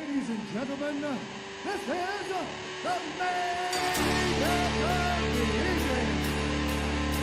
Ladies and gentlemen, this is the main event of the evening.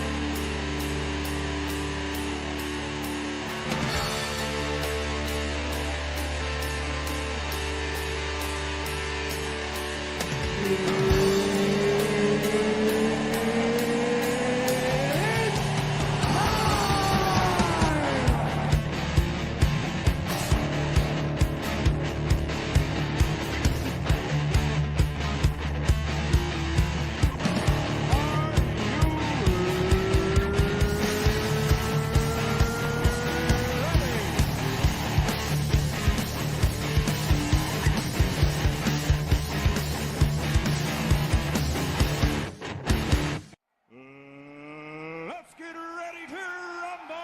Let's get ready to rumble!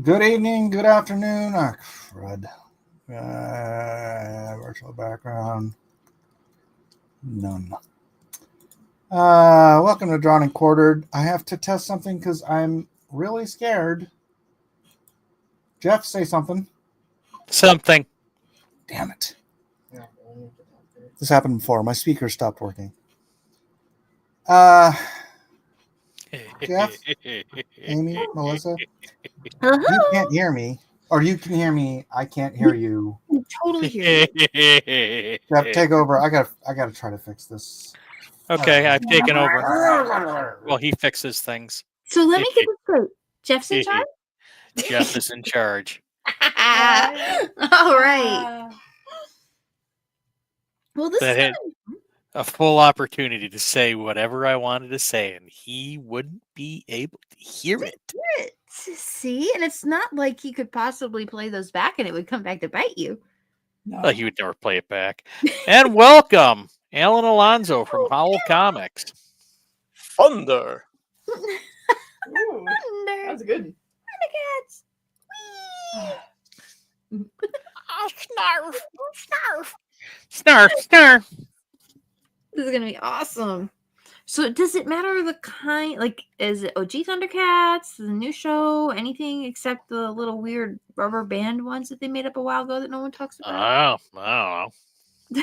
Good evening, good afternoon. Crud. Virtual background. None. Welcome to Drawn and Quartered. I have to test something because I'm really scared. Jeff, say something. Something. Damn it. This happened before. My speaker stopped working. Jeff, Amy, Melissa, you can't hear me. Or you can hear me. I can't hear you. I totally hear you. Jeff, take over. I gotta try to fix this. Okay, I've taken over. Well, he fixes things. So let me get this straight. Jeff's in charge? Jeff is in charge. All right. Well, this That is had a full opportunity to say whatever I wanted to say, and he wouldn't be able to hear it. See, and it's not like he could possibly play those back and it would come back to bite you. No. Well, he would never play it back. And welcome, Alan Alonso from Howl Comics. Thunder. Thunder. That was good. Thundercats. Oh, snarf. Snarf. Snarf. Snarf. This is gonna be awesome. So does it matter the kind, like, is it OG Thundercats, the new show, anything except the little weird rubber band ones that they made up a while ago that no one talks about? Oh, I don't know.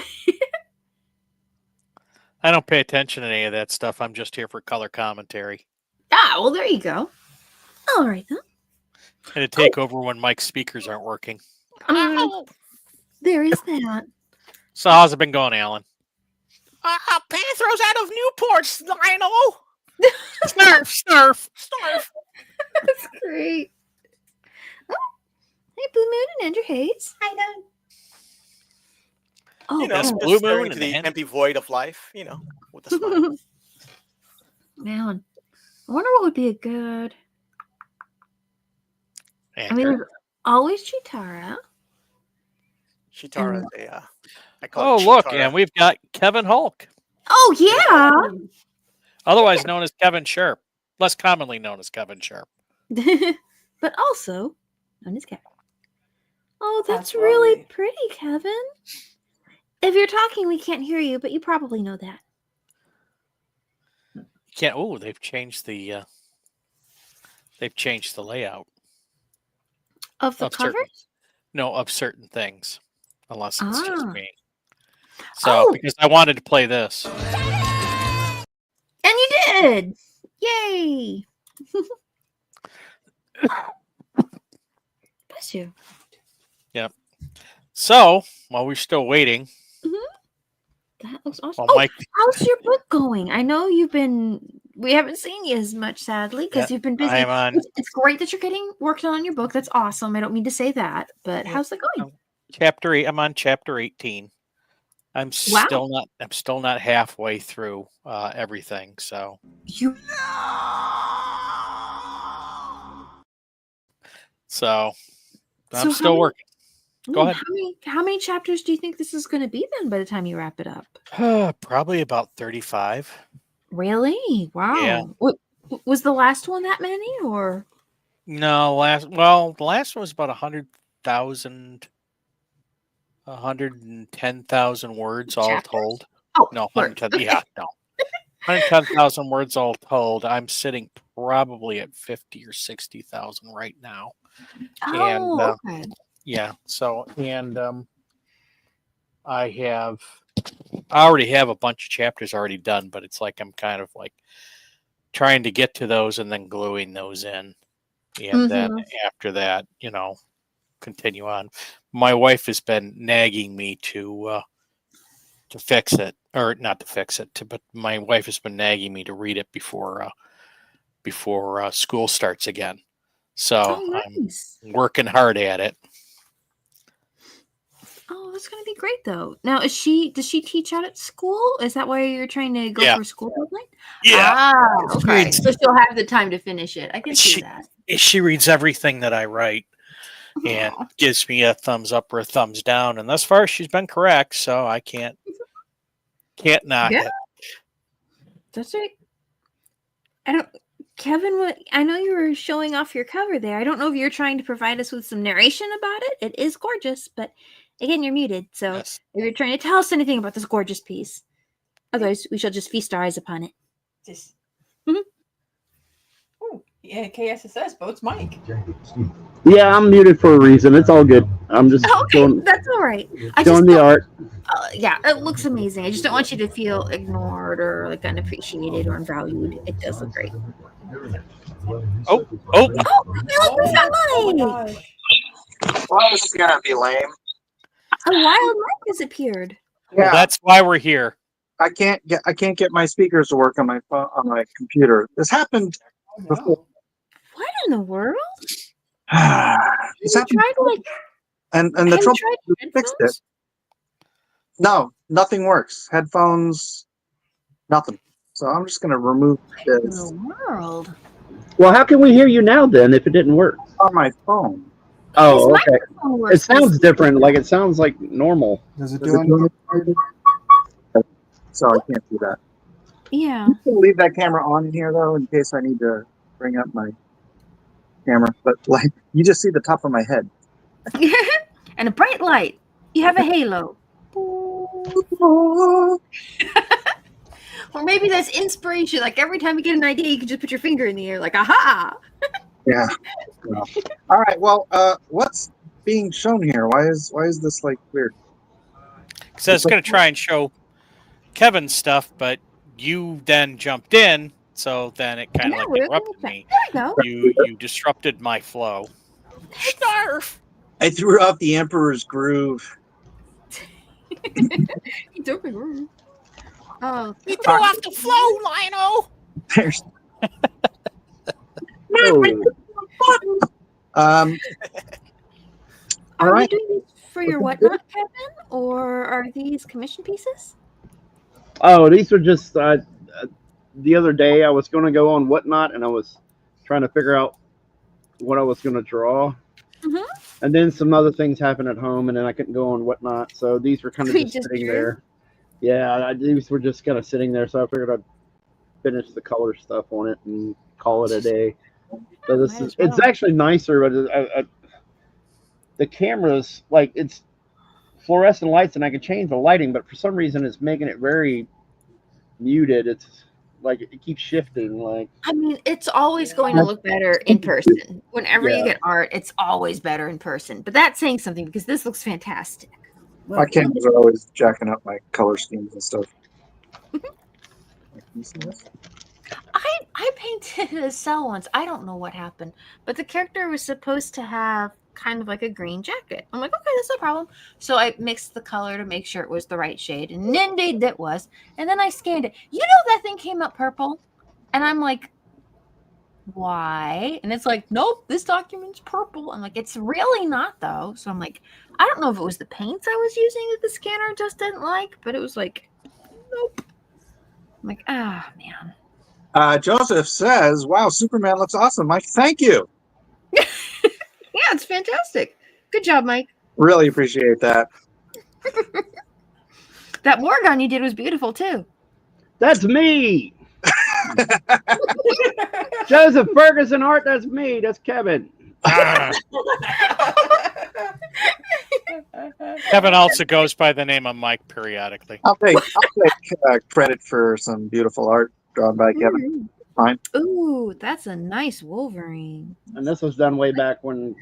I don't pay attention to any of that stuff. I'm just here for color commentary. Ah, well, there you go. All right, then. And to take over when Mike's speakers aren't working. There is that. So how's it been going, Alan? Panthers out of Newport, Lionel. Snarf, snarf, Snarf. That's great. Oh, hey, Blue Moon and Andrew Hayes. Hi, Doug. Oh, You know, Yes, just Blue staring Moon into and the the hen- empty void of life. You know, with a smile. man. I wonder what would be a good. I mean, there's always Chitara. Chitara. I call Oh, it look, Chitara. and we've got Kevin Hulk, Oh, yeah. otherwise known as Kevin Sharp, less commonly known as Kevin Sharp. But also known as Kevin. Oh, that's really pretty, Kevin. If you're talking, we can't hear you, but you probably know that. Can't. Oh, they've changed the layout Of the of cover? of certain things, unless it's just Ah. me. So Oh. because I wanted to play this. And you did. Yay. Bless you. So while we're still waiting, That looks awesome. while Oh, Mike, how's your book going? I know we haven't seen you as much, sadly, because you've been busy. I'm on It's great that you're getting working on your book. That's awesome. I don't mean to say that, but how's it going? chapter 8. I'm on chapter 18. I'm Wow. still not halfway through everything. So You I'm So still how working. Go ahead. How many chapters do you think this is going to be then by the time you wrap it up? Probably about 35. Really? Wow. Yeah. Was the last one that many or? No, the last one was about 100,000, 110,000 words all Chapters? told. Oh, No, words. 110,000. Yeah, no, 110,000 words all told. I'm sitting probably at 50 or 60,000 right now. Oh, okay. Yeah. So, I already have a bunch of chapters already done, but it's like I'm kind of like trying to get to those and then gluing those in. And then after that, continue on. My wife has been nagging me to fix it, or not to fix it, but my wife has been nagging me to read it before school starts again. So Nice. I'm working hard at it. Oh, that's gonna be great though. Now, does she teach out at school? Is that why you're trying to go Yeah. for school deadline? Yeah. Ah, She okay. reads- So she'll have the time to finish it. I can see that. She reads everything that I write and Aw. gives me a thumbs up or a thumbs down. And thus far, she's been correct, so I can't knock Yeah. it. That's right. Kevin, I know you were showing off your cover there. I don't know if you're trying to provide us with some narration about it. It is gorgeous, but again, you're muted. So Yes. if you're trying to tell us anything about this gorgeous piece, otherwise we shall just feast our eyes upon it. Just. Mhm. Oh, yeah, KSSS votes Mike. Yeah, I'm muted for a reason. It's all good. I'm just Okay, showing, that's all right. I just showing the don't- art. yeah, it looks amazing. I just don't want you to feel ignored or like unappreciated or unvalued. It does look great. Oh, Oh, I like my Mike! gosh. Well, this is gonna be lame. A wild Mike has appeared. well, that's why we're here. I can't get my speakers to work on my phone, on my computer. This happened before. What in the world? This Have you happened, tried like and the have you trouble tried is we fixed it. headphones? No, nothing works. Headphones, nothing. So I'm just gonna remove What in this the world? Well, how can we hear you now then if it didn't work? on my phone. Oh, His okay. microphone works. It sounds different. Like it sounds like normal. Does it Does do it do anything? anything? So I can't do that. Yeah. I'm gonna leave that camera on in here though, in case I need to bring up my camera. But like, you just see the top of my head. And a bright light. You have a halo. Or maybe that's inspiration. Like every time you get an idea, you can just put your finger in the air, like aha. Yeah. Well, all right. Well, what's being shown here? Why is this like weird? Because I was going to try and show Kevin stuff, but you then jumped in, so then it kind of Yeah, like we're interrupted gonna me. There we You disrupted my flow. Snarf! I threw out the Emperor's Groove. go. Oh, You threw off the flow, Lionel! There's Oh, all are right. you doing this for your whatnot, Kevin, or are these commission pieces? oh, these were just the other day. I was going to go on Whatnot, and I was trying to figure out what I was going to draw. Mhm. And then some other things happened at home, and then I couldn't go on Whatnot. So these were kind of You just just sitting drew? there. Yeah, these were just kind of sitting there. So I figured I'd finish the color stuff on it and call it a day. So this Might is as well. it's actually nicer, but the camera's like it's fluorescent lights, and I can change the lighting, but for some reason it's making it very muted. It's like it keeps shifting. Like I mean, it's always going to look better in person. Whenever you Yeah. get art, it's always better in person. But that's saying something because this looks fantastic. My cameras are always jacking up my color schemes and stuff. Can you see this? I painted a cell once. I don't know what happened, but the character was supposed to have kind of like a green jacket. I'm like, okay, that's no problem. So I mixed the color to make sure it was the right shade, and indeed it was. And then I scanned it. You know that thing came up purple, and I'm like, why? And it's like, nope, this document's purple. I'm like, it's really not though. So I'm like, I don't know if it was the paints I was using that the scanner just didn't like, but it was like, nope. I'm like, ah, man. Joseph says, "Wow, Superman looks awesome, Mike. Thank you. Yeah, it's fantastic. Good job, Mike. Really appreciate that." That Morgon you did was beautiful too. that's me, Joseph Ferguson art. That's me. That's Kevin. Kevin also goes by the name of Mike periodically. I'll take credit for some beautiful art drawn by Kevin. Fine. Ooh, that's a nice Wolverine. And this was done way back when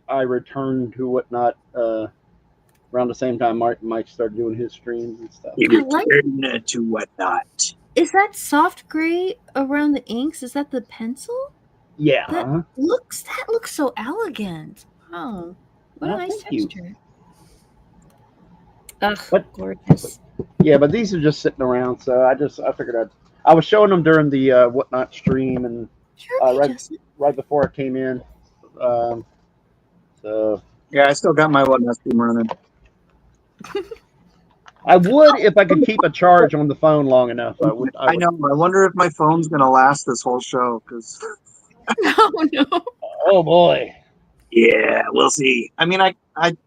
I returned to Whatnot around the same time Mike started doing his streams and stuff. He I like- returned to Whatnot. Is that soft gray around the inks? Is that the pencil? Yeah. That looks so elegant. Oh, what a Oh, nice thank you. texture. Ugh, But- gorgeous. Yeah, but these are just sitting around, so I figured I was showing them during the Whatnot stream and Sure, right- Justin. right before it came in. So Yeah, I still got my Whatnot stream running. I would if I could keep a charge on the phone long enough. I would. I know. I wonder if my phone's gonna last this whole show. Because No, no. Oh boy. yeah, we'll see. I mean, the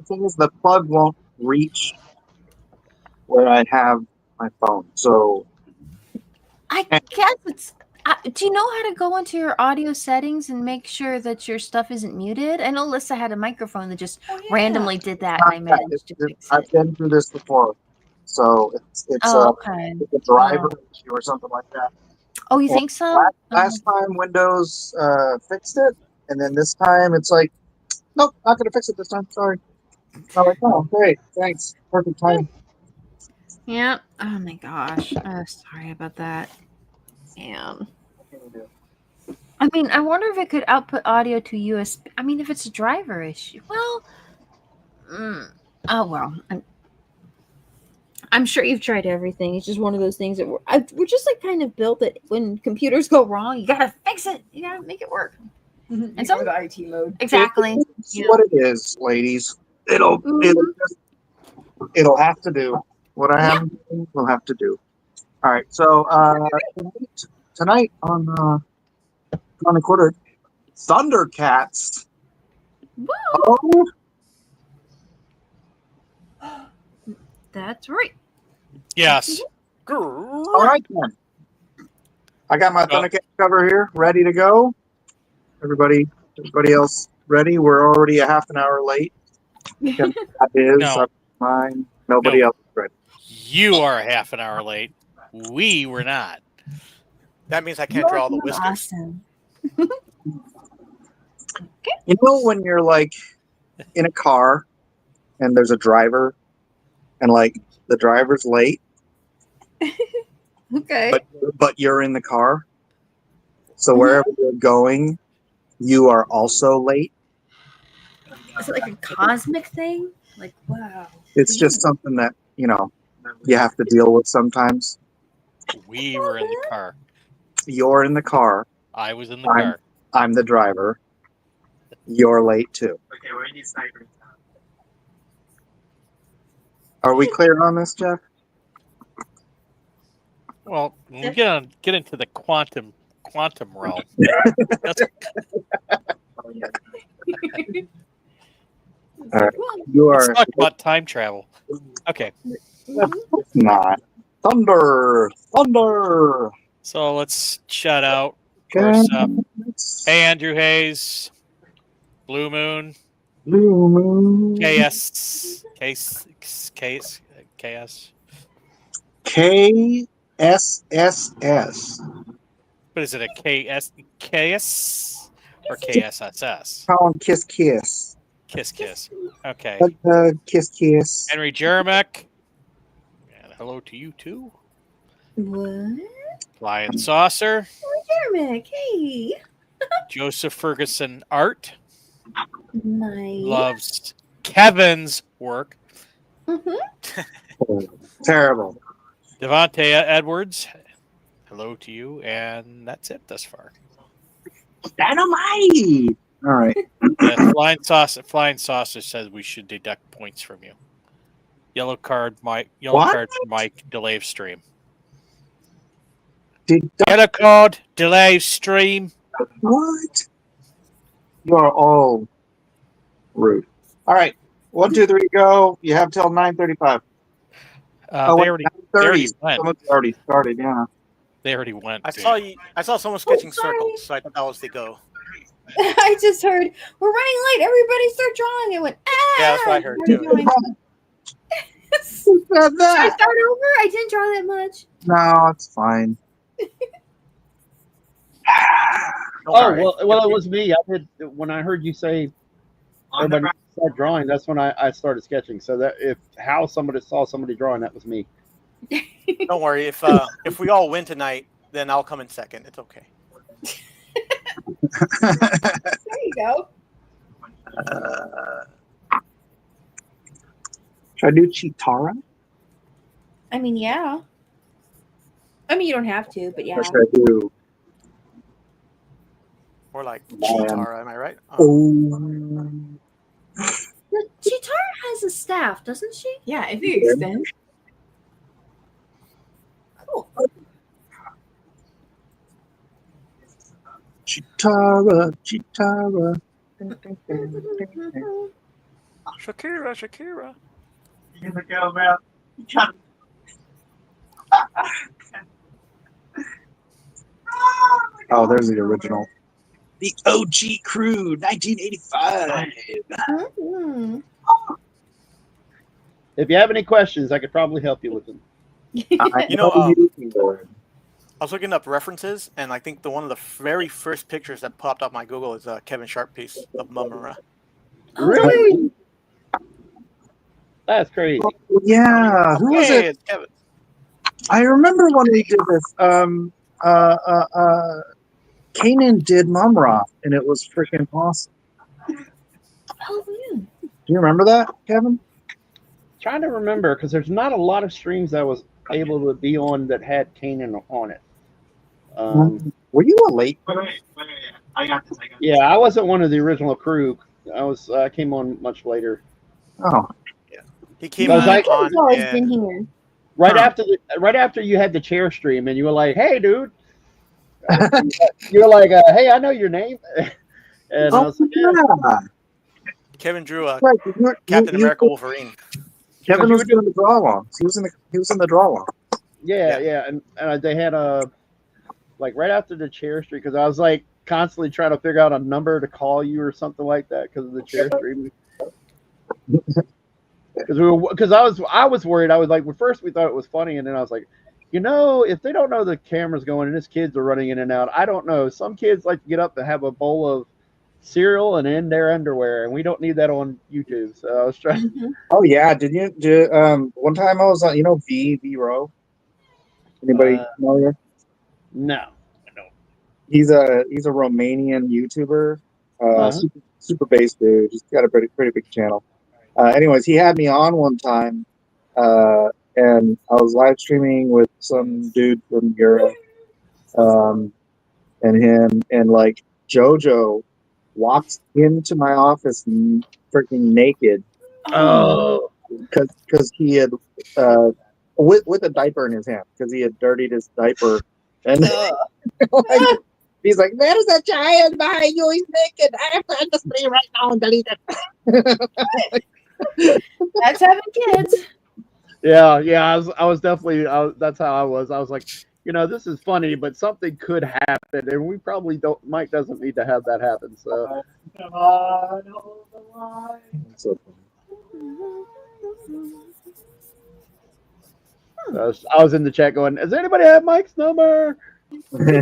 thing is, the plug won't reach where I have my phone. So I guess it's. Do you know how to go into your audio settings and make sure that your stuff isn't muted? I know Lissa had a microphone that just randomly did that, and I managed to fix I've it. been through this before. So it's Okay. a driver issue or something like that. Oh, you think so? Last time Windows fixed it, and then this time it's like, nope, not gonna fix it this time. Sorry. I'm like, oh, great, thanks, perfect timing. Yeah. Oh my gosh. Sorry about that. Damn. I mean, I wonder if it could output audio to USB. I mean, if it's a driver issue. Well, oh well. I'm sure you've tried everything. It's just one of those things that we're just like kind of built that when computers go wrong, you gotta fix it. You gotta make it work. And some- some the IT mode. Exactly. It's what it is, ladies. It'll have to do what I have. Will have to do. All right. So tonight on Unrecorded, Thundercats. Woo! Oh, That's right. Yes. all right then. I got my Thundercats cover here, ready to go. Everybody else ready? We're already a half an hour late. That is No. mine. Nobody No. else is ready. You are half an hour late. We were not. That means I can't draw all the You're whiskers. awesome. You know when you're like in a car and there's a driver and like the driver's late, Okay. but you're in the car. So wherever you're going, you are also late. Is it like a cosmic thing? Like, wow. It's just something that, you have to deal with sometimes. We were in the car. You're in the car. I was in the car. I'm the driver. You're late too. Okay, we need snipers. Are we clear on this, Jeff? Well, when we get into the quantum realm. That's, All right. You let's are talk about time travel. Okay, not. Thunder. so let's shout out first up. Hey, Andrew Hayes, Blue Moon, Blue Moon. KS. KSSS. What is it? A KS or KSSS? Call him Kiss. Kiss. Okay. Kiss. Henry Jeremick. And hello to you too. What? Flying Saucer. Jeremic, hey. Joseph Ferguson Art. Nice. Loves Kevin's work. Terrible. Devontae Edwards. Hello to you. And that's it thus far. Dynamite. All right. Yeah, Flying Saucer says we should deduct points from you. Yellow card for Mike, delay of stream. Yellow card, delay of stream. What? You are all rude. All right. 1, 2, 3, go. You have till 9:35. They already went. Someone's already started. Yeah. They already went. I dude. saw someone sketching sorry. circles, so I thought that was the go. I just heard we're running late. Everybody start drawing. I went, ah. Yeah, that's what I heard, too. Who said Should I that? start over? I didn't draw that much. No, it's fine. Don't Oh worry. well, it was me. I did when I heard you say everybody start drawing. That's when I started sketching. So that if how somebody saw somebody drawing, that was me. Don't worry. If we all win tonight, then I'll come in second. It's okay. There you go. Should I do Chitara? I mean, yeah. I mean, you don't have to, but yeah. Or should I do? Or like Chitara, am I right? Oh, Chitara has a staff, doesn't she? Yeah, if you extend. Cool. Chitara, Chitara. Shakira. Oh, there's the original. The OG Crew, 1985. Mm. If you have any questions, I could probably help you with them. You know, you. I was looking up references, and I think one of the very first pictures that popped up my Google is a Kevin Sharp piece of Mumra. Really? That's crazy. Yeah, who was it? It's Kevin. I remember when we did this. Kanan did Mumra, and it was freaking awesome. Oh, yeah. Do you remember that, Kevin? Trying to remember because there's not a lot of streams I was able to be on that had Kanan on it. Were you a late? Yeah, I wasn't one of the original crew. I came on much later. Oh, He came I was like- on. He's always and- been here. Right Huh. after you had the chair stream, and you were like, "Hey, dude," you're like, "Hey, I know your name," and I oh was like, "Yeah." yeah. Kevin drew a Right, Captain America Wolverine. Kevin you was were doing the draw along. He was in the draw along. Yeah, and they had like right after the chair stream because I was like constantly trying to figure out a number to call you or something like that because of the chair stream. Because I was worried. I was like, well, first we thought it was funny, and then I was like, if they don't know the camera's going and his kids are running in and out, I don't know. Some kids like to get up and have a bowl of cereal and in their underwear, and we don't need that on YouTube. So I was trying. Oh yeah, did you? One time I was on, V Row. Anybody familiar? No, I don't. He's a Romanian YouTuber, Uh-huh. super bass dude. He's got a pretty big channel. Anyways, he had me on one time, and I was live streaming with some dude from Europe, and him, and like JoJo walks into my office freaking naked. Oh, because he had with a diaper in his hand because he had dirtied his diaper, and like, he's like, "There's a giant behind you. He's naked. I have to end the stream right now and delete it." That's having kids. yeah. I was definitely. That's how I was. I was like, this is funny, but something could happen, and we probably don't. Mike doesn't need to have that happen. So. So, I was in the chat going, "Does anybody have Mike's number?" There's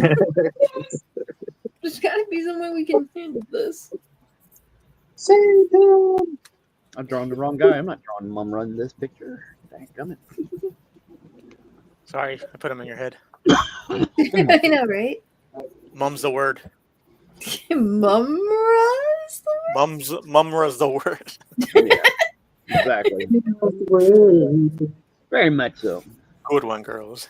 got to be some way we can handle this. save him. I'm drawing the wrong guy. I'm not drawing Mum Run this picture. Dang it. Sorry, I put him in your head. I know, right? Mum's the word. Mumra's Mumra's the word. Yeah, exactly. Very much so. Good one, girls.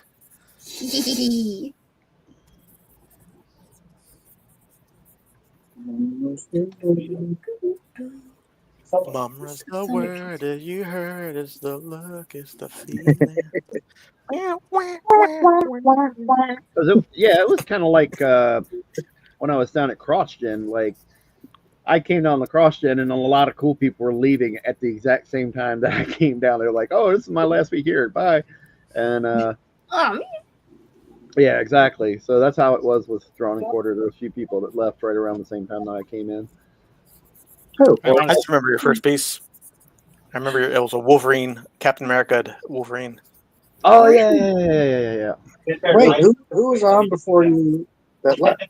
the Mumra's the word. You heard it's the look, it's the feeling. It was kind of like when I was down at CrossGen. Like, I came down to CrossGen, and a lot of cool people were leaving at the exact same time that I came down. They're like, "Oh, this is my last week here. Bye." And Oh, man. yeah, exactly. So that's how it was with Drawn and Quartered. There were a few people that left right around the same time that I came in. I just remember your first piece. I remember it was a Wolverine, Captain America Wolverine. Oh yeah. Wait, who was on before you that left?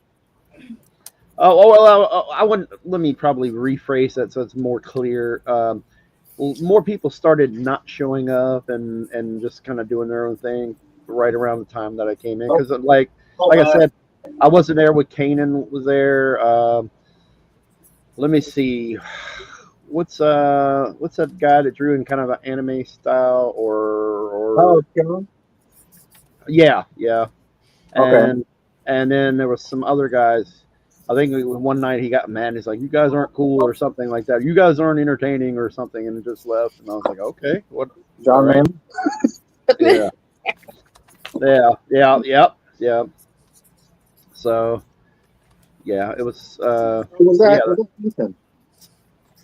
I wouldn't. Let me probably rephrase that so it's more clear. More people started not showing up and just kind of doing their own thing right around the time that I came in because like I said, I wasn't there when Kanan was there. Let me see. What's that guy that drew in kind of an anime style or Kevin? yeah. Okay. And then there was some other guys. I think one night he got mad. He's like, "You guys aren't cool," or something like that. "You guys aren't entertaining," or something, and just left. And I was like, "Okay, what?" John right. Man. Yeah. So, yeah, it was. Who was that? Was that Ethan?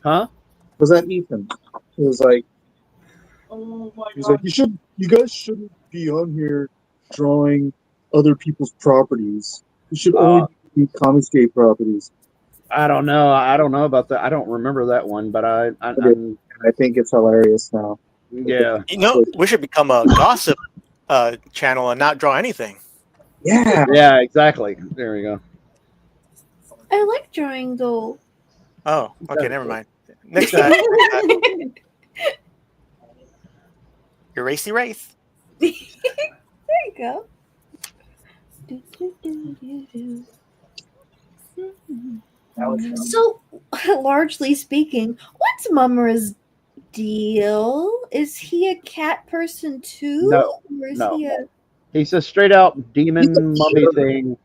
Huh? Was that Ethan? It was like, he's like, you guys shouldn't be on here drawing other people's properties. You should only be Comicscape properties. I don't know. I don't know about that. I don't remember that one, but I'm I think it's hilarious now. Yeah. You know, we should become a gossip channel and not draw anything. Yeah. Yeah, exactly. There we go. I like drawing though. Oh, okay, never mind. Next time. Erasey Wraith. There you go. So, largely speaking, what's Mumra's deal? Is he a cat person too? No, Or is no. he a... He's a straight out demon mummy thing.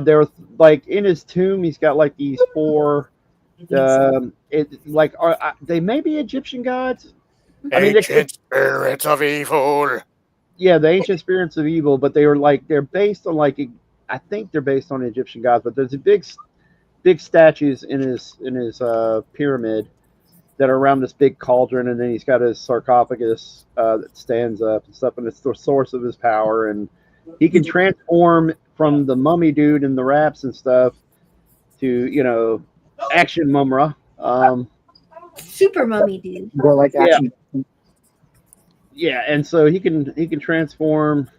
There was like in his tomb, he's got like these four. They may be Egyptian gods. Ancient spirits of evil. Yeah, the ancient spirits of evil, but they're based on I think they're based on Egyptian gods. But there's a big statues in his pyramid that are around this big cauldron, and then he's got his sarcophagus that stands up and stuff, and it's the source of his power. And he can transform from the mummy dude and the wraps and stuff to action Mumra. Super mummy dude. Well, like action. Yeah, and so he can transform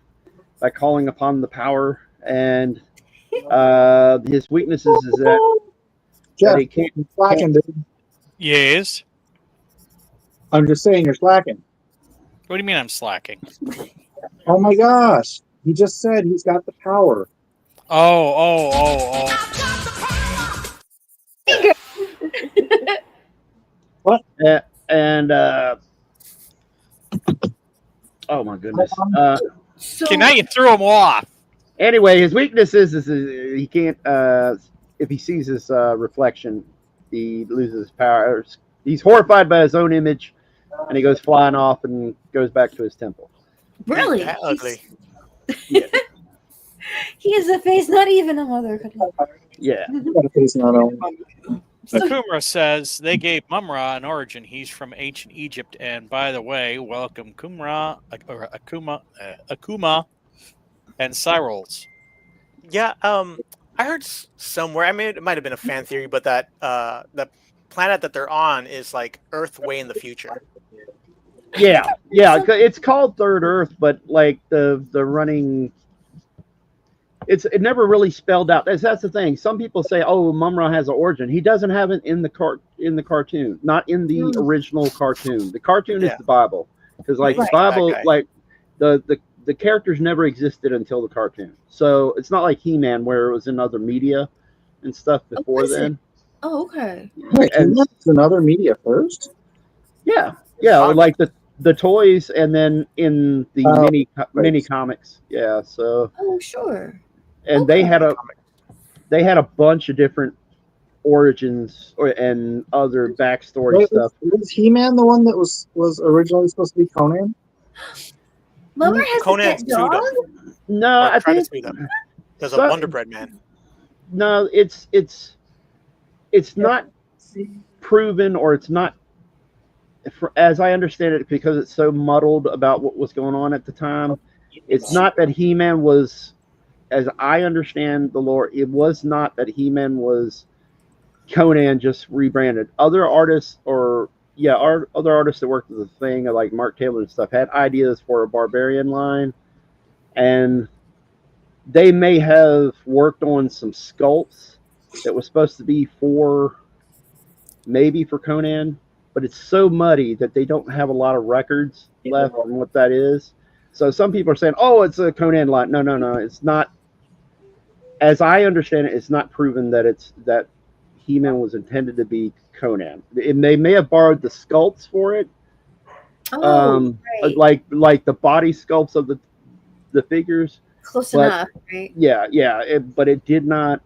by calling upon the power, and his weaknesses is that he can't. You're slacking, dude. Yes. I'm just saying you're slacking. What do you mean I'm slacking? Oh my gosh. He just said he's got the power. Oh. What? And oh my goodness. Okay, now you threw him off. Anyway, his weakness is he can't. If he sees his reflection, he loses his power. He's horrified by his own image, and he goes flying off and goes back to his temple. Really? That ugly. Yeah. He has a face not even a mother could have. Yeah. Akuma says they gave Mumra an origin. He's from ancient Egypt, and by the way, welcome Akuma, and Cyrils. Yeah, I heard somewhere. I mean, it might have been a fan theory, but that the planet that they're on is like Earth way in the future. Yeah. It's called Third Earth, but like the running. It never really spelled out. That's the thing. Some people say, "Oh, Mumra has an origin." He doesn't have it in the cartoon, not in the original cartoon. The cartoon is the Bible, because the Bible, the characters never existed until the cartoon. So it's not like He-Man where it was in other media and stuff before then. Oh, okay. Wait, it's another media first? Yeah, like the toys, and then in the mini comics. Yeah, so. Oh, sure. And they had a bunch of different origins and other backstory stuff. Was He-Man the one that was originally supposed to be Conan? Mumra has Conan's a pet dog? No, I think because of Wonder Bread Man. No, it's not proven, or it's not, as I understand it, because it's so muddled about what was going on at the time. It's not that He-Man was, as I understand the lore, it was not that He-Man was Conan just rebranded. Other artists other artists that worked with the thing, like Mark Taylor and stuff, had ideas for a Barbarian line, and they may have worked on some sculpts that was supposed to be maybe for Conan, but it's so muddy that they don't have a lot of records left on what that is. So some people are saying, "Oh, it's a Conan line." No, it's not. As I understand it, it's not proven that He-Man was intended to be Conan. They may have borrowed the sculpts for it, Right. like the body sculpts of the figures. Close But- enough, right? Yeah, but it did not.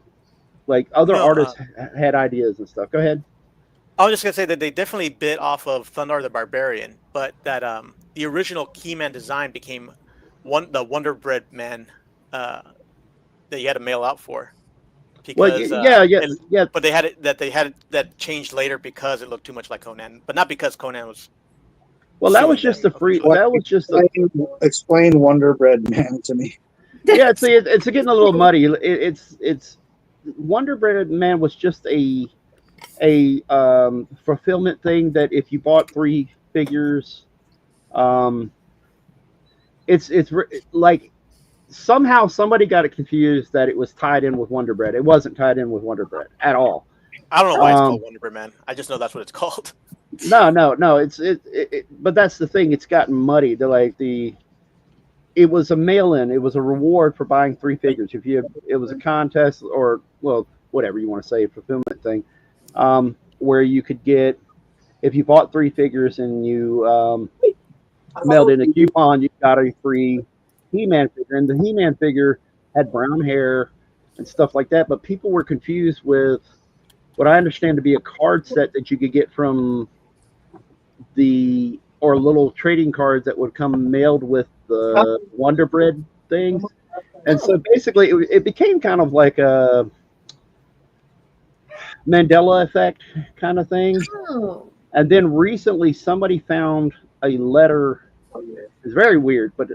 Like other artists had ideas and stuff. Go ahead. I was just gonna say that they definitely bit off of Thundar the Barbarian, but that the original He-Man design became the Wonder Bread Man that you had to mail out for. Because, yeah. But they had that changed later because it looked too much like Conan, but not because Conan was. Well, that was just them. a free. That was just a, Explain Wonder Bread Man to me. yeah. See, it's getting a little muddy. It's Wonder Bread Man was just a fulfillment thing that if you bought 3 figures, it's like somehow somebody got it confused that it was tied in with Wonder Bread. It wasn't tied in with Wonder Bread at all. I don't know why it's called Wonder Bread Man. I just know that's what it's called. No. But that's the thing. It's gotten muddy. It was a mail-in. It was a reward for buying 3 figures. It was a contest or whatever you want to say, a fulfillment thing, where you could get, if you bought 3 figures and you mailed in a coupon, you got a free He-Man figure, and the He-Man figure had brown hair and stuff like that. But people were confused with what I understand to be a card set that you could get from or little trading cards that would come mailed with the Wonder Bread things. And so basically it became kind of like a Mandela effect kind of thing. Oh. And then recently somebody found a letter. It's very weird, but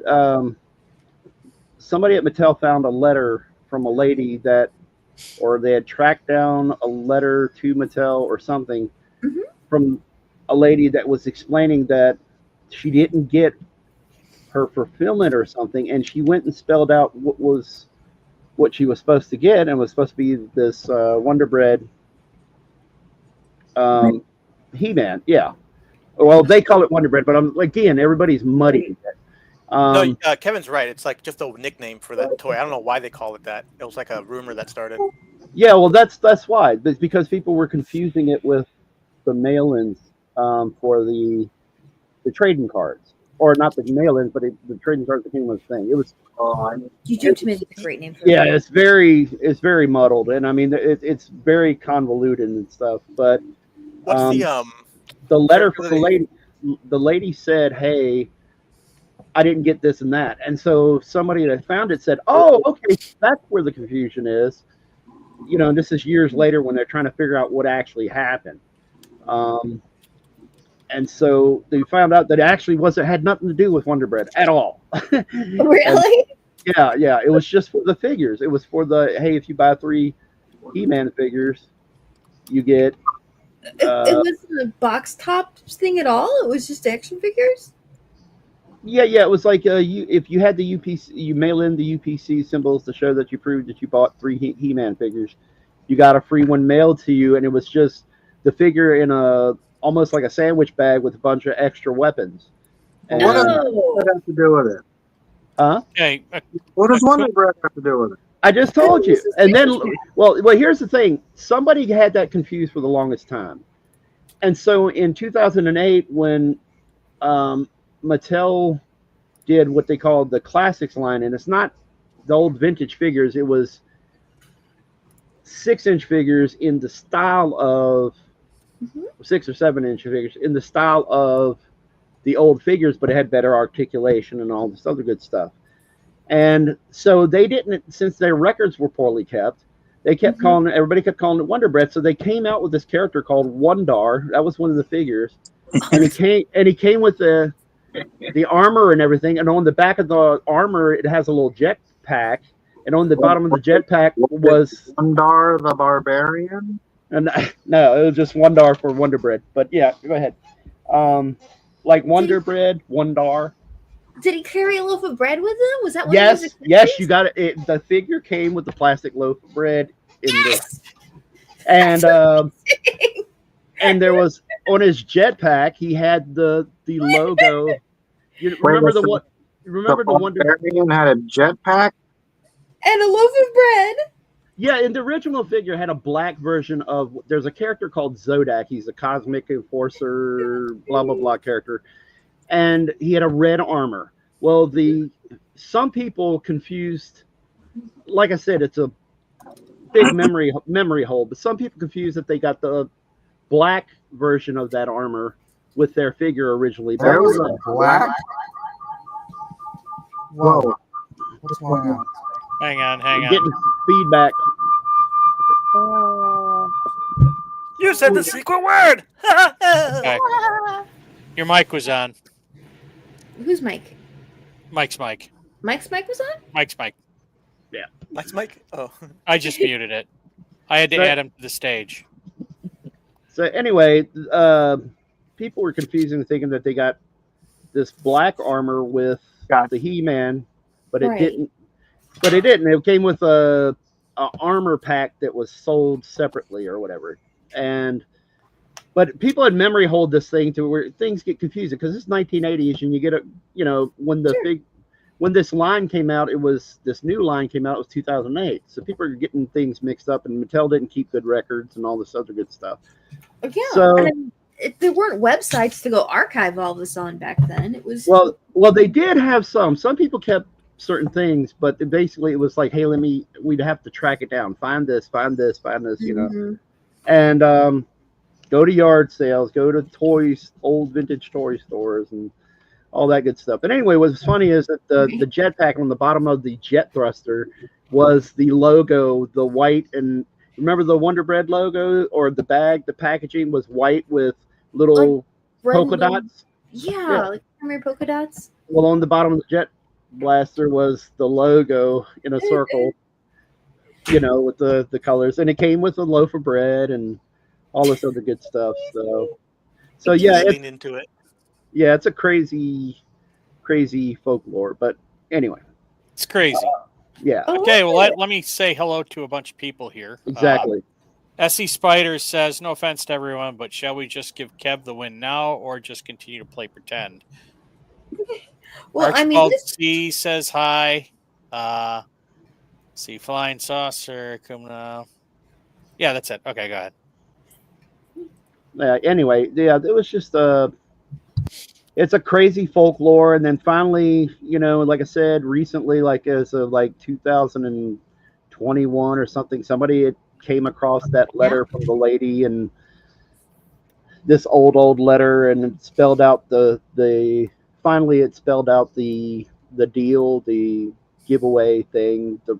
somebody at Mattel found a letter from a lady or they had tracked down a letter to Mattel or something from a lady that was explaining that she didn't get her fulfillment or something, and she went and spelled out what she was supposed to get, and was supposed to be this Wonder Bread He-Man. Yeah. Well, they call it Wonder Bread, but again, everybody's muddy. No, Kevin's right. It's like just a nickname for that toy. I don't know why they call it that. It was like a rumor that started. Yeah, well, that's why. It's because people were confusing it with the mail-ins for the trading cards, or not the mail-ins, but the trading cards that came with the thing. It was. You do to me a great name for Yeah, it's very muddled, and I mean it's very convoluted and stuff. But what's the letter from the lady? The lady said, "Hey, I didn't get this and that," and so somebody that found it said, "Oh, okay, that's where the confusion is." You know, and this is years later when they're trying to figure out what actually happened. And so they found out that it actually had nothing to do with Wonder Bread at all. Really? Yeah. It was just for the figures. It was for hey, if you buy 3 He-Man figures, you get. It wasn't a box top thing at all. It was just action figures. Yeah. It was like if you had the UPC, you mail in the UPC symbols to show that you proved that you bought 3 He-Man figures. You got a free one mailed to you, and it was just the figure in almost like a sandwich bag with a bunch of extra weapons. And, What does that have to do with it? Huh? Hey, What does Wonder Bread have to do with it? I just told you. And then, well, here's the thing. Somebody had that confused for the longest time. And so in 2008, when Mattel did what they called the Classics line, and it's not the old vintage figures, it was 6-inch figures in the style of 6 or 7-inch figures in the style of the old figures, but it had better articulation and all this other good stuff. And so they didn't, since their records were poorly kept, they kept everybody kept calling it Wonder Bread. So they came out with this character called Wondar. That was one of the figures. And he came with the armor and everything. And on the back of the armor, it has a little jet pack. And on the bottom of the jet pack was Thundar the Barbarian. And no, it was just Wondar for Wonder Bread. But yeah, go ahead. Like Wonder Bread, Wondar. Did he carry a loaf of bread with him? Was that one? Yes, you got it. The figure came with the plastic loaf of bread in And and there was on his jetpack, he had the logo. You remember the what? Remember the Wonder? Barbarian had a jetpack and a loaf of bread. Yeah, in the original figure had a black version of. There's a character called Zodak. He's a cosmic enforcer, blah blah blah character, and he had a red armor. Well, some people confused. Like I said, it's a big memory hole, but some people confused that they got the black version of that armor with their figure originally. That was a black. Whoa. What's going on? Hang on. Getting feedback. You said the secret word. Okay. Your mic was on. Who's Mike? Mike's mic. Mike's mic was on? Mike's mic. Yeah. Mike's Mike. Oh. I just muted it. I had to add him to the stage. So anyway, people were confusing, thinking that they got this black armor with the He-Man, but it didn't. But it didn't. It came with a armor pack that was sold separately or whatever. But people had memory hold this thing to where things get confusing because it's 1980s and you get when this line came out, this new line came out, it was 2008. So people are getting things mixed up, and Mattel didn't keep good records and all this other good stuff. Yeah. So, and there weren't websites to go archive all this on back then. It was well, they did have some. Some people kept certain things, but basically it was like, hey, we'd have to track it down, find this, you know, and go to yard sales, go to old vintage toy stores, and all that good stuff. But anyway, what's funny is that the jetpack on the bottom of the jet thruster was the logo, the white, and remember the Wonder Bread logo, or the packaging was white with little polka dots. Yeah, like primary polka dots. Well, on the bottom of the jet blaster was the logo in a circle, you know, with the colors, and it came with a loaf of bread and all this other good stuff. So yeah, into it. Yeah, it's a crazy folklore, but anyway, it's crazy. Yeah. Okay, well let me say hello to a bunch of people here. Exactly. SE Spider says, no offense to everyone, but shall we just give Kev the win now or just continue to play pretend? Well, Archibald C says hi. See Flying Saucer, come now. Yeah, that's it. Okay, go ahead. Anyway, yeah, it was just it's a crazy folklore, and then finally, you know, like I said, recently, like as of like 2021 or something, somebody had came across that letter from the lady, and this old letter, and it spelled out finally it spelled out the deal, the giveaway thing, the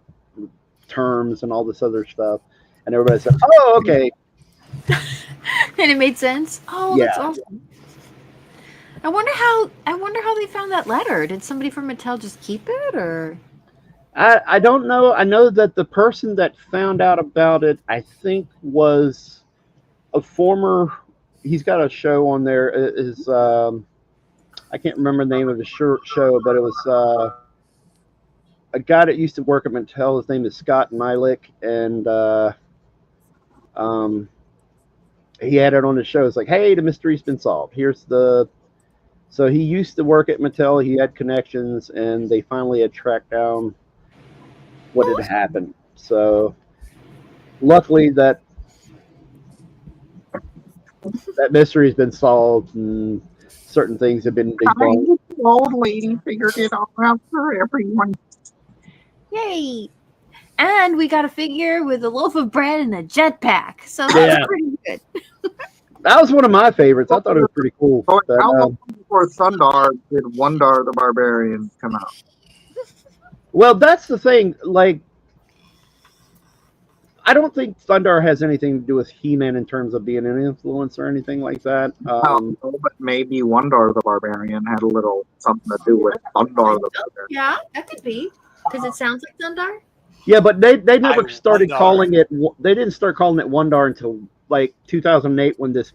terms, and all this other stuff, and everybody said, "Oh, okay." And it made sense. Oh, Yeah. that's awesome. I wonder how they found that letter. Did somebody from Mattel just keep it, or? I don't know. I know that the person that found out about it, I think, was a former. He's got a show on there. Is I can't remember the name of the show, but it was a guy that used to work at Mattel. His name is Scott Nylick, and he had it on his show. It's like, hey, the mystery's been solved. So he used to work at Mattel. He had connections, and they finally had tracked down what had happened. So luckily that mystery has been solved, and certain things have been debunked. The old lady figured it all out for everyone. Yay! And we got a figure with a loaf of bread and a jetpack. So that's pretty good. That was one of my favorites. I thought it was pretty cool. How long before Thundar did Wondar the Barbarian come out? Well, that's the thing. Like, I don't think Thundar has anything to do with He-Man in terms of being an influence or anything like that. But maybe Wondar the Barbarian had a little something to do with Thundar the Barbarian. Yeah, that could be. Because it sounds like Thundar. Yeah, but they never started calling it. They didn't start calling it Wondar until like 2008 when this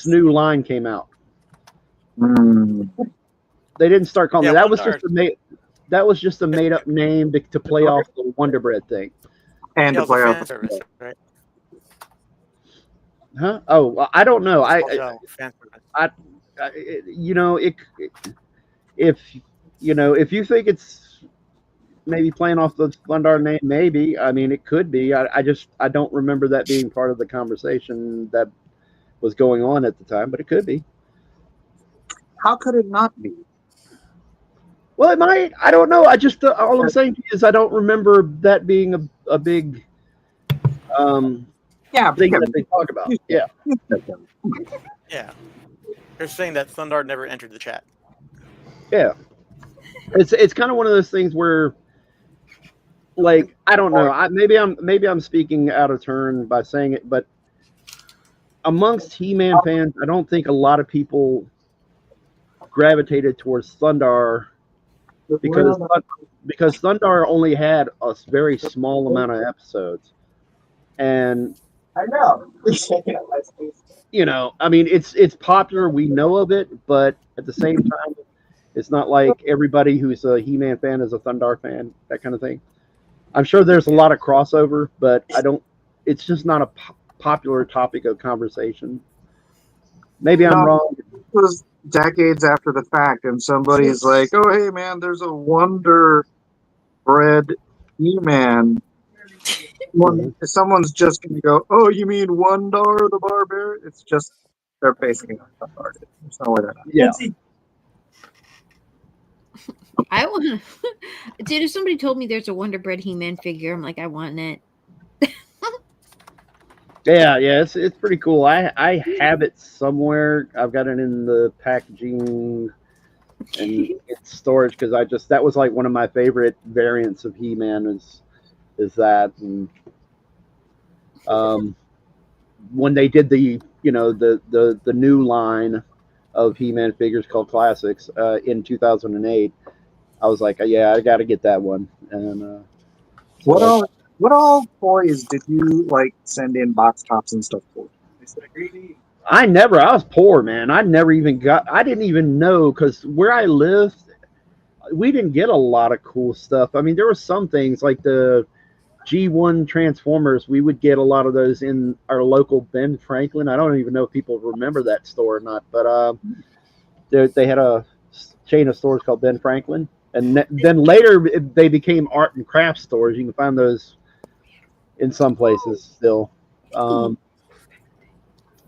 new line came out. They didn't start calling it. That was just a made up name to play off the Wonder Bread thing. And Yeah, to it was a play fan off. service, right? Huh? Oh, well, I don't know. Nostalgia fan service. You know, if if you think it's maybe playing off the Thundar name, maybe. I mean, it could be. I don't remember that being part of the conversation that was going on at the time, but it could be. How could it not be? Well, it might. I don't know. I just all I'm saying to you is I don't remember that being a big Yeah, thing that they talk about. Yeah. Yeah. They're saying that Thundar never entered the chat. Yeah. It's kind of one of those things where, like, I don't know. Maybe I'm speaking out of turn by saying it, but amongst He-Man fans, I don't think a lot of people gravitated towards Thundar because Thundar only had a very small amount of episodes, and I know. I mean, it's popular. We know of it, but at the same time, it's not like everybody who's a He-Man fan is a Thundar fan. That kind of thing. I'm sure there's a lot of crossover, but it's just not a popular topic of conversation. Maybe I'm wrong. It was decades after the fact, and somebody's like, "Oh, hey, man, there's a Wonder Bread He-Man." Someone's just going to go, "Oh, you mean Wondar the Barbarian?" It's just they're basing it on Thundar. There's no way they're not. Yeah. I want to. Dude, if somebody told me there's a Wonder Bread He-Man figure, I'm like, I want it. Yeah, it's pretty cool. I have it somewhere. I've got it in the packaging and it's storage because that was like one of my favorite variants of He-Man is that. And when they did the the new line of He-Man figures called Classics in 2008, I was like, yeah, I got to get that one. And What all toys did you like send in box tops and stuff for? I was poor, man. I didn't even know, because where I lived, we didn't get a lot of cool stuff. I mean, there were some things like the G1 Transformers. We would get a lot of those in our local Ben Franklin. I don't even know if people remember that store or not, but they had a chain of stores called Ben Franklin. And then later they became art and craft stores. You can find those in some places still.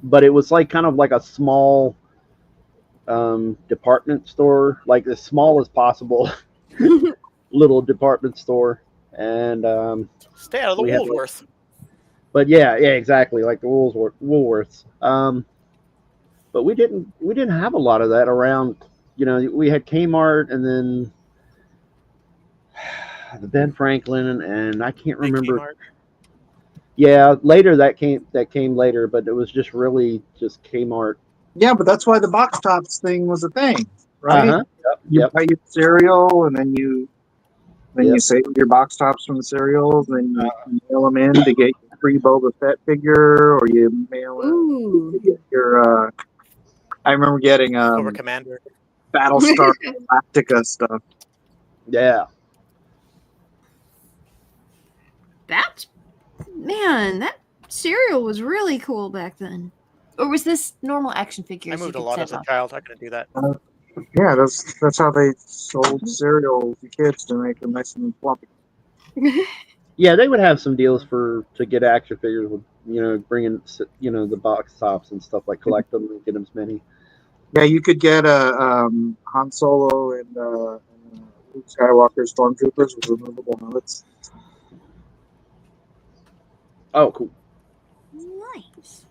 But it was like kind of like a small department store, like as small as possible, little department store. And stay out of the Woolworth. But yeah, exactly, like the Woolworths. But we didn't have a lot of that around. We had Kmart, and then the Ben Franklin, and I can't remember. Kmart. Yeah, later that came later, but it was just really just Kmart. Yeah, but that's why the box tops thing was a thing, right? Uh-huh. You buy your cereal, and then you save your box tops from the cereals, and you mail them in to get your free Boba Fett figure, or you mail in to get your. I remember getting Over Commander, Battlestar Galactica stuff. Yeah. That cereal was really cool back then. Or was this normal action figures? I moved a lot as a child. I couldn't do that. Yeah, that's how they sold cereal to kids, to make them nice and fluffy. Yeah, they would have some deals to get action figures with, bringing, the box tops and stuff, like collect them and get them as many. Yeah, you could get a Han Solo and Luke Skywalker Stormtroopers with removable helmets. Oh, cool. Nice.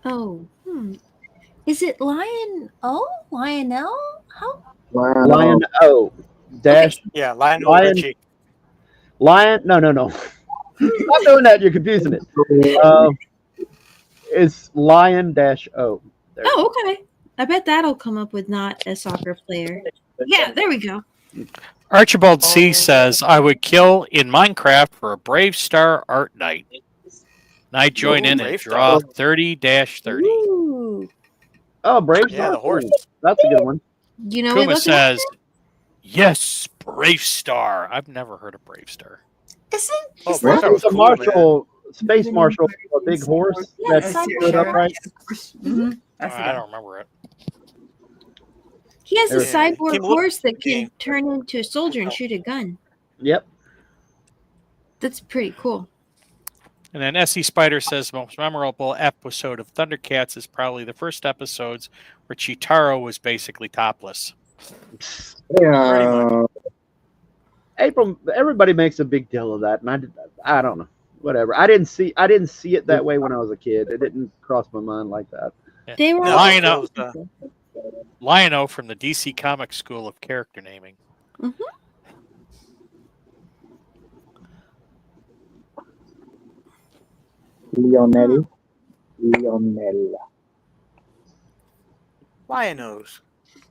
Oh, Is it Lionel? How? Lion O. Dash. Okay. Yeah, Lion. Lion. No. Stop doing that. You're confusing it. It's Lion-O. Oh, okay. I bet that'll come up with not a soccer player. Yeah, there we go. Archibald C says, I would kill in Minecraft for a Brave Star Art Night. And I join in and draw 30-30. Ooh. Oh, Brave Star. Yeah, the horse. That's a good one. Kuma says, yes, Brave Star. I've never heard of Brave Star. Isn't Oh, is Mark, that that was It's a cool, man. marshal, space marshal, a big horse Yeah, that cyber stood sheriff. upright. Mm-hmm. That's the I guy. don't remember it. He has a There's- Yeah, he cyborg came a little horse that game. can turn into a soldier and shoot a gun. Yep. That's pretty cool. And then S.E. Spider says most memorable episode of Thundercats is probably the first episodes where Chitaro was basically topless. Yeah. April. Everybody makes a big deal of that, and I don't know. Whatever. I didn't see it that way when I was a kid. It didn't cross my mind like that. Yeah. They were No, all it Lion-O, was, Lion-O from the DC Comics School of Character Naming. Leonel. Lion-O's.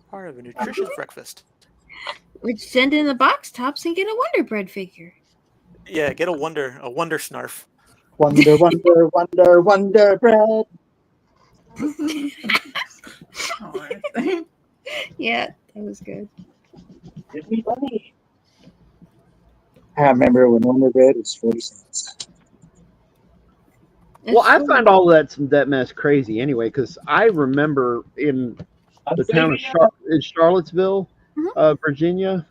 Part of a nutritious breakfast. would send in the box tops and get a Wonder Bread figure. Yeah, get a wonder snarf. Wonder, wonder, wonder, wonder bread. Oh, Yeah, that was good. I remember when Wonder Bread was 40 cents. Well, I It's find all that mess crazy anyway, because I remember in the town of Charlottesville, Virginia.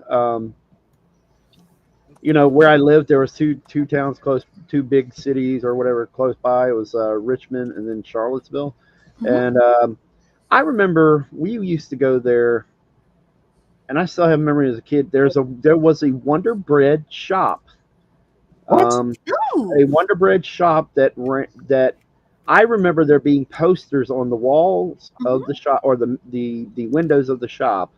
Where I lived, there was two towns close, two big cities or whatever close by. It was Richmond and then Charlottesville, and I remember we used to go there, and I still have memory as a kid. There was a Wonder Bread shop. Ooh. A Wonder Bread shop that I remember there being posters on the walls of the shop or the windows of the shop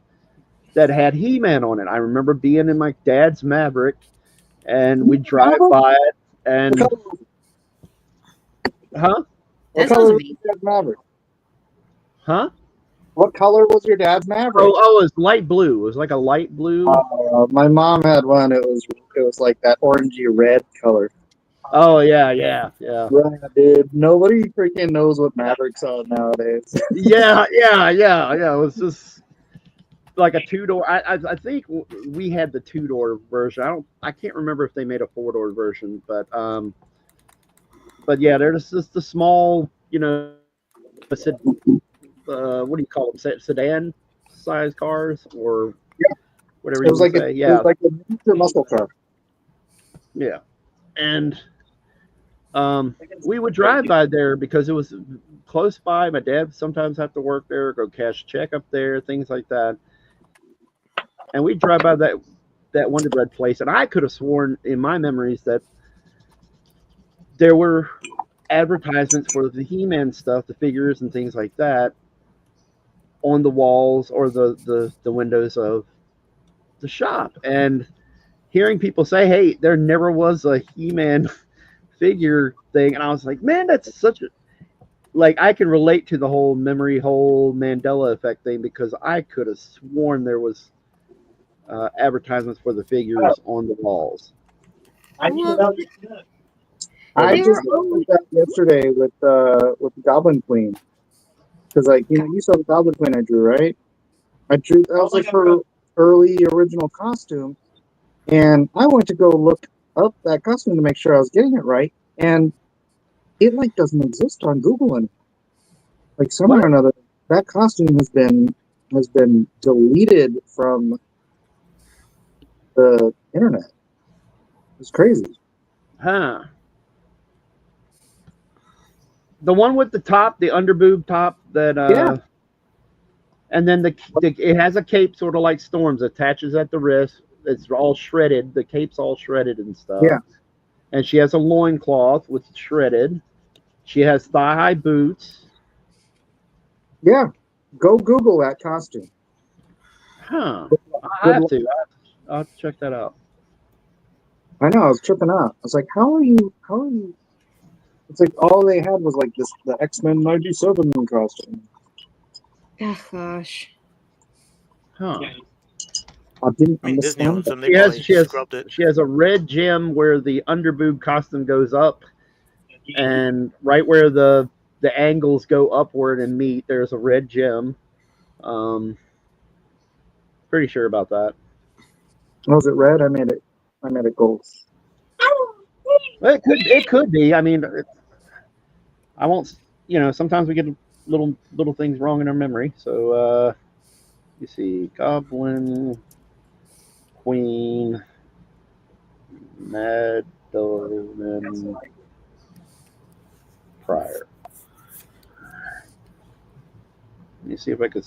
that had He-Man on it. I remember being in my dad's Maverick, and we'd drive by it, and What That color sounds was your dad's Maverick? What color was your dad's Maverick? Oh, it was light blue. It was like a light blue. My mom had one. It was like that orangey red color. Oh yeah. Right, dude. Nobody freaking knows what Mavericks are nowadays. Yeah. It was just like a two-door. I think we had the two-door version. I can't remember if they made a four-door version, but yeah, there's just the small, what do you call them? Sedan size cars or whatever It was you like would say. it was like a miniature muscle car. Yeah, and we would drive by there because it was close by. My dad sometimes have to work there, go cash a check up there, things like that. And we'd drive by that Wonder Bread place, and I could have sworn in my memories that there were advertisements for the He-Man stuff, the figures and things like that, on the walls or the windows of the shop. And hearing people say, "Hey, there never was a He-Man figure thing," and I was like, "Man, that's such a..." Like, I can relate to the whole memory hole Mandela effect thing because I could have sworn there was advertisements for the figures on the walls. I Well, just looked that yesterday with the Goblin Queen, because you saw the Goblin Queen I drew, right? I drew that was like her early original costume, and I went to go look up that costume to make sure I was getting it right, and it doesn't exist on Google anymore. Like somehow or another, that costume has been deleted from the internet. It's crazy. Huh. The one with the top, the underboob top that and then it has a cape sort of like Storm's, attaches at the wrist. It's all shredded. The cape's all shredded and stuff. Yeah. And she has a loincloth with shredded. She has thigh-high boots. Yeah. Go Google that costume. Huh. I have to. I'll have to check that out. I know, I was tripping out. I was like, how are you it's like all they had was like the X-Men 97 costume. oh gosh. Huh. I didn't I mean, Disney understand owns that. them. They probably She has scrubbed it. She has a red gem where the underboob costume goes up, and right where the angles go upward and meet, there's a red gem. Pretty sure about that. Was it red? I made it gold. Well, it could be. I mean, I won't. Sometimes we get little things wrong in our memory. So you see, Goblin, Queen, Madeline Pryor. Let me see if I could.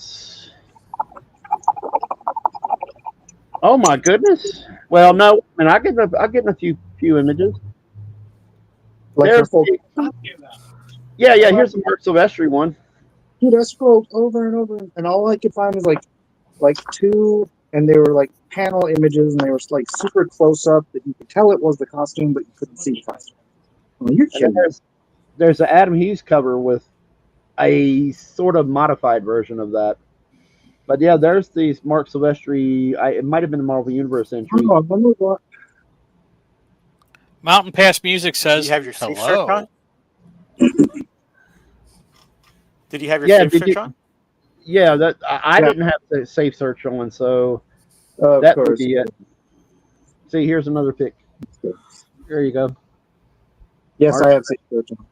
Oh my goodness! Well, no, and I get a few images. Like There's your full. yeah. Here's the Mark Silvestri one. Dude, I scrolled over and over, and all I could find was like two, and they were like panel images, and they were like super close up that you could tell it was the costume, but you couldn't see the costume. Well, you're And then kidding. there's an Adam Hughes cover with a sort of modified version of that. But yeah, there's these Mark Silvestri. It might have been the Marvel Universe entry. Hold on, let me look. Mountain Pass Music Did says you have your safe search hello. on? Did you have your Yeah, safe did search you- on? Yeah, that I Yeah. didn't have the safe search on, so Of that would course. be it. See, here's another pic. There you go. Yes, Mark. I have safe search on.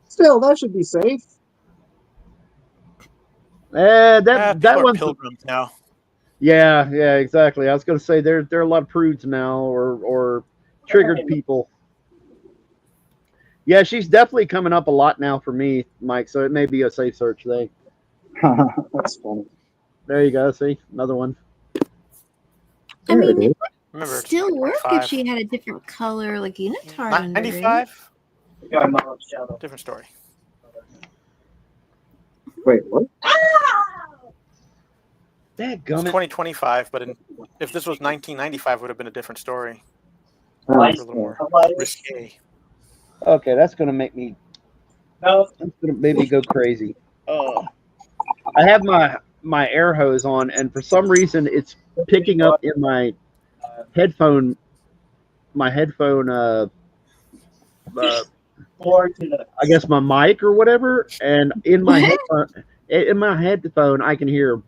Still, that should be safe. That People are one's pilgrims now. yeah, exactly. I was going to say there are a lot of prudes now, or triggered people. Yeah, she's definitely coming up a lot now for me, Mike. So it may be a safe search thing. That's funny. There you go. See, another one. I There it mean, is. Remember, it's still work if 25. she had a different color, like unitard under it. 95. Different story. Wait, what? That It's gummit. 2025, but if this was 1995, it would have been a different story. Oh, It's a little more risque. Okay, that's going to make me. That's going to make me go crazy. I have my air hose on, and for some reason, it's picking up in my headphone. My headphone. I guess my mic or whatever, and in my headphone, I can hear.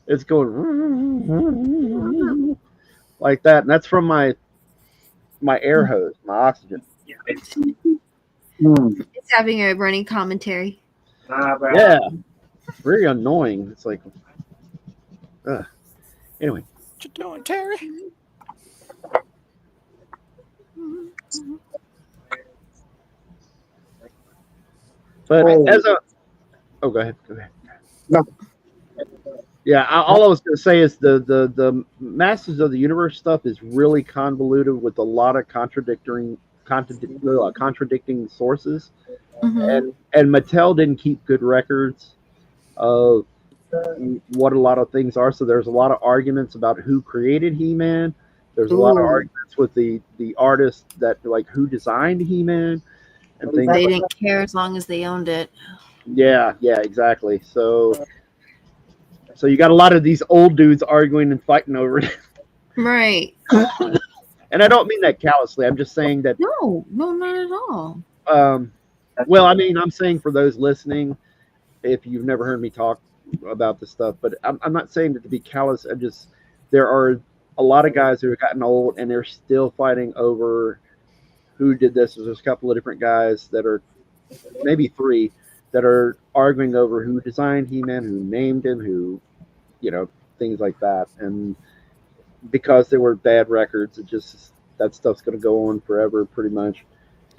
It's going like that, and that's from my air hose, my oxygen. Hmm. It's having a running commentary. Yeah, it's very annoying. It's like, anyway. What you doing, Terry? But Oh. go ahead. No. Yeah, all I was going to say is the Masters of the Universe stuff is really convoluted with a lot of contradicting sources, Mhm. and Mattel didn't keep good records of what a lot of things are. So there's a lot of arguments about who created He-Man. There's a lot of Ooh. arguments with the artists that like who designed He-Man and things. They didn't care as long as they owned it. Yeah, exactly. So you got a lot of these old dudes arguing and fighting over it. Right. And I don't mean that callously. I'm just saying that. No, not at all. Well, I mean, I'm saying for those listening, if you've never heard me talk about this stuff, but I'm not saying that to be callous. There are a lot of guys who have gotten old and they're still fighting over who did this. There's a couple of different guys that are, maybe three, that are arguing over who designed He-Man, who named him, who, things like that. And because there were bad records, that stuff's going to go on forever, pretty much.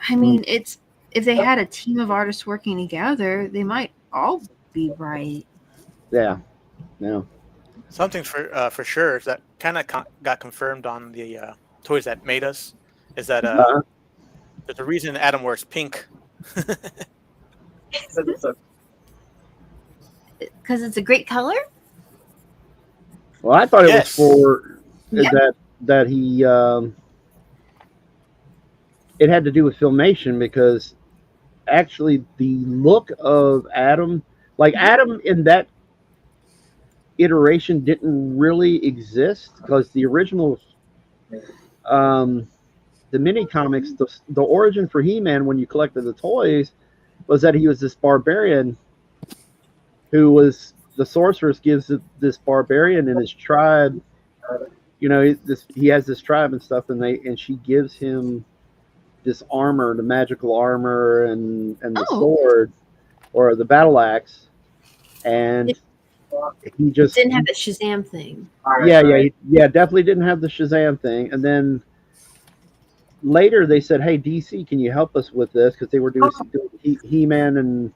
I mean, if they had a team of artists working together, they might all be right. Yeah. Something for sure that kind of got confirmed on the Toys That Made Us is that there's a reason Adam wears pink. Because it's a great color? Well, I thought it Yes. was for Yeah. that he it had to do with filmation, because actually the look of Adam, like Adam in that iteration didn't really exist, because the original the mini comics, the origin for He-Man when you collected the toys was that he was this barbarian who was, the sorceress gives this barbarian and his tribe you know, he has this tribe and stuff, and she gives him this armor, the magical armor, and the sword or the battle axe, and he just Didn't have the Shazam thing. yeah, definitely didn't have the Shazam thing. And then later they said, "Hey, DC, can you help us with this?" Because they were doing some He-Man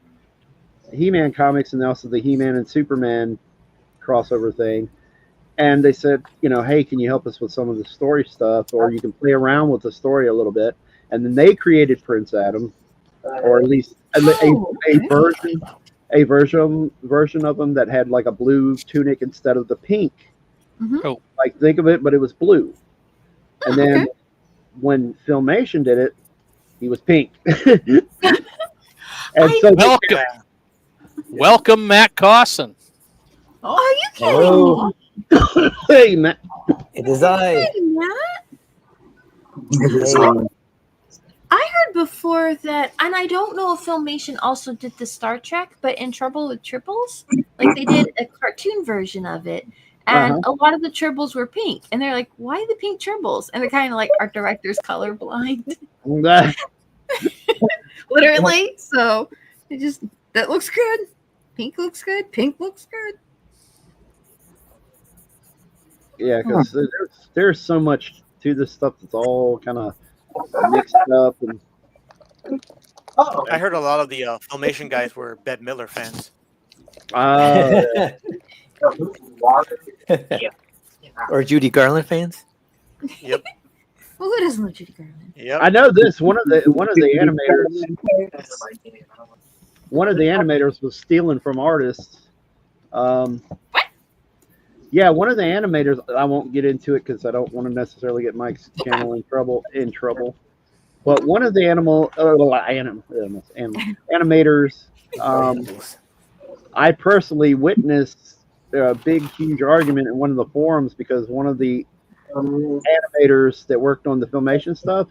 comics, and also the He-Man and Superman crossover thing. And they said, you know, "Hey, can you help us with some of the story stuff, or you can play around with the story a little bit?" And then they created Prince Adam, or at least a version of him that had like a blue tunic instead of the pink. Oh. Like, think of it, but it was blue. And then when Filmation did it, he was pink. And so welcome, Matt Cawson. Are you kidding? Hello. Hey, Matt. It is I. Hey, Matt. Hey. I heard before that, and I don't know if Filmation also did the Star Trek, but In Trouble with Tribbles, like they did a cartoon version of it, and a lot of the tribbles were pink, and they're like, "Why the pink tribbles?" And they're kind of like, "Our director's colorblind," literally. So it just that looks good. Pink looks good. Pink looks good. Yeah, because there's so much to this stuff that's all kind of mixed up. And I heard a lot of the Filmation guys were Bette Miller fans. Or Judy Garland fans. Yep. Well, who doesn't love Judy Garland? Yep. I know this. One of the animators was stealing from artists. Yeah, one of the animators. I won't get into it because I don't want to necessarily get Mike's channel in trouble. But one of the animators, I personally witnessed a big, huge argument in one of the forums because one of the animators that worked on the Filmation stuff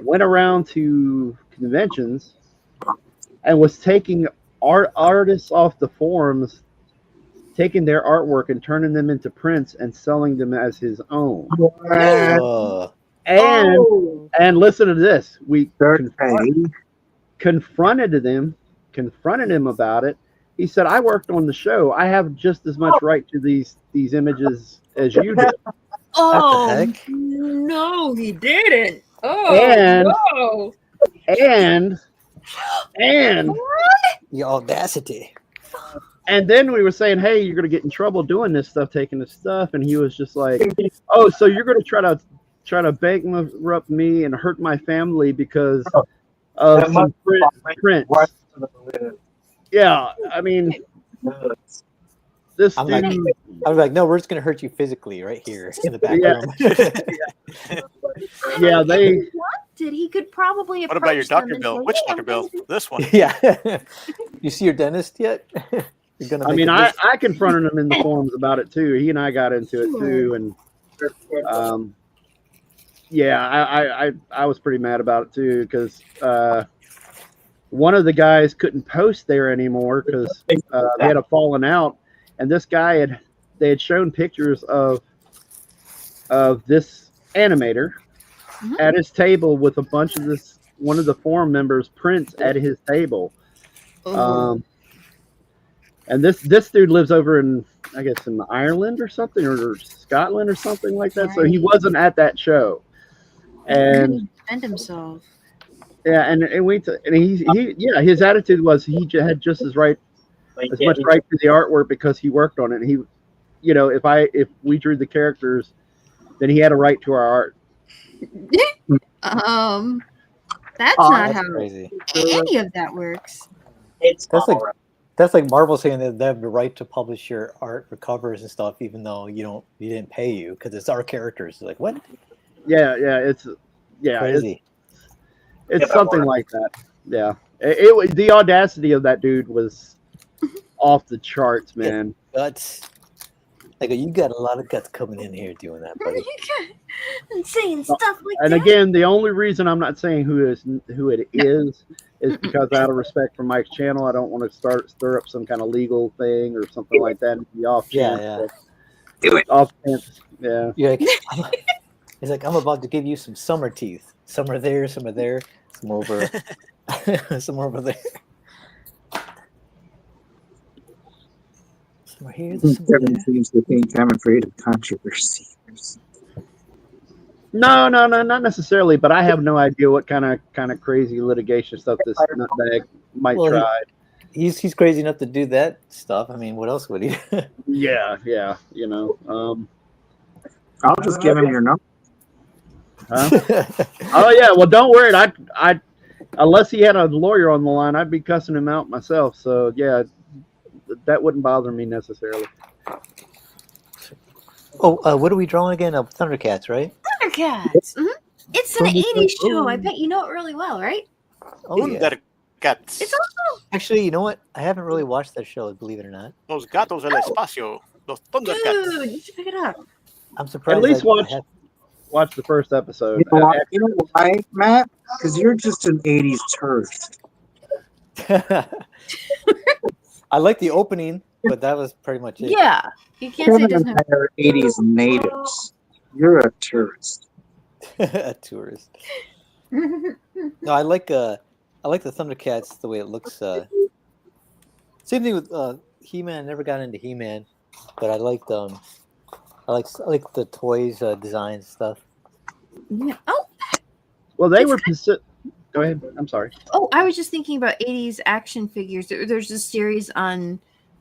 went around to conventions and was taking artists off the forums, taking their artwork and turning them into prints and selling them as his own. And listen to this. We confronted him about it. He said, "I worked on the show. I have just as much right to these images as you do." Oh, What the heck? no, he didn't. Oh, and The audacity. And then we were saying, "Hey, you're going to get in trouble doing this stuff, taking this stuff." And he was just like, "Oh, so you're going to try to bankrupt me and hurt my family because of some prints?" Yeah, I mean, this I'm dude. like, no, we're just gonna hurt you physically right here in the background. Yeah, they. Did he could probably. What about your approach them doctor and bill? say, Which "Hey, doctor I'm bill? gonna This one. Yeah. You see your dentist yet? You're gonna. I mean, I confronted him in the forums about it too. He and I got into it too, and yeah, I was pretty mad about it too because one of the guys couldn't post there anymore because they had a falling out, and this guy they had shown pictures of this animator at his table with a bunch of one of the forum members' prints at his table. And this dude lives over in, I guess, in Ireland or something, or Scotland or something like that. Right. So he wasn't at that show. And defend himself. Yeah, and his attitude was he had just as much right to the artwork because he worked on it. And he, you know, if we drew the characters, then he had a right to our art. That's not how crazy. Any of that works. That's like Marvel saying that they have the right to publish your art for covers and stuff, even though you didn't pay you because it's our characters. Like what? Yeah, it's crazy. It's something like that. Yeah, it the audacity of that dude was off the charts, man. Guts. Like you got a lot of guts coming in here doing that, buddy. And saying stuff like and that. Again, the only reason I'm not saying who it is because out of respect for Mike's channel, I don't want to stir up some kind of legal thing or something like that and be off channel. Do it. Off campus. Yeah. You're like, he's like, I'm about to give you some summer teeth. Some are there, some over, some over there. Some are here, some are Kevin there. seems to think I'm afraid of controversy. No, not necessarily. But I have no idea what kind of crazy litigation stuff this nutbag might Well, try. He's crazy enough to do that stuff. I mean, what else would he? Yeah. You know. I'll just give him your number. Huh? Oh yeah. Well, don't worry. I unless he had a lawyer on the line, I'd be cussing him out myself. So yeah, that wouldn't bother me necessarily. Oh, what are we drawing again? Thundercats, right? Thundercats. Mm-hmm. It's an 80s show. I bet you know it really well, right? Oh, yeah. Thundercats. It's also Actually, you know what? I haven't really watched that show, believe it or not. Los gatos del espacio. Los Thundercats. dude. You should pick it up. I'm surprised. At least I watch the first episode. You know why, Matt? Because you're just an 80s turd. I like the opening, but that was pretty much it. Yeah. You can't say it Kevin doesn't and have. I are 80s natives. You're a tourist. A tourist. No, I like the Thundercats the way it looks. Same thing with He-Man. I never got into He-Man, but I liked I like the toys design stuff. Yeah. Oh, Well, they were. Go ahead. I'm sorry. oh, I was just thinking about 80s action figures. There's a series on,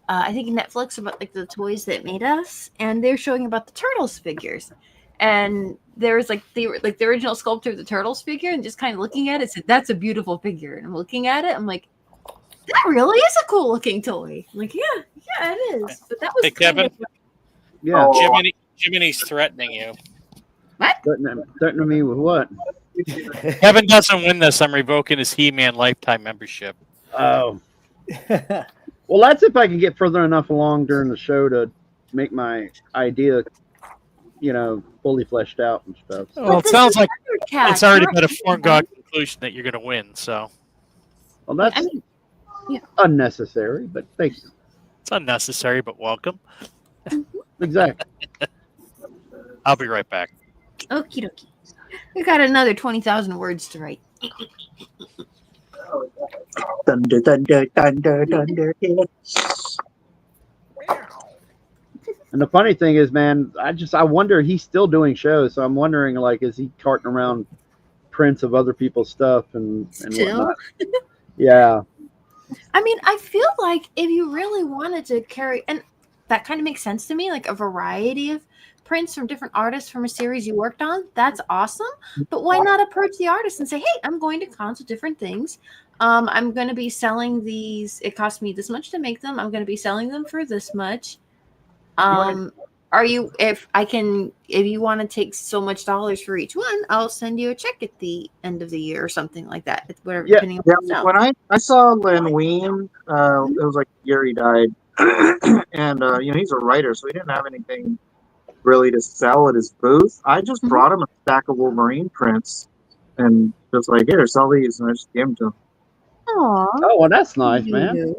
I think Netflix about like the toys that made us, and they're showing about the Turtles figures. And there was like the original sculptor of the Turtles figure, and just kind of looking at it, said, "That's a beautiful figure." And I'm looking at it, I'm like, "That really is a cool looking toy." I'm like, yeah, it is. But that was Hey, kind Kevin. of Yeah. Jiminy's threatening you. Threatening me with what? Kevin doesn't win this. I'm revoking his He-Man lifetime membership. Oh. Well, that's if I can get further enough along during the show to make my idea, fully fleshed out and stuff. So, Well, it sounds like Thundercats. it's already Not been a He-Man. foregone conclusion that you're going to win. So well, that's I mean, unnecessary, but thank you. it's unnecessary, but welcome. Exactly. I'll be right back. okie dokie. We got another 20,000 words to write. Thunder, thunder, thunder, thunder. And the funny thing is, man, I wonder he's still doing shows. So I'm wondering, like, is he carting around prints of other people's stuff and Still? whatnot? Yeah. I mean, I feel like if you really wanted to carry, and that kind of makes sense to me, like a variety of prints from different artists from a series you worked on, that's awesome. But why not approach the artist and say, hey, I'm going to cons with different things. I'm going to be selling these. It cost me this much to make them. I'm going to be selling them for this much. If you want to take so much dollars for each one, I'll send you a check at the end of the year or something like that. It's whatever, Yeah. depending on what you sell. When I saw Len Wein, it was like the year he died, and he's a writer, so he didn't have anything really to sell at his booth. I just brought him a stack of Wolverine prints, and just like, here, sell these, and I just gave them to him. Aw. Oh, well, that's nice, man.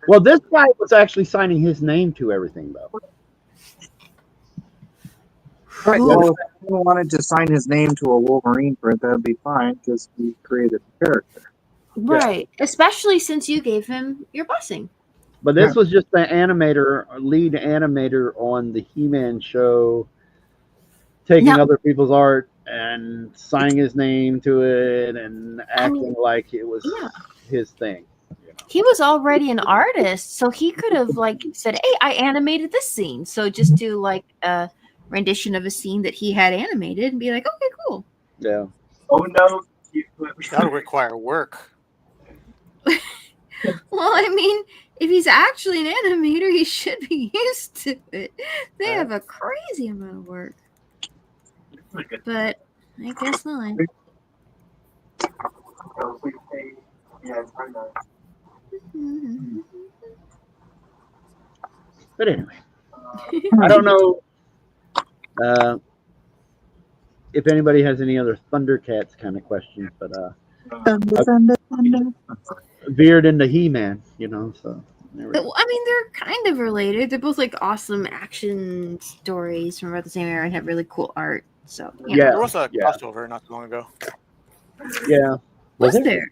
Well, this guy was actually signing his name to everything, though. Right. Well, if he wanted to sign his name to a Wolverine print, that'd be fine because he created the character. Right. Especially since you gave him your blessing. But this was just the lead animator on the He-Man show, taking other people's art and signing his name to it and acting like it was his thing. He was already an artist, so he could have said, "Hey, I animated this scene." So just do like a rendition of a scene that he had animated and be like, "Okay, cool." Yeah. Oh no, That'll require work. Well, I mean, if he's actually an animator, he should be used to it. They have a crazy amount of work. But I guess not. But anyway, I don't know if anybody has any other Thundercats kind of questions, but thunder, thunder, thunder. veered into He-Man, so. There we go. I mean, they're kind of related. They're both like awesome action stories from about the same era and have really cool art. So Yeah. There was a Yeah. crossover not too long ago. Yeah. was there?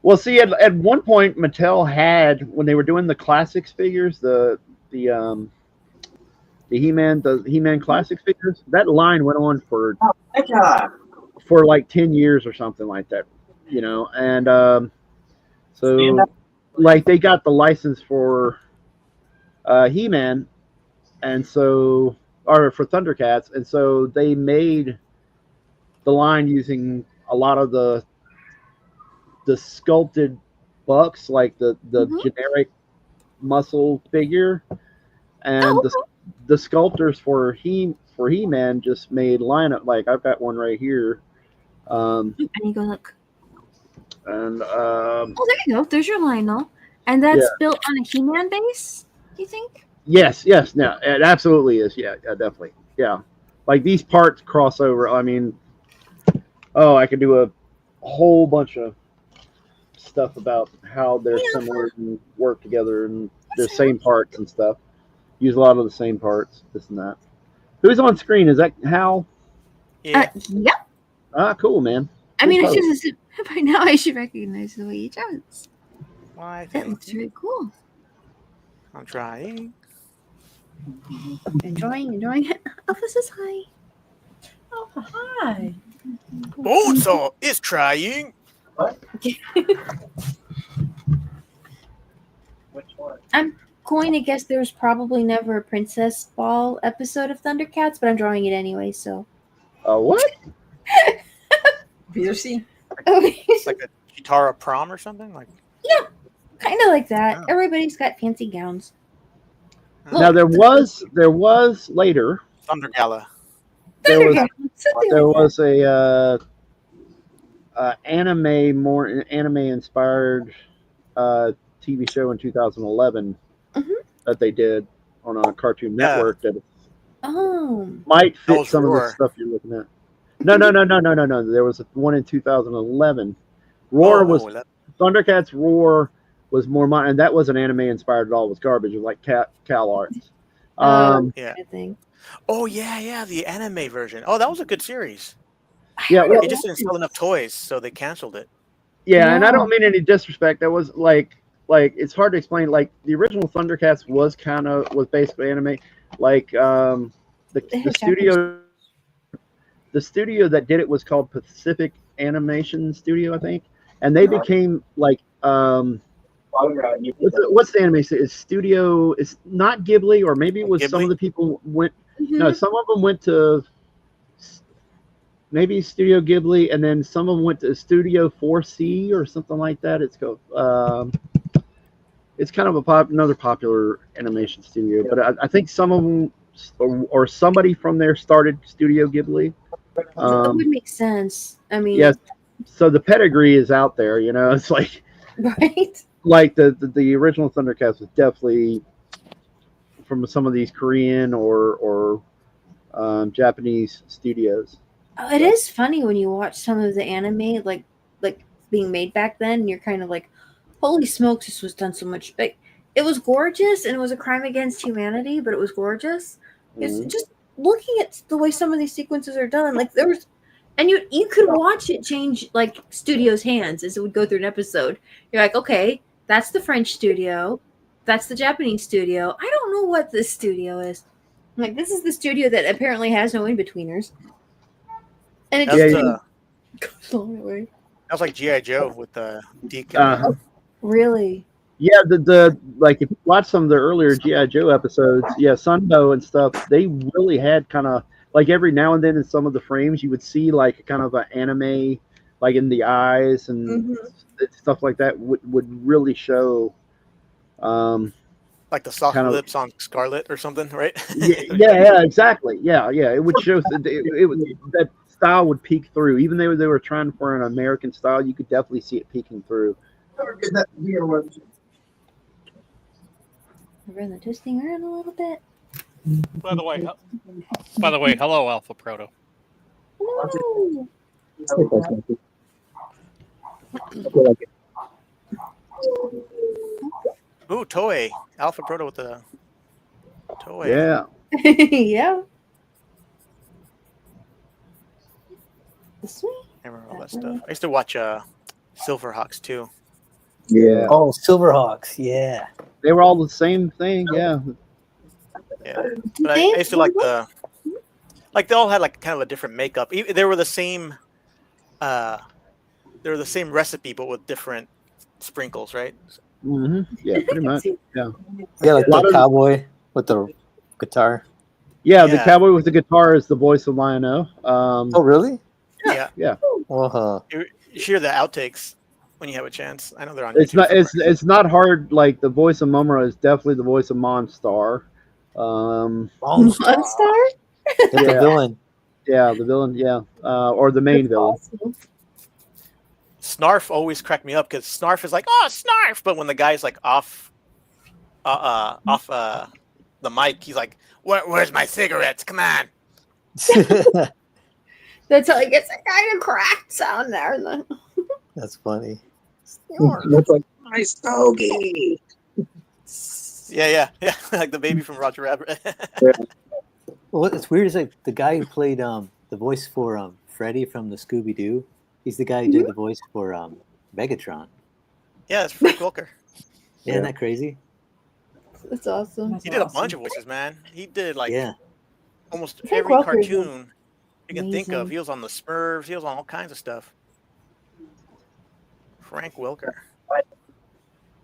Well, see, at one point, Mattel had, when they were doing the classics figures, the He-Man classics figures, that line went on for like 10 years or something like that, you know. And so like they got the license for He-Man, and so, or for Thundercats, and so they made the line using a lot of the sculpted bucks, like the generic muscle figure, and the sculptors for He-Man just made lineup. Like I've got one right here, I need to go look. and Oh, there you go. There's your Lionel, and that's built on a He-Man base. You think? yes, no, it absolutely is. Yeah, definitely. Yeah, like these parts cross over. I mean, I could do a whole bunch of stuff about how they're similar and work together, and they're same parts and stuff. Use a lot of the same parts, this and that. Who's on screen? Is that Hal? Yeah. Yep. Ah, cool, man. I mean, I Good should by now I should recognize the way he jumps. Why, That looks really cool. I'm trying. Enjoying it. Alpha says hi. Oh, hi. Bonesaw is trying. Which one? I'm going to guess there's probably never a Princess Ball episode of Thundercats, but I'm drawing it anyway, so. What? Piercy? Like a Chitara prom or something? Like, yeah, kind of like that. Oh. Everybody's got fancy gowns. Now there was later. Thunder Gala. There was Something there like was a more anime inspired TV show in 2011 that they did on a Cartoon Network that might fit was some of the Roar. stuff you're looking at. No. There was one in 2011. Roar was Thundercats. Roar was more mine, and that wasn't anime inspired at all. It was garbage. It was like Cal Arts. Yeah. thing. Oh yeah, the anime version. Oh, that was a good series. Yeah, well, It just didn't sell enough toys, so they canceled it. yeah, and I don't mean any disrespect. That was like it's hard to explain. Like the original Thundercats was basically anime. Like the studio that did it was called Pacific Animation Studio, I think, and they became like what's the anime? It's Studio. It's not Ghibli, or maybe it was some of the people went. No, some of them went to maybe Studio Ghibli, and then some of them went to Studio 4C or something like that. It's called. It's kind of another popular animation studio, but I think some of them or somebody from there started Studio Ghibli. That would make sense. I mean, yes. So the pedigree is out there, you know. It's like right. Like the original Thundercats was definitely from some of these Korean or Japanese studios. It is funny when you watch some of the anime like being made back then, and you're kind of like, holy smokes, this was done so much. Like, it was gorgeous, and it was a crime against humanity, but it was gorgeous. It's just looking at the way some of these sequences are done, like there was, and you could watch it change like studio's hands as it would go through an episode. You're like, okay, that's the French studio, that's the Japanese studio. I don't know what this studio is. Like, this is the studio that apparently has no in-betweeners. And it just goes a long way. That was like G.I. Joe with the Deacon. Really? Yeah, the like if you watch some of the earlier G.I. Joe episodes, Sunbow and stuff, they really had kind of like every now and then in some of the frames you would see like kind of an anime like in the eyes and stuff like that would really show like the soft lips on Scarlet or something, right? yeah, exactly. Yeah. It would show that style would peek through. Even though they were trying for an American style, you could definitely see it peeking through. Run the twisting around a little bit. By the way, hello, Alpha Proto. Hello. Ooh, Toei. Alpha Proto with the Toei. Yeah. Yeah. This way? I remember all that stuff. I used to watch Silverhawks too. Yeah. Oh, Silverhawks. Yeah. They were all the same thing. Yeah. Yeah, but I used to like they all had like kind of a different makeup. They were the same. They were the same recipe, but with different sprinkles, right? Yeah, pretty much. Yeah. Yeah, like A lot the of- cowboy with the guitar. Yeah, the Yeah. cowboy with the guitar is the voice of Lion-O. Oh, really? Yeah. Yeah. You hear the outtakes when you have a chance. I know they're on It's YouTube not. somewhere. It's not hard. Like the voice of Momura is definitely the voice of Monstar. Monstar? That's the Yeah. villain. Yeah, the villain. Yeah, or the main villain. Snarf always cracked me up because Snarf is like, oh, Snarf, but when the guy's like off the mic, he's like, where's my cigarettes? Come on. That's how it gets a kind of cracked sound there. That's funny. That's like my stogie. Yeah, like the baby from Roger Rabbit. Well, what's weird is like the guy who played the voice for Freddy from the Scooby Doo. He's the guy who did the voice for Megatron. Yeah, it's Frank Welker. Isn't that crazy? That's awesome. He did a bunch of voices, man. He did like almost Frank every Welker is cartoon you can think of. amazing. He was on the Smurfs. He was on all kinds of stuff. Frank Welker.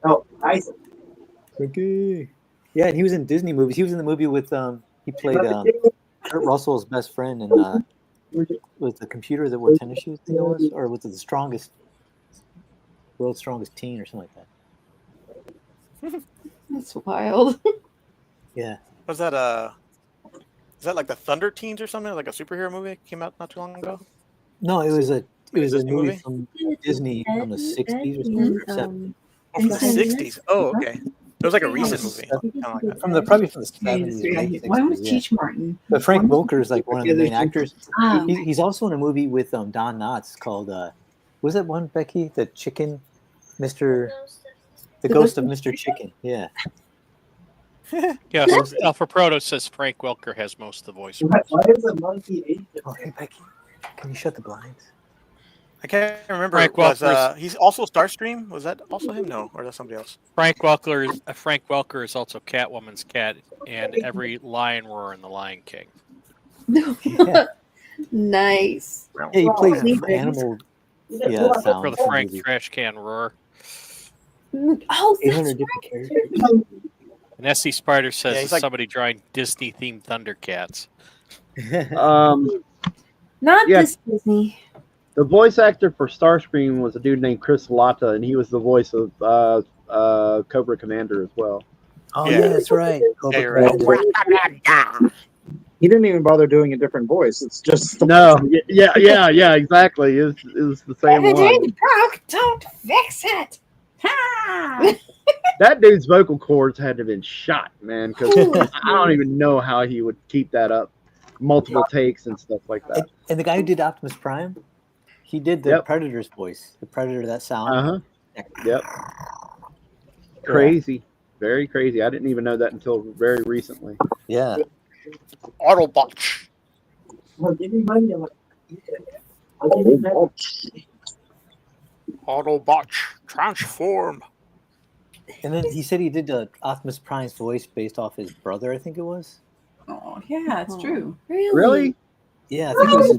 Oh, I. Okay. Yeah, and he was in Disney movies. He was in the movie with he played Kurt Russell's best friend in was the computer that wore tennis shoes, I think it was, or was it the world's strongest teen or something like that? That's wild. Yeah. Was that is that like the Thunder Teens or something? Like a superhero movie that came out not too long ago? No, it was a Disney movie movie? from Disney from the 60s or something. Or 70s. Oh, from the 60s. Oh, okay. It was like a recent movie. Kinda like that. Probably from the 70s. or late Why was 60s, yeah. Cheech Martin? But Frank Welker is like one of the main actors. Oh. He's also in a movie with Don Knotts called was that one, Becky? The Chicken, the Ghost of Mr. Chicken. Yeah. Yes, Alpha Proto says Frank Welker has most of the voice. Why is a monkey Asian? Oh, hey Becky, can you shut the blinds? I can't remember. Frank Was, Welker's- he's also Starscream? Was that also him? No, or that's somebody else? Frank Welker is also Catwoman's cat and every lion roar in The Lion King. Yeah. Nice. Yeah, he plays Leave it. animal. Yeah, sounds For the in Frank movie. Trash Can Roar. Oh, 800 different characters. And S.C. Spider says Yeah, he's it's like- somebody drawing Disney-themed Thundercats. not Yeah. this Disney. The voice actor for Starscream was a dude named Chris Latta, and he was the voice of Cobra Commander as well. Oh Yeah. yeah, that's right. Yeah, you're right. He didn't even bother doing a different voice. It's just No, yeah, exactly. It was the same one. broke, don't fix it. Ha! That dude's vocal cords had to have been shot, man, because I don't even know how he would keep that up. Multiple takes and stuff like that. And the guy who did Optimus Prime, he did the Yep. Predator's voice. The Predator, that sound. Uh-huh. Yep. Crazy. Very crazy. I didn't even know that until very recently. Yeah. Autobots. Autobots transform. And then he said he did Optimus Prime's voice based off his brother, I think it was. Oh, yeah, it's true. Really? Yeah, I think it was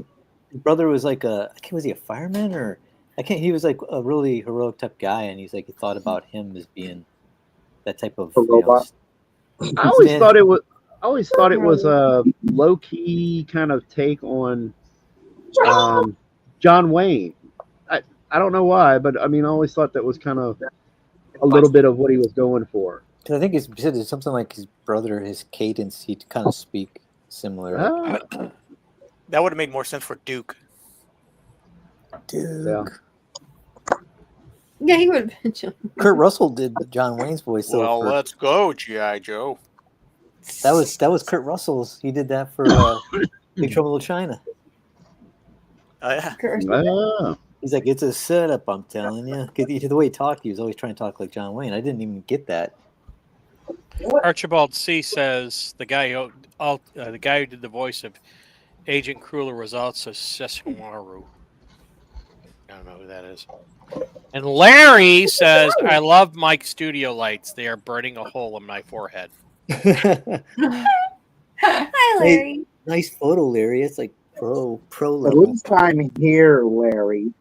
his brother was like was he a fireman or he was like a really heroic type guy, and he's like he thought about him as being that type of robot. I always thought it was a low key kind of take on John Wayne. I don't know why, but I mean, I always thought that was kind of a little bit of what he was going for. I think he said it's something like his brother, his cadence, he'd kind of speak similar. Ah, That would have made more sense for Duke. Dude. yeah. Yeah, he would have been. Kurt Russell did John Wayne's voice. Though, Well, for- let's go, G.I. Joe. that was Kurt Russell's. He did that for Big Trouble in China. Oh, yeah. Ah. He's like, it's a setup, I'm telling you. 'Cause the way he talked, he was always trying to talk like John Wayne. I didn't even get that Archibald C says the guy who did the voice of Agent Crueler was also Sesshomaru. I don't know who that is. And Larry says, I love Mike's studio lights. They are burning a hole in my forehead. Hi, Larry. Nice photo, Larry. It's like pro At level. least I'm here, Larry.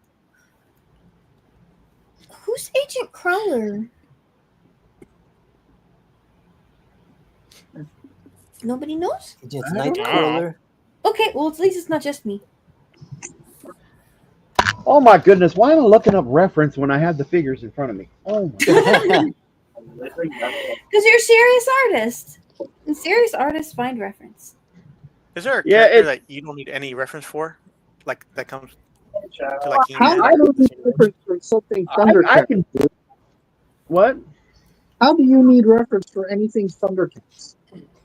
Who's Agent Crueler? Nobody knows? Agent I don't Nightcrawler. Okay, well, at least it's not just me. Oh my goodness! Why am I looking up reference when I have the figures in front of me? Oh my goodness. Because you're a serious artist. And serious artists find reference. Is there a Yeah, character that you don't need any reference for? Like that comes to like How He-Man? do you need reference for something I Thundercats? can do what? How do you need reference for anything Thundercats?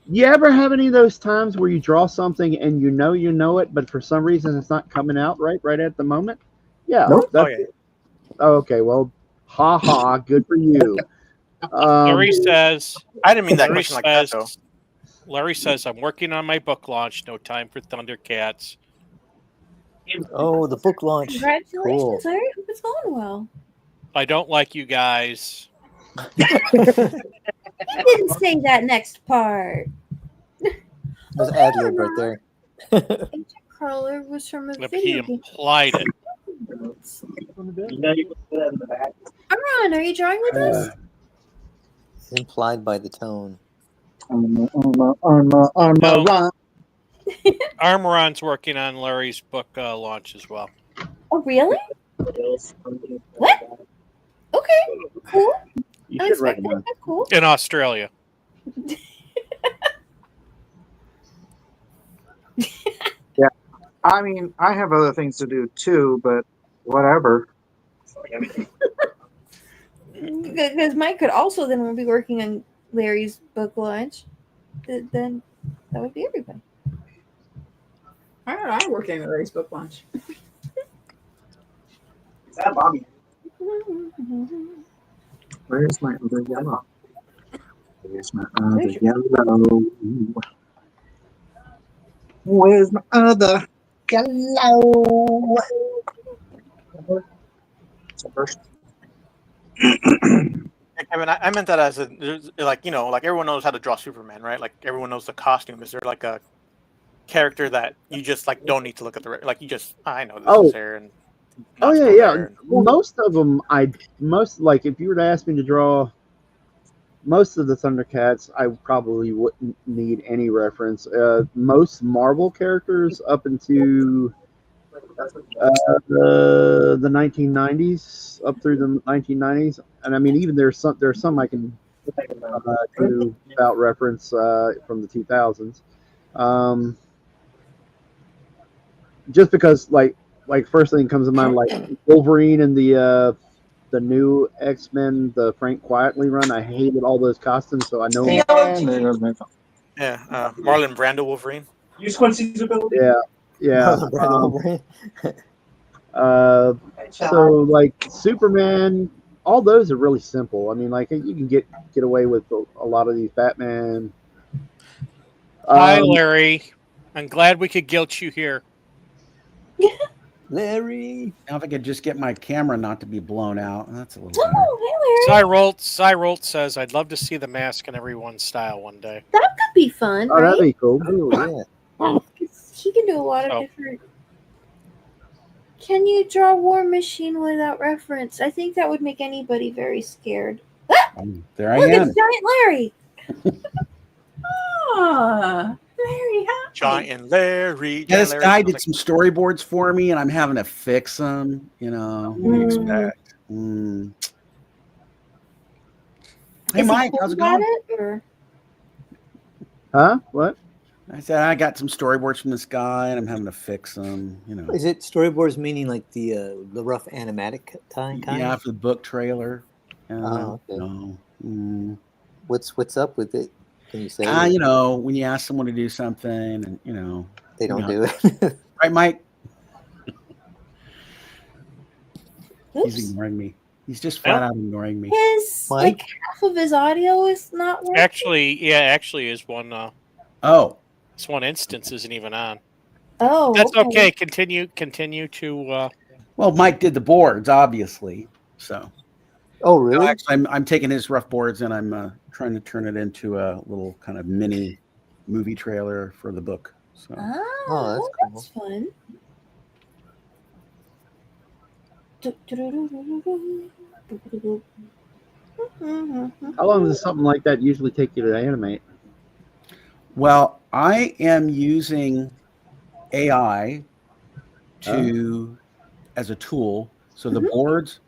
You ever have any of those times where you draw something and you know it, but for some reason it's not coming out right at the moment? Yeah, Nope. that's Oh, yeah. it. Oh, okay, well, ha ha, good for you. Larry says, I didn't mean that Larry question like that though. says, Larry says, I'm working on my book launch. No time for Thundercats. Oh, the book launch. Congratulations, Cool. Larry. Hope it's going well. I don't like you guys. You didn't say that next part. There's ad lib right there. Agent Crueler was from a If he video game. implied it. Armand, are you drawing with us? Implied by the tone. Oh. No. Armoron's working on Larry's book launch as well. Oh, really? What? Okay, cool. You should recognize. Unexpected, but cool. In Australia. I mean, I have other things to do too, but whatever. Because Mike could also then be working on Larry's book launch. Then that would be everybody. Why aren't I working at Larry's book launch? Where's my other yellow? Where's my other yellow? Where's my other yellow? First. Hey, Kevin, I meant that as like everyone knows how to draw Superman, right? Like everyone knows the costume. Is there like a character that you just like don't need to look at like you just I know this is there and Oh yeah. Well, most of them, like if you were to ask me to draw most of the Thundercats, I probably wouldn't need any reference. Most Marvel characters up into the 1990s, up through the 1990s, and I mean even there's some I can do without reference from the 2000s. Just because like first thing comes to mind, like Wolverine and the new X-Men, the Frank Quietly run. I hated all those costumes, so I know. Yeah, Marlon Brando Wolverine. Use Quincy's ability. Yeah. So like Superman, all those are really simple. I mean, like you can get away with a lot of these Batman. Hi, Larry. I'm glad we could guilt you here. Larry. Now if I could just get my camera not to be blown out, that's a little better. Oh, hey, Larry. Cyrolt says, I'd love to see the mask in everyone's style one day. That could be fun, Oh, right? that'd be cool. Oh, yeah. He can do a lot of different. Can you draw War Machine without reference? I think that would make anybody very scared. There I Look, am. it's Giant Larry. Ah, very happy. Giant Larry. Yeah, this Larry guy sounds did like- some storyboards for me, and I'm having to fix them. You know, what do you expect? Hey, Is he Mike, cool how's it about going? it, or? Huh? What? I said I got some storyboards from this guy, and I'm having to fix them. You know, Is it storyboards meaning like the rough animatic kind? yeah, for the book trailer. Oh, okay. No. What's up with it? Can you say? You know, when you ask someone to do something, and you know they don't you know. do it. Right, Mike? Oops. He's ignoring me. He's just flat out ignoring me. His like half of his audio is not working. Actually, is one. Oh, this one instance isn't even on. Oh, that's okay. Continue to. Well, Mike did the boards, obviously. So. Oh, really? No, actually, I'm taking his rough boards and I'm trying to turn it into a little kind of mini movie trailer for the book. So. Oh, that's fun. How long does something like that usually take you to animate? Well, I am using AI as a tool. So the boards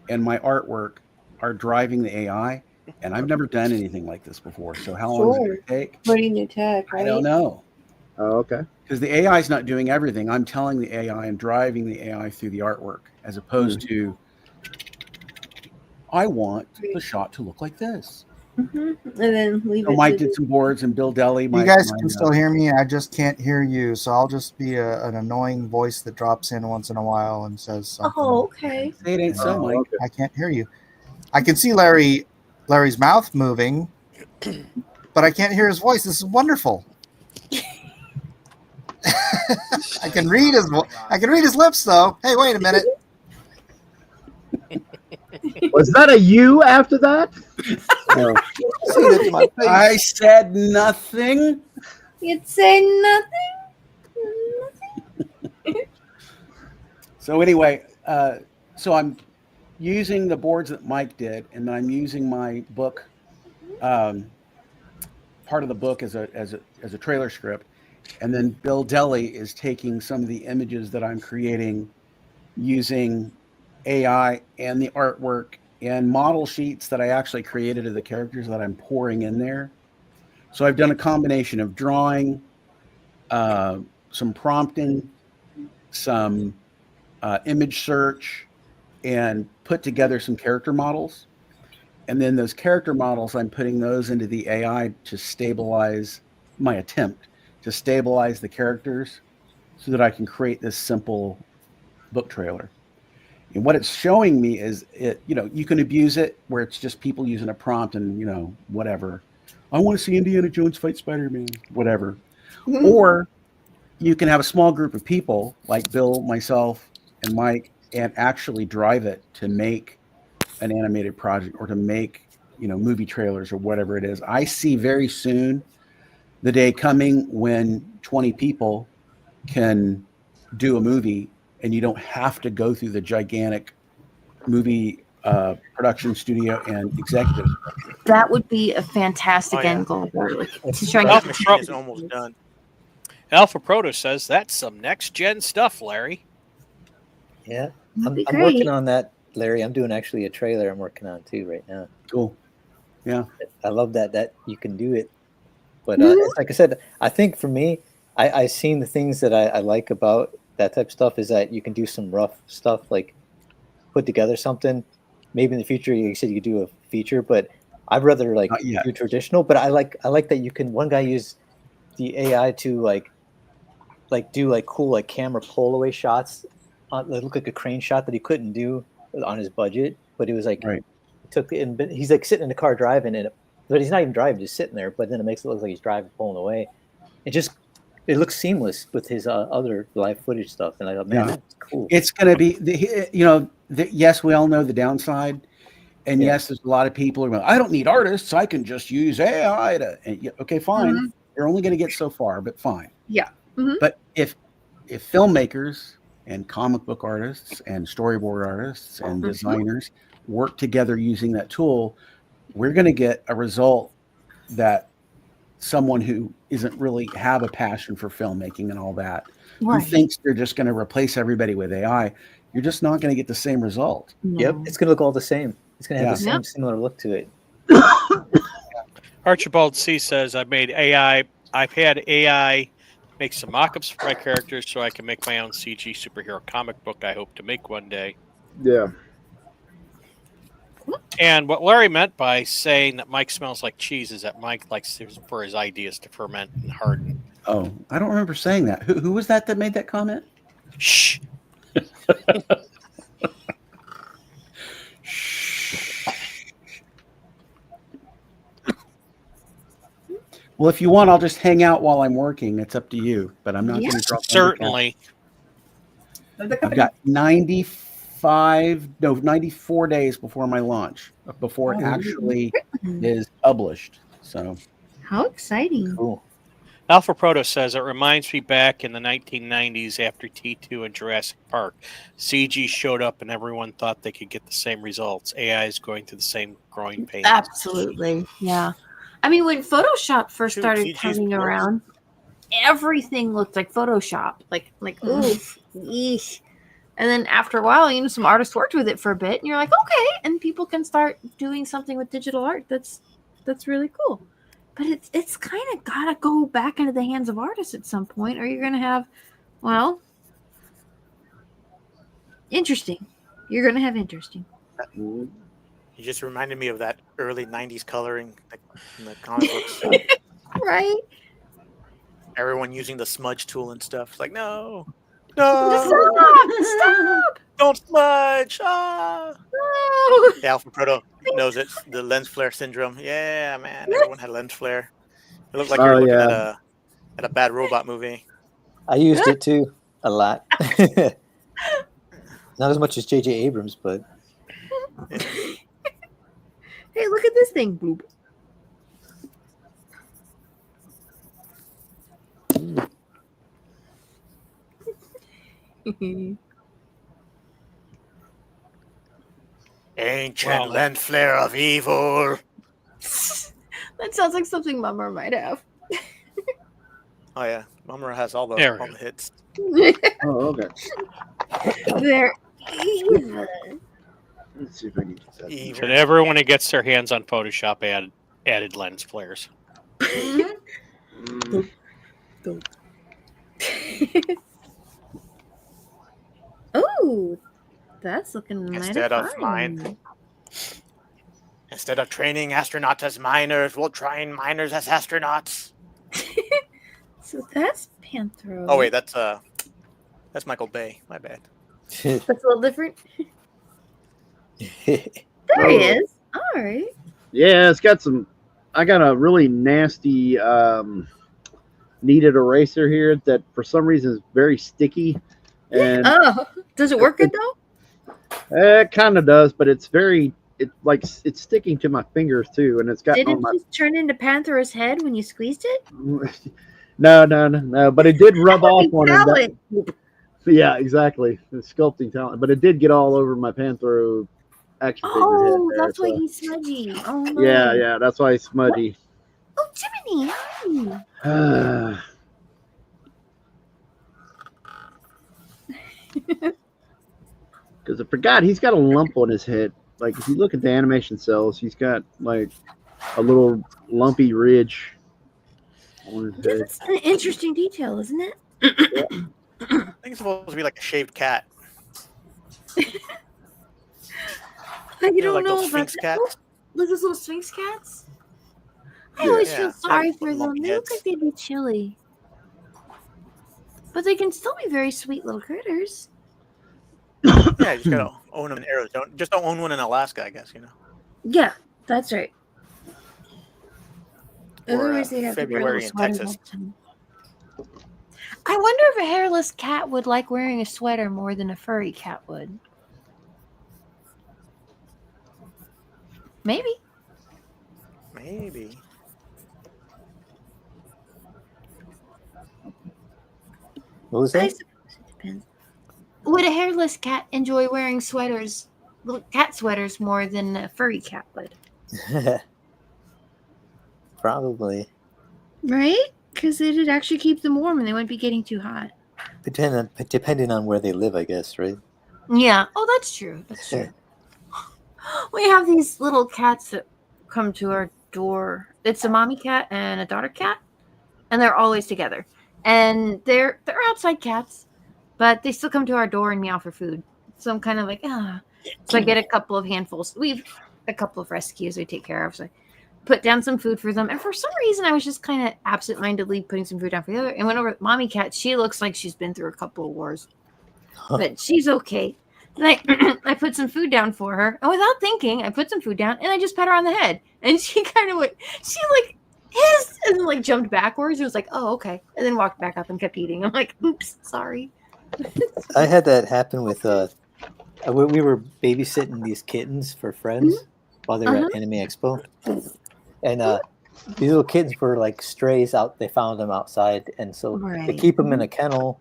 and my artwork are driving the AI, and I've never done anything like this before. So how long does it take? Pretty new tech, right? I don't know. Oh, okay. Because the AI is not doing everything. I'm telling the AI and driving the AI through the artwork, as opposed to, I want the shot to look like this. And then leave so it. Mike did some boards, and Bill Deli. You guys can still hear me. I just can't hear you, so I'll just be an annoying voice that drops in once in a while and says something. Oh, okay. Say it ain't so, Mike. Okay. I can't hear you. I can see Larry's mouth moving, but I can't hear his voice. This is wonderful. I can read his lips though. Hey, wait a minute. Was that a you after that? No. I said nothing. You'd say nothing. So anyway, so I'm using the boards that Mike did, and then I'm using my book, part of the book as a trailer script, and then Bill Deli is taking some of the images that I'm creating using AI and the artwork and model sheets that I actually created of the characters that I'm pouring in there. So I've done a combination of drawing, some prompting, some image search, and put together some character models. And then those character models, I'm putting those into the AI to stabilize my attempt to stabilize the characters so that I can create this simple book trailer. And what it's showing me is you can abuse it where it's just people using a prompt and, whatever. I want to see Indiana Jones fight Spider-Man, whatever. Or you can have a small group of people like Bill, myself, and Mike, and actually drive it to make an animated project or to make, movie trailers or whatever it is. I see very soon the day coming when 20 people can do a movie and you don't have to go through the gigantic movie production studio and executives. That would be a fantastic end goal. To try Alpha Machine is almost done. Alpha Proto says that's some next gen stuff, Larry. Yeah, I'm working on that, Larry. I'm doing actually a trailer I'm working on too right now. Cool. Yeah, I love that you can do it. But like I said, I think for me, I seen the things that I like about that type of stuff is that you can do some rough stuff, like put together something. Maybe in the future, you said you could do a feature, but I'd rather do traditional. But I like that you can. One guy used the AI to do cool camera pull away shots. That look like a crane shot that he couldn't do on his budget, but it was he's sitting in the car driving, but he's not even driving, just sitting there. But then it makes it look like he's driving, pulling away. It looks seamless with his other live footage stuff, and I thought, man, that's cool. It's going to be yes, we all know the downside, and yes, there's a lot of people who are going, I don't need artists, I can just use AI okay, fine. You're only going to get so far, but fine. Yeah. But if filmmakers and comic book artists and storyboard artists and designers work together using that tool, we're going to get a result that someone who isn't really have a passion for filmmaking and all that, who thinks they're just going to replace everybody with AI, you're just not going to get the same result. No. Yep, it's going to look all the same. It's going to have the same similar look to it. Archibald C says, I've had AI make some mock-ups for my characters so I can make my own CG superhero comic book I hope to make one day. Yeah. And what Larry meant by saying that Mike smells like cheese is that Mike likes for his ideas to ferment and harden. Oh, I don't remember saying that. Who was that made that comment? Shh. Shh. Well, if you want, I'll just hang out while I'm working. It's up to you, but I'm not going to drop. Certainly. I've got 94 days before my launch, before it actually is published. So, how exciting! Cool. Alpha Proto says it reminds me back in the 1990s after T2 and Jurassic Park. CG showed up and everyone thought they could get the same results. AI is going through the same growing pains. Absolutely, yeah. I mean, when Photoshop first started coming around, everything looked like Photoshop. Like oof, eesh. And then after a while, some artists worked with it for a bit, and you're like, okay, and people can start doing something with digital art that's really cool. But it's kind of gotta go back into the hands of artists at some point, or you're gonna have, interesting. You're gonna have interesting. You just reminded me of that early '90s coloring in the comic books. Right? Everyone using the smudge tool and stuff. It's like, no, stop! Don't smudge! Ah! No! The Alpha Proto knows it. The lens flare syndrome. Yeah, man. Everyone had lens flare. It looked like you were looking at a bad robot movie. I used it too a lot. Not as much as J.J. Abrams, but. Hey, look at this thing, Bloop. Ancient lens flare of evil. That sounds like something Mummer might have. Oh yeah, Mummer has all the hits. Oh, okay. They're evil. Let's see if I can get that. So everyone who gets their hands on Photoshop added lens flares. Oh, that's looking Instead of training astronauts as miners, we'll train miners as astronauts. So that's Panthro. Oh wait, that's Michael Bay. My bad. That's a little different. There he is. All right. Yeah, it's got some. I got a really nasty kneaded eraser here that for some reason is very sticky. And does it work good though? It kind of does, but it's sticking to my fingers too, and it's got. Did it just turn into Panthera's head when you squeezed it? No. But it did rub off on it. Yeah, exactly. The sculpting talent, but it did get all over my Panthro action figure head there, that's why he's smudgy. Oh no. Yeah, that's why he's smudgy. Oh, Jiminy, Because I forgot he's got a lump on his head. Like if you look at the animation cells, he's got like a little lumpy ridge on his head. That's an interesting detail, isn't it? I think it's supposed to be like a shaved cat. You don't know those Sphinx cats? Look, those little Sphinx cats. I always feel sorry for them. They look like they'd be chilly, but they can still be very sweet little critters. Yeah, you just gotta own them in Arizona. Don't own one in Alaska, I guess. Yeah, that's right. Or, Otherwise, they have February in Texas. I wonder if a hairless cat would like wearing a sweater more than a furry cat would. Maybe. What was that? I suppose it depends. Would a hairless cat enjoy wearing sweaters, little cat sweaters, more than a furry cat would? Probably. Right? Because it'd actually keep them warm and they wouldn't be getting too hot. Depending on where they live, I guess, right? Yeah. Oh, that's true. That's true. We have these little cats that come to our door. It's a mommy cat and a daughter cat, and they're always together. And they're outside cats, but they still come to our door and meow for food. So I'm kind of like, So I get a couple of handfuls. We've a couple of rescues we take care of. So I put down some food for them. And for some reason, I was just kind of absentmindedly putting some food down for the other. And went over to mommy cat. She looks like she's been through a couple of wars, but she's okay. And I put some food down for her, and without thinking, I put some food down, and I just pet her on the head, and she kind of went. She like hiss, and then like jumped backwards. It was like, oh, okay, and then walked back up and kept eating. I'm like, oops, sorry. I had that happen with we were babysitting these kittens for friends while they were at Anime Expo, and these little kittens were like strays out. They found them outside, and so they keep them in a kennel,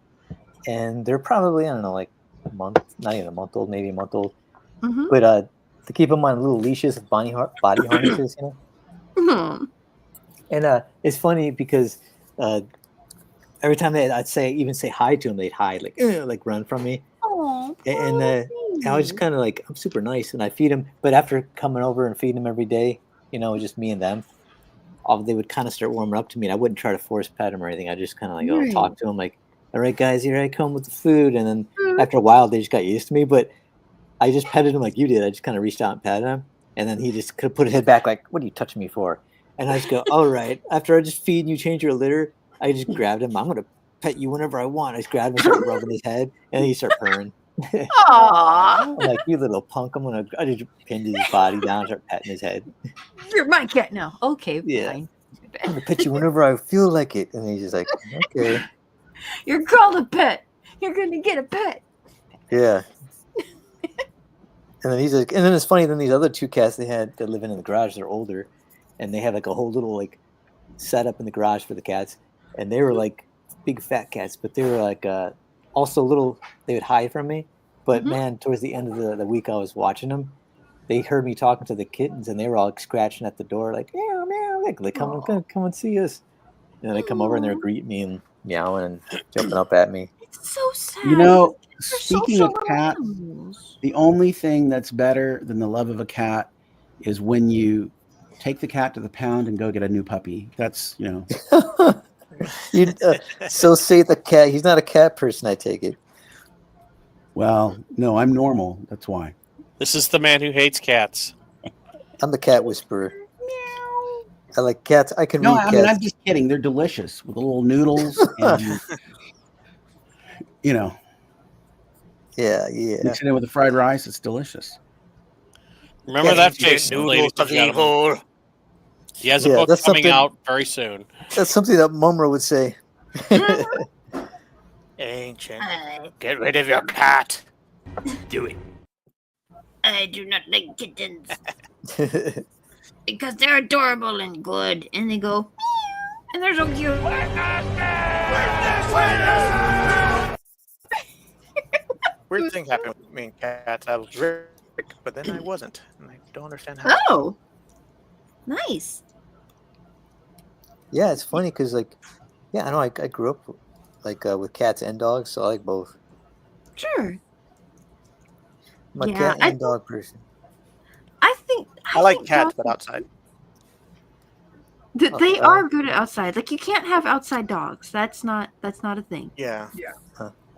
and they're probably, I don't know, like a month, not even a month old, maybe a month old. But to keep them on little leashes with body harnesses, you know. And it's funny because every time I'd even say hi to them, they'd hide, like run from me. Oh, and I was just kind of like, I'm super nice, and I feed them. But after coming over and feeding them every day, you know, just me and them, they would kind of start warming up to me. And I wouldn't try to force pet them or anything. I just kind of like talk to them, like, all right, guys, here I come with the food. And then after a while, they just got used to me. But I just petted him like you did. I just kind of reached out and patted him, and then he just could put his head back, like, what are you touching me for? And I just go, all right. After I just feed and you change your litter, I just grabbed him. I'm gonna pet you whenever I want. I just grabbed him, start rubbing his head, and he start purring. Aww. I'm like, you little punk. I just pinned his body down, start petting his head. You're my cat now. Okay, Yeah. fine. I'm gonna pet you whenever I feel like it. And he's just like, okay. You're called a pet. You're gonna get a pet. Yeah. And then he's like, and then it's funny. Then these other two cats they're living in the garage. They're older, and they have like a whole little like setup in the garage for the cats. And they were like big fat cats, but they were like also little. They would hide from me. But man, towards the end of the week, I was watching them. They heard me talking to the kittens, and they were all like, scratching at the door, like meow meow, like they come and see us. And then they come over and they're greeting me and meowing and jumping up at me. It's so sad. You know, They're speaking of social cats, animals. the only thing that's better than the love of a cat is when you take the cat to the pound and go get a new puppy. That's, you know. You so say the cat. He's not a cat person, I take it. Well, no, I'm normal. That's why. This is the man who hates cats. I'm the cat whisperer. I like cats. I can No, read I cats. mean, I'm just kidding. They're delicious with the little noodles and, you know. Yeah. Mix it in with the fried rice. It's delicious. Remember that face, ladies and gentlemen. He has a book coming out very soon. That's something that Mumra would say. Ancient, get rid of your cat. Do it. I do not like kittens because they're adorable and good, and they go meow, and they're so cute. Weird thing happened with me and cats. I was Rick, but then I wasn't, and I don't understand how. Oh, nice. Yeah, it's funny because, like, yeah, I know I grew up like with cats and dogs, so I like both. Sure. I'm a cat and dog person. I like cats, but outside. They are good at outside. Like, you can't have outside dogs. That's not a thing. Yeah.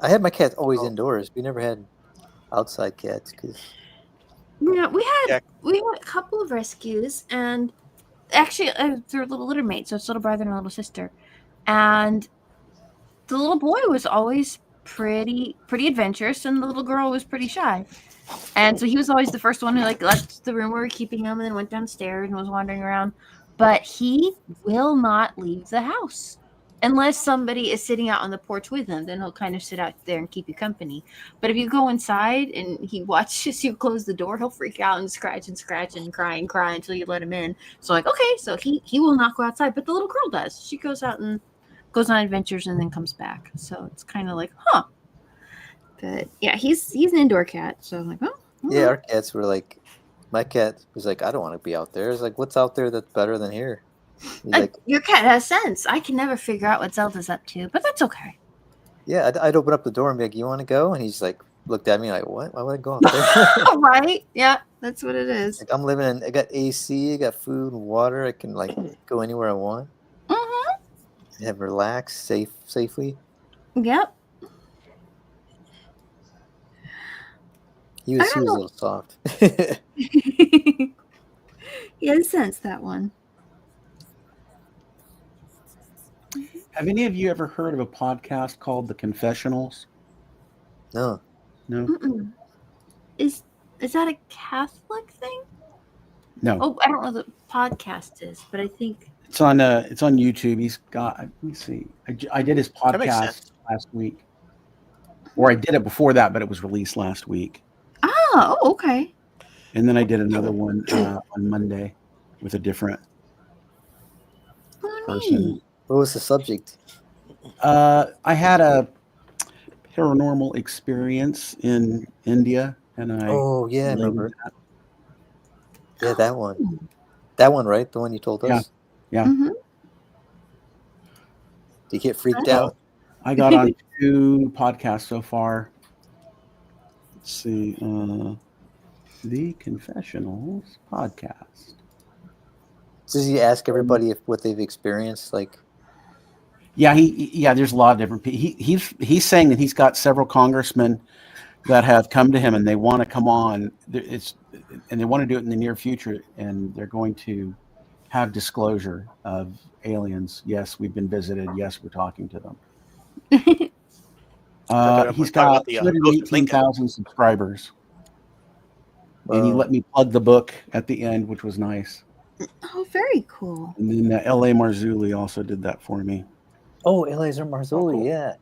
I had my cats always indoors. We never had outside cats because. Yeah, we had a couple of rescues, and actually they're little litter mates, so it's little brother and a little sister, and the little boy was always pretty adventurous, and the little girl was pretty shy. And so he was always the first one who like left the room where we were keeping him and then went downstairs and was wandering around. But he will not leave the house unless somebody is sitting out on the porch with him. Then he'll kind of sit out there and keep you company. But if you go inside and he watches you close the door, he'll freak out and scratch and cry until you let him in. So like, okay, so he will not go outside, but the little girl does. She goes out and goes on adventures and then comes back. So it's kind of like, huh. But yeah, he's an indoor cat. So I'm like, oh. Yeah, our cats were like, my cat was like, I don't want to be out there. It's like, what's out there that's better than here? Like, your cat has sense. I can never figure out what Zelda's up to, but that's okay. Yeah, I'd open up the door and be like, you want to go? And he's like, looked at me like, what? Why would I go out there? Right? Yeah, that's what it is. Like, I'm living in, I got AC, I got food and water. I can like go anywhere I want. Mm-hmm. Have relaxed, safely. Yep. He was a little soft. He had sense, that one. Have any of you ever heard of a podcast called The Confessionals? No. Mm-mm. Is that a Catholic thing? No. Oh, I don't know what the podcast is, but I think It's on YouTube. He's got. Let me see. I did his That makes podcast sense. last week, or I did it before that, but it was released last week. Oh, okay. And then I did another one on Monday with a different person. What was the subject? I had a paranormal experience in India, and I Oh yeah, I related remember. that. Yeah, that one. That one, right? The one you told us. Yeah. Mm-hmm. Did you get freaked So out? I got on 2 podcasts so far. Let's see. The Confessionals podcast. Does he ask everybody if what they've experienced? Like, Yeah, there's a lot of different people. He's saying that he's got several congressmen that have come to him and they want to come on. And they want to do it in the near future, and they're going to have disclosure of aliens. Yes, we've been visited. Yes, we're talking to them. He's got 218,000 subscribers, and he let me plug the book at the end, which was nice. Oh, very cool. And then L.A. Marzulli also did that for me. oh, Eliezer Marzulli, cool. yeah.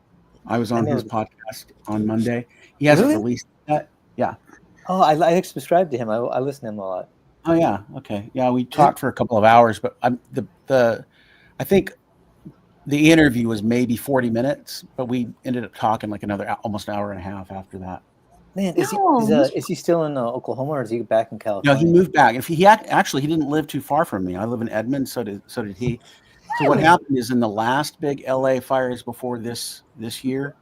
I was on his podcast on Monday. He hasn't Really? released that. Yeah. Oh, I subscribed to him. I listen to him a lot. Oh yeah. Okay. Yeah, we talked for a couple of hours, but I think the interview was maybe 40 minutes, but we ended up talking like almost an hour and a half after that. Man, is he still in Oklahoma, or is he back in California? No, he moved back. If he actually, he didn't live too far from me. I live in Edmond, so did he. So what happened is in the last big LA fires before this year,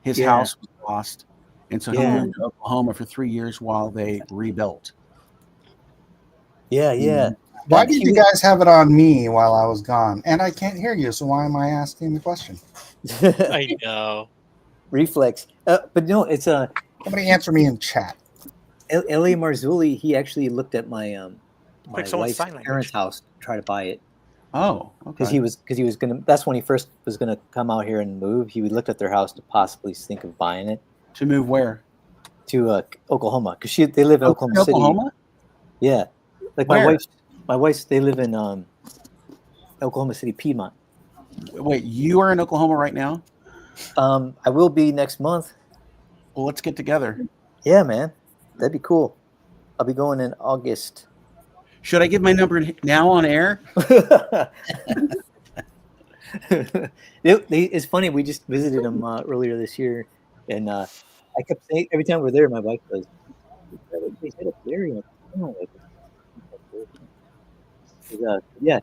his house was lost, and so he moved to Oklahoma for 3 years while they rebuilt. Yeah, yeah. Why did you guys have it on me while I was gone? And I can't hear you, so why am I asking the question? I know. Reflex. But no, it's Somebody answer me in chat. L.A. Marzulli, he actually looked at my my someone's wife's sign language. parents' house to try to buy it. Oh, okay. Because he was gonna. That's when he first was gonna come out here and move. He looked at their house to possibly think of buying it. To move where? To Oklahoma, because they live in Oklahoma City. Oklahoma? Yeah, like Where? my wife's. They live in Oklahoma City, Piedmont. Wait, you are in Oklahoma right now? I will be next month. Well, let's get together. Yeah, man, that'd be cool. I'll be going in August. Should I give my number now on air? It's funny. We just visited them earlier this year, and I kept saying every time we're there, my wife goes, "They said it's very yeah."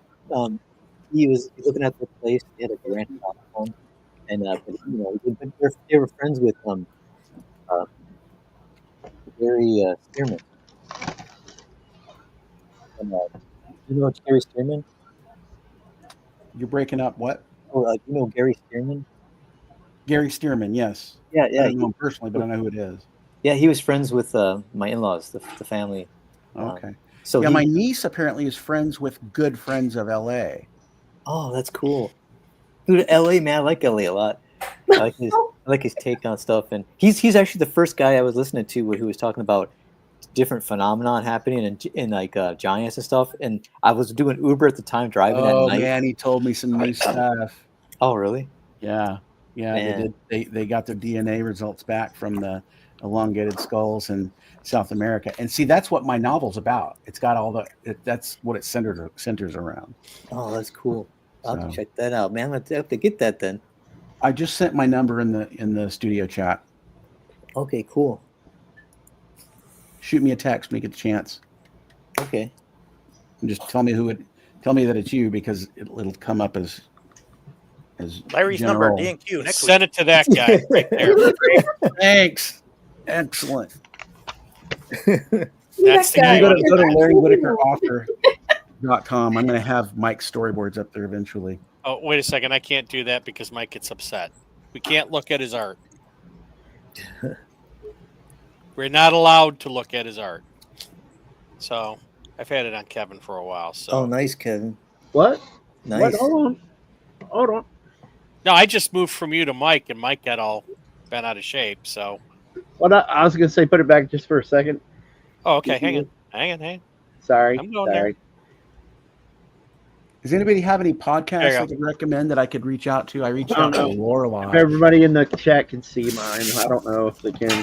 He was looking at the place. They had a grand home, and they were friends with Gary Stearman. And, you know Gary Stearman? You're breaking up. What? Oh, you know Gary Stearman? Gary Stearman, yes. Yeah. I don't know him personally, but I know who it is. Yeah, he was friends with my in-laws, the family. Okay. So yeah, my niece apparently is friends with good friends of LA. Oh, that's cool. Dude, LA, man, I like LA a lot. I like his take on stuff, and he's actually the first guy I was listening to who was talking about different phenomenon happening in like giants and stuff. And I was doing Uber at the time, driving at night. Oh man, he told me some new stuff. Oh really? Yeah. Man. They got their DNA results back from the elongated skulls in South America. And see, that's what my novel's about. It's got all that's what it centers around. Oh, that's cool. I'll have to check that out, man. I have to get that then. I just sent my number in the studio chat. Okay, cool. Shoot me a text when you get the chance. Okay. And just tell me that it's you, because it'll come up as Larry's general. number, D&Q next week. Send it to that guy right there. Thanks. Excellent. That's the guy. Go to LarryWhitakerAuthor.com. I'm going to have Mike's storyboards up there eventually. Oh, wait a second. I can't do that because Mike gets upset. We can't look at his art. We're not allowed to look at his art. So I've had it on Kevin for a while. So. Oh, nice, Kevin. What? Nice. What? Hold on. No, I just moved from you to Mike, and Mike got all bent out of shape. So. What I was going to say, put it back just for a second. Oh, okay. Hang on. Sorry. I'm going Sorry. Does anybody have any podcasts There you they could recommend that I could reach out to? I reached I out don't to know. Laura If Lodge. everybody in the chat can see mine, I don't know if they can.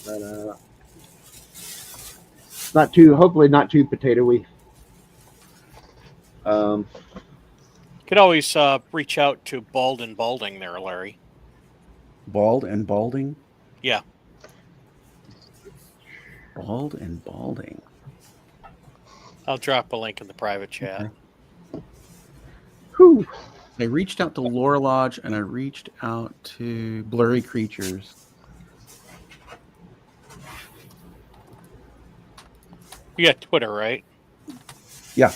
But not too. Hopefully, not too potato-y. You could always reach out to Bald and Balding there, Larry. Bald and Balding? Yeah. Bald and Balding. I'll drop a link in the private chat. Okay. Whew. I reached out to Laura Lodge and I reached out to Blurry Creatures. You got Twitter, right? Yeah.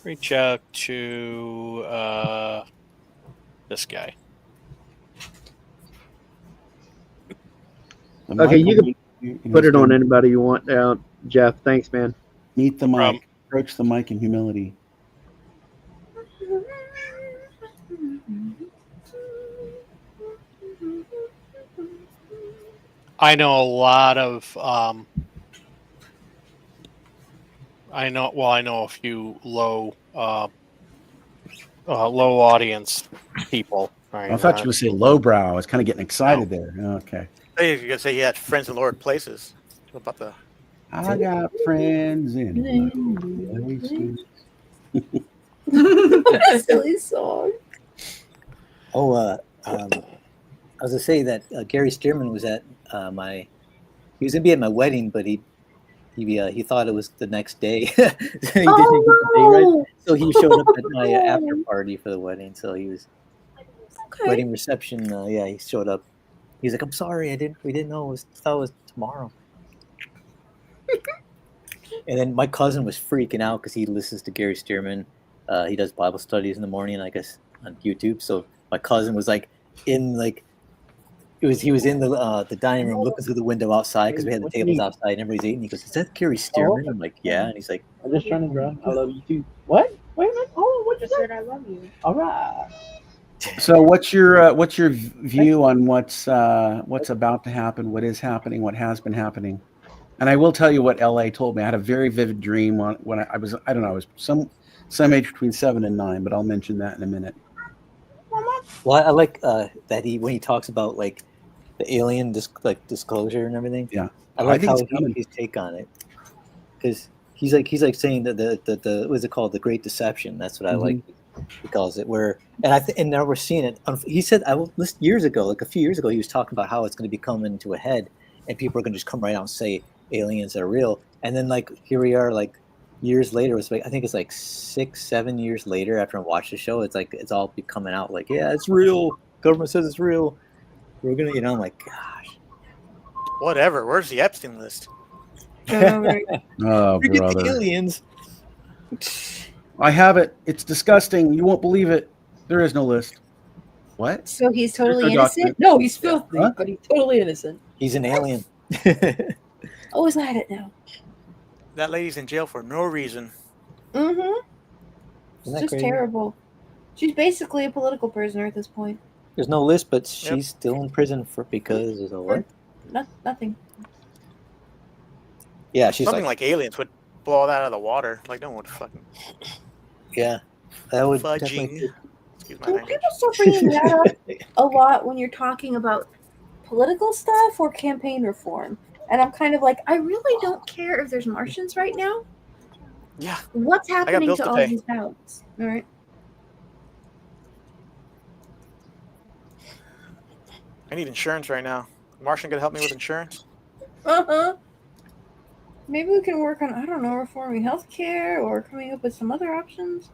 Reach out to this guy. Okay, you can put it on anybody you want now, Jeff. Thanks, man. Meet the mic. Approach the mic in humility. I know a lot of I know a few low audience people. I thought you would say lowbrow. I was kind of getting excited there. Okay. Hey, you're gonna say he had friends in lower places. What about the? I got friends in Silly song. Oh, I was gonna say that Gary Stearman was at he was gonna be at my wedding, but he thought it was the next day. So he didn't get the day right. So he showed up at my after party for the wedding. So he was wedding reception. Yeah, he showed up. He's like, "I'm sorry, we didn't know thought it was tomorrow." And then my cousin was freaking out because he listens to Gary Stearman. He does Bible studies in the morning, I guess, on YouTube. So my cousin was like he was in the dining room looking through the window outside because we had the tables outside and everybody's eating. He goes, "Is that Gary Stearman?" I'm like, "Yeah." And he's like, I'm just trying to draw. I love you too. What? Wait a minute. Oh, what you said? I love you. All right. So what's your view on what's about to happen, what is happening, what has been happening? And I will tell you what LA told me. I had a very vivid dream when I was I was some age between 7 and 9, but I'll mention that in a minute. Well, I like that when he talks about like the alien disclosure and everything. Yeah, I like how his take on it, because he's like saying that the what is it called, the Great Deception. That's what I like. He calls it, and now we're seeing it. He said years ago, like a few years ago, he was talking about how it's going to be coming to a head, and people are going to just come right out and say aliens are real. And then like here we are, like years later. I think it's like 6-7 years later after I watched the show. It's like it's all be coming out like, yeah, it's real. Government says it's real. We're gonna, I'm like, gosh, whatever. Where's the Epstein list? Oh, brother. Aliens. I have it. It's disgusting. You won't believe it. There is no list. What? So he's totally There's no innocent? document. No, he's filthy, but he's totally innocent. He's an alien. Oh, is that it now? That lady's in jail for no reason. Mm-hmm. It's just terrible. She's basically a political prisoner at this point. There's no list, but she's still in prison because of what? Nothing. Yeah, she's something like aliens would blow that out of the water. Like no one would fucking. Yeah, that would fudging. Excuse my Well, language. people start bringing that up a lot when you're talking about political stuff or campaign reform, and I'm kind of like, I really don't care if there's Martians right now. Yeah. What's happening bills to to all pay. these ballots? All right. I need insurance right now. Martian gonna help me with insurance? Maybe we can work on, I don't know, reforming healthcare or coming up with some other options.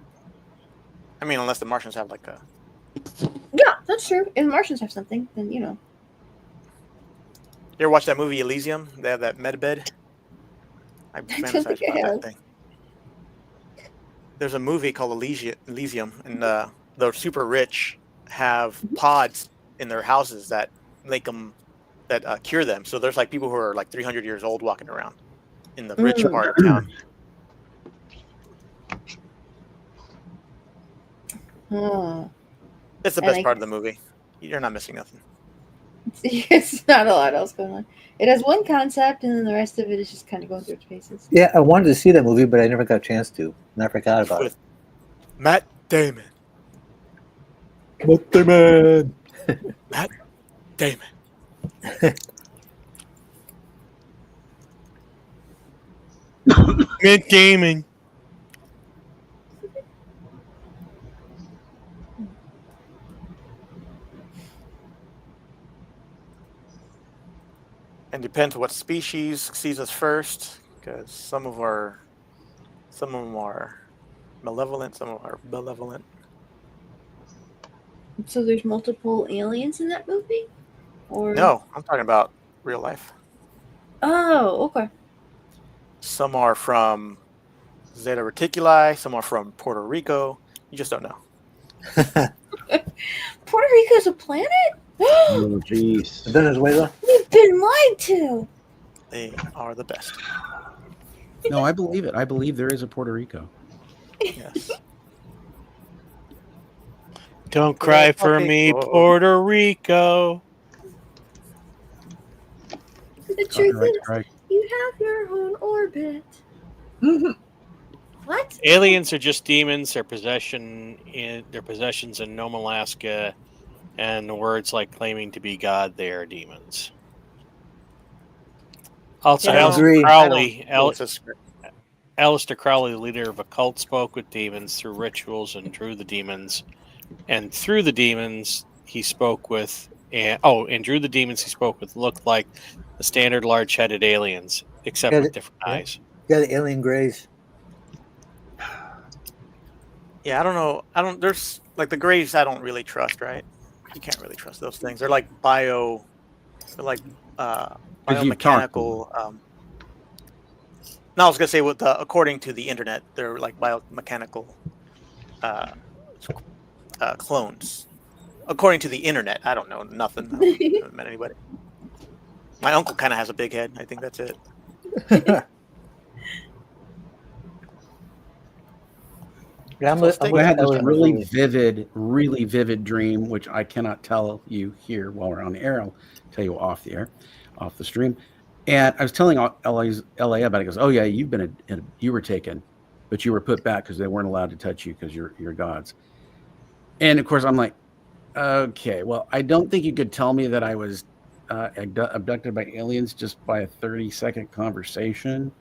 I mean, unless the Martians have like a. Yeah, that's true. If Martians have something, then you know. You ever watch that movie Elysium? They have that med bed. I don't fantasize think I about have. that thing. There's a movie called Elysium, and the super rich have pods in their houses that make them cure them. So there's like people who are like 300 years old walking around in the rich part of town. Hmm. It's the And best part of the movie. You're not missing nothing. It's not a lot else going on. It has one concept, and then the rest of it is just kind of going through its paces. Yeah, I wanted to see that movie, but I never got a chance to. And I forgot about With Matt Damon. it. Matt Damon. Matt Damon. Matt Damon. And depends what species sees us first, because some of them are malevolent, some of them are benevolent. So there's multiple aliens in that movie? Or No, I'm talking about real life. Oh, okay. Some are from Zeta Reticuli, some are from Puerto Rico. You just don't know. Puerto Rico's a planet? Oh, jeez. Venezuela. We've been lied to. They are the best. No, I believe it. I believe there is a Puerto Rico. Yes. Don't cry for me, Puerto Rico. The truth Right, is, right. you have your own orbit. What? Aliens are just demons. Their possessions in Nome, Alaska, and words like claiming to be God, they are demons. Also, I agree. Aleister Crowley, the leader of a cult, spoke with demons through rituals and drew the demons. And through the demons, he spoke with, drew the demons he spoke with looked like the standard large-headed aliens, except with different eyes. Yeah, the alien grays. Yeah, I don't know. There's like the Greys I don't really trust, right? You can't really trust those things. They're like biomechanical. No, I was gonna say according to the internet, they're like biomechanical clones. According to the internet, I don't know nothing. I haven't met anybody. My uncle kind of has a big head. I think that's it. I had this really vivid dream, which I cannot tell you here while we're on the air. I'll tell you off the air, off the stream. And I was telling LA about it. He goes, "Oh yeah, you were taken, but you were put back because they weren't allowed to touch you because you're gods." And of course, I'm like, okay, well, I don't think you could tell me that I was abducted by aliens just by a 30-second conversation,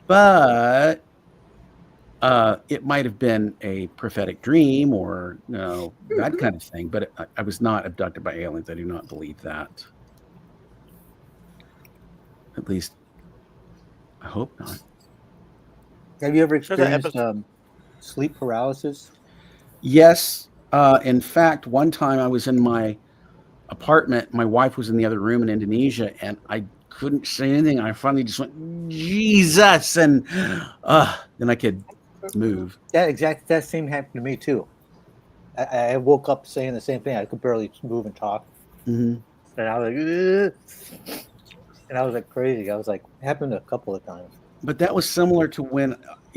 but it might have been a prophetic dream or that kind of thing. But I was not abducted by aliens. I do not believe that. At least, I hope not. Have you ever experienced sleep paralysis? Yes. In fact, one time I was in my apartment. My wife was in the other room in Indonesia, and I couldn't say anything. I finally just went, Jesus, and then I could move. Yeah, exactly. That same happened to me too. I woke up saying the same thing. I could barely move and talk. Mm-hmm. And I was like, and I was like crazy. I was like, it happened a couple of times. But that was similar to when,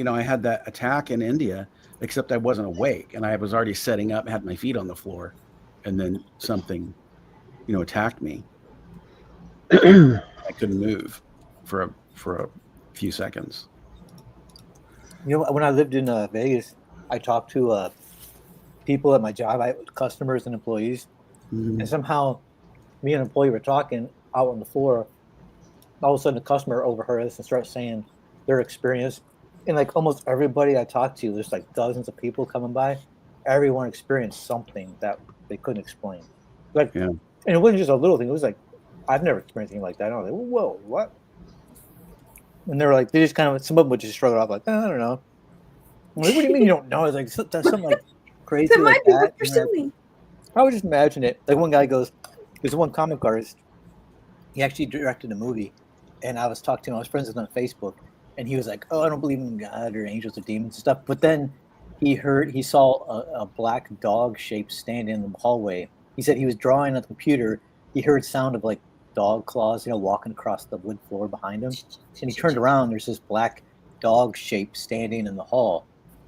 I had that attack in India, except I wasn't awake and I was already setting up, had my feet on the floor, and then something, attacked me. I couldn't move for a few seconds. When I lived in Vegas, I talked to people at my job, customers and employees, and somehow me and an employee were talking out on the floor. All of a sudden, a customer overheard us and started saying their experience. And like almost everybody I talked to, there's like dozens of people coming by. Everyone experienced something that they couldn't explain. And it wasn't just a little thing. It was like, I've never experienced anything like that. I was like, whoa, what? And they were like, they just kind of, some of them would just shrug it off like, I don't know. I'm like, what do you mean you don't know? It's like, that's something like crazy That like might be that. what you're saying. I would just imagine it. Like one guy goes, there's one comic artist. He actually directed a movie. And I was talking to him. I was friends with him on Facebook. And he was like, oh, I don't believe in God or angels or demons and stuff. But then he saw a black dog shape standing in the hallway. He said he was drawing on the computer. He heard sound of like dog claws, walking across the wood floor behind him. And he turned around. There's this black dog shape standing in the hall.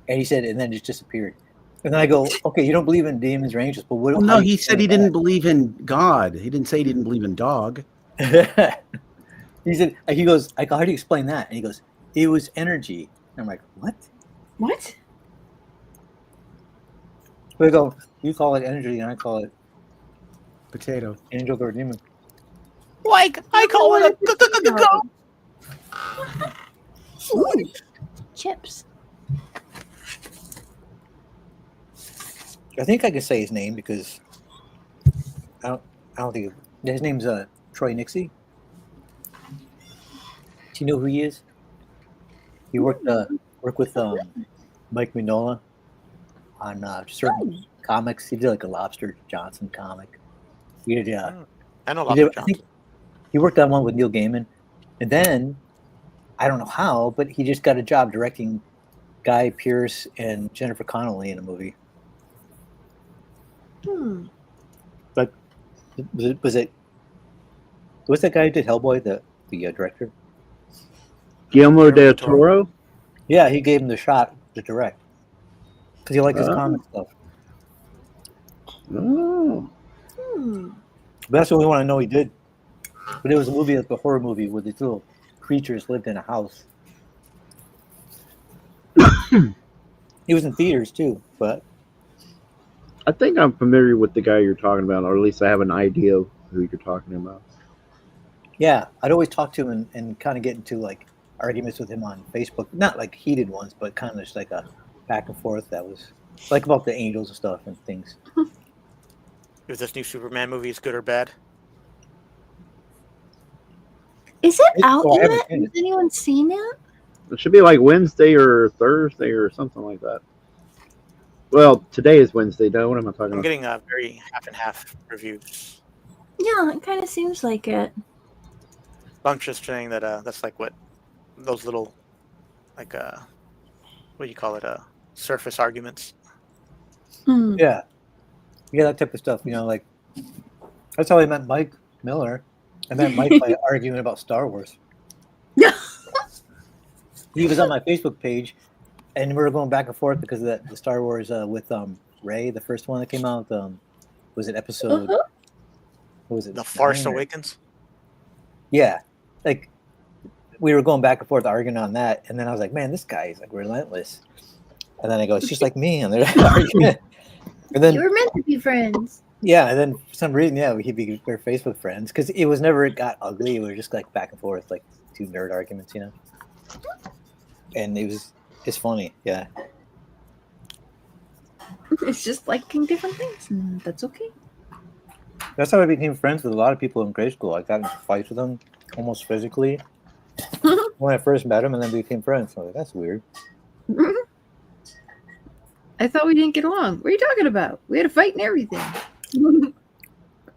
And he said, and then it just disappeared. And then I go, okay, you don't believe in demons or angels, but what? Well, no, he said he didn't believe in God. He didn't say he didn't believe in dog. He said, he goes, I go, how do you explain that? And he goes, it was energy. And I'm like, what? What? So I go, you call it energy, and I call it Potato. angel or demon. Like I call it a Ooh, chips. I think I can say his name because I don't think his name's Troy Nixie. Do you know who he is? He worked with Mike Mignola on certain comics. He did like a Lobster Johnson comic. He did, I know Lobster Johnson. I think he worked on one with Neil Gaiman, and then I don't know how, but he just got a job directing Guy Pearce and Jennifer Connelly in a movie. But was it that guy who did Hellboy, the director? Guillermo del Toro? Yeah, he gave him the shot to direct because he liked his comic stuff. Oh. But that's the only one I know he did. But it was a movie, like a horror movie, where these little creatures lived in a house. He was in theaters too, but I think I'm familiar with the guy you're talking about, or at least I have an idea of who you're talking about. yeah, I'd always talk to him and kind of get into like arguments with him on Facebook. Not like heated ones, but kind of just like a back and forth that was like about the angels and stuff and things. If this new Superman movie is good or bad. Is it out Oh, I yet? haven't seen Has anyone seen it? It should be like Wednesday or Thursday or something like that. Well, today is Wednesday, though. What am I talking I'm about? getting very half and half reviews. Yeah, it kind of seems like it. I'm just saying that that's like what those little like what do you call it? Surface arguments. Yeah, that type of stuff. You know, like that's how I met Mike Miller. I met Mike by arguing about Star Wars. He was on my Facebook page, and we were going back and forth because of the Star Wars with Rey, the first one that came out. Was it episode? What was it? The Force Awakens. Yeah, like we were going back and forth arguing on that, and then I was like, "Man, this guy is like relentless." And then I go, "It's just like me," and they're arguing. And then You were meant to be friends. yeah, and then for some reason, yeah, we're Facebook friends because it was never it got ugly. We were just like back and forth, like two nerd arguments, you know. And it's funny, yeah. It's just liking different things, and that's okay. That's how I became friends with a lot of people in grade school. I got into fights with them almost physically when I first met them, and then we became friends. So I was like, that's weird. I thought we didn't get along. What are you talking about? We had a fight and everything.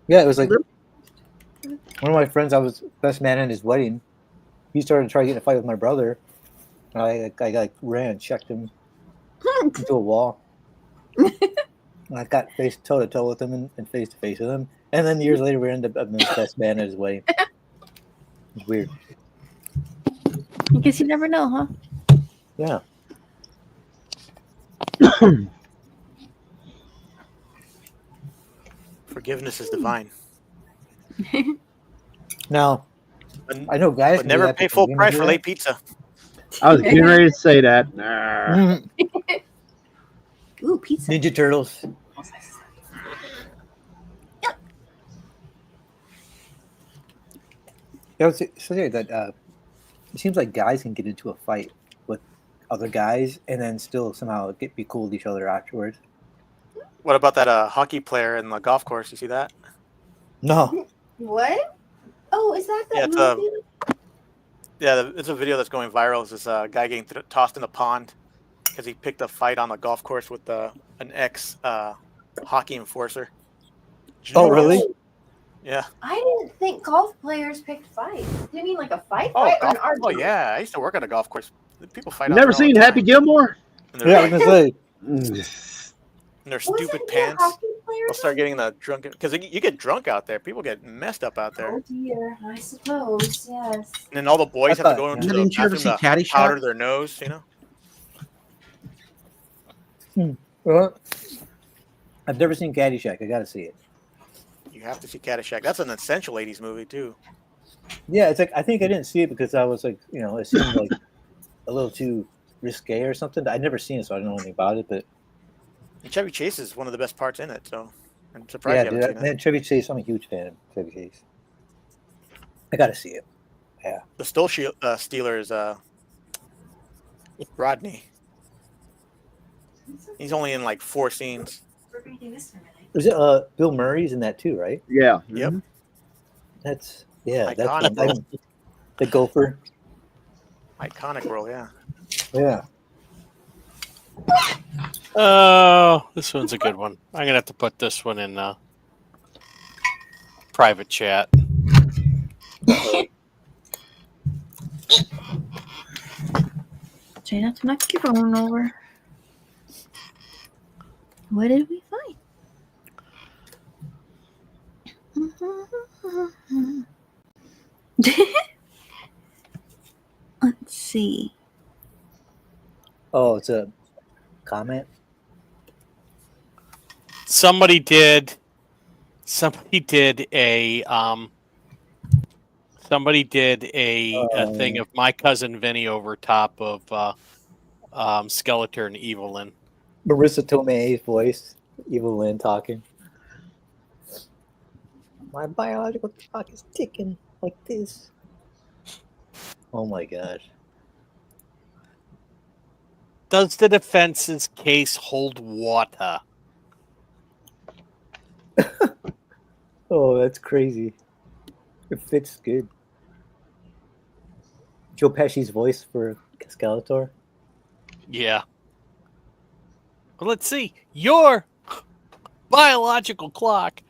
Yeah, it was like one of my friends. I was best man at his wedding. He started trying to get in a fight with my brother. I like ran, checked him into a wall. I got toe to toe with him and face to face with him. And then years later, we ended up being best man at his wedding. It's weird. I guess you never know, huh? Yeah. Forgiveness is divine. Now, I know guys. But never pay full price for late pizza. I was getting ready to say that. Nah. Ooh, pizza. Ninja Turtles. Yeah, I would say that it seems like guys can get into a fight with other guys and then still somehow be cool with each other afterwards. What about that hockey player in the golf course? You see that? No. What? Oh, is that Yeah, movie? it's a video that's going viral. It's this guy getting tossed in the pond because he picked a fight on the golf course with an ex hockey enforcer. Oh, really? Yeah. I didn't think golf players picked fights. Do you mean like a fight Oh, fight or an golf, oh argument? yeah. I used to work at a golf course. People fight. Never seen Happy Gilmore? Yeah, I was gonna say. In their stupid pants. They'll start getting the drunk because you get drunk out there. People get messed up out there. Oh dear, I suppose, yes. And then all the boys have to go into the Didn't you ever bathroom see to Caddyshack? powder their nose, you know? Well, I've never seen Caddyshack. I got to see it. You have to see Caddyshack. That's an essential 80s movie too. Yeah, it's like I think I didn't see it because I was like, it seemed like a little too risque or something. I'd never seen it, so I don't know anything about it. But And Chevy Chase is one of the best parts in it, so I'm surprised you haven't seen man, Chevy Chase. I'm a huge fan of Chevy Chase. I got to see it. Yeah. The Stealer is Rodney. He's only in like 4 scenes. Was it Bill Murray's in that too, right? Yeah. Yep. That's Iconic role. The gopher. Iconic role, yeah. Yeah. Oh, this one's a good one. I'm gonna have to put this one in private chat. Try not to knock your phone over. What did we find? Let's see. Oh, it's a comment. Somebody did a thing of My Cousin Vinny over top of Skeletor and Evelyn. Marissa Tomei's voice, Evelyn talking. My biological clock is ticking like this. Oh my gosh. Does the defense's case hold water? Oh, that's crazy. It fits good. Joe Pesci's voice for Skeletor. Yeah. Well, let's see. Your biological clock.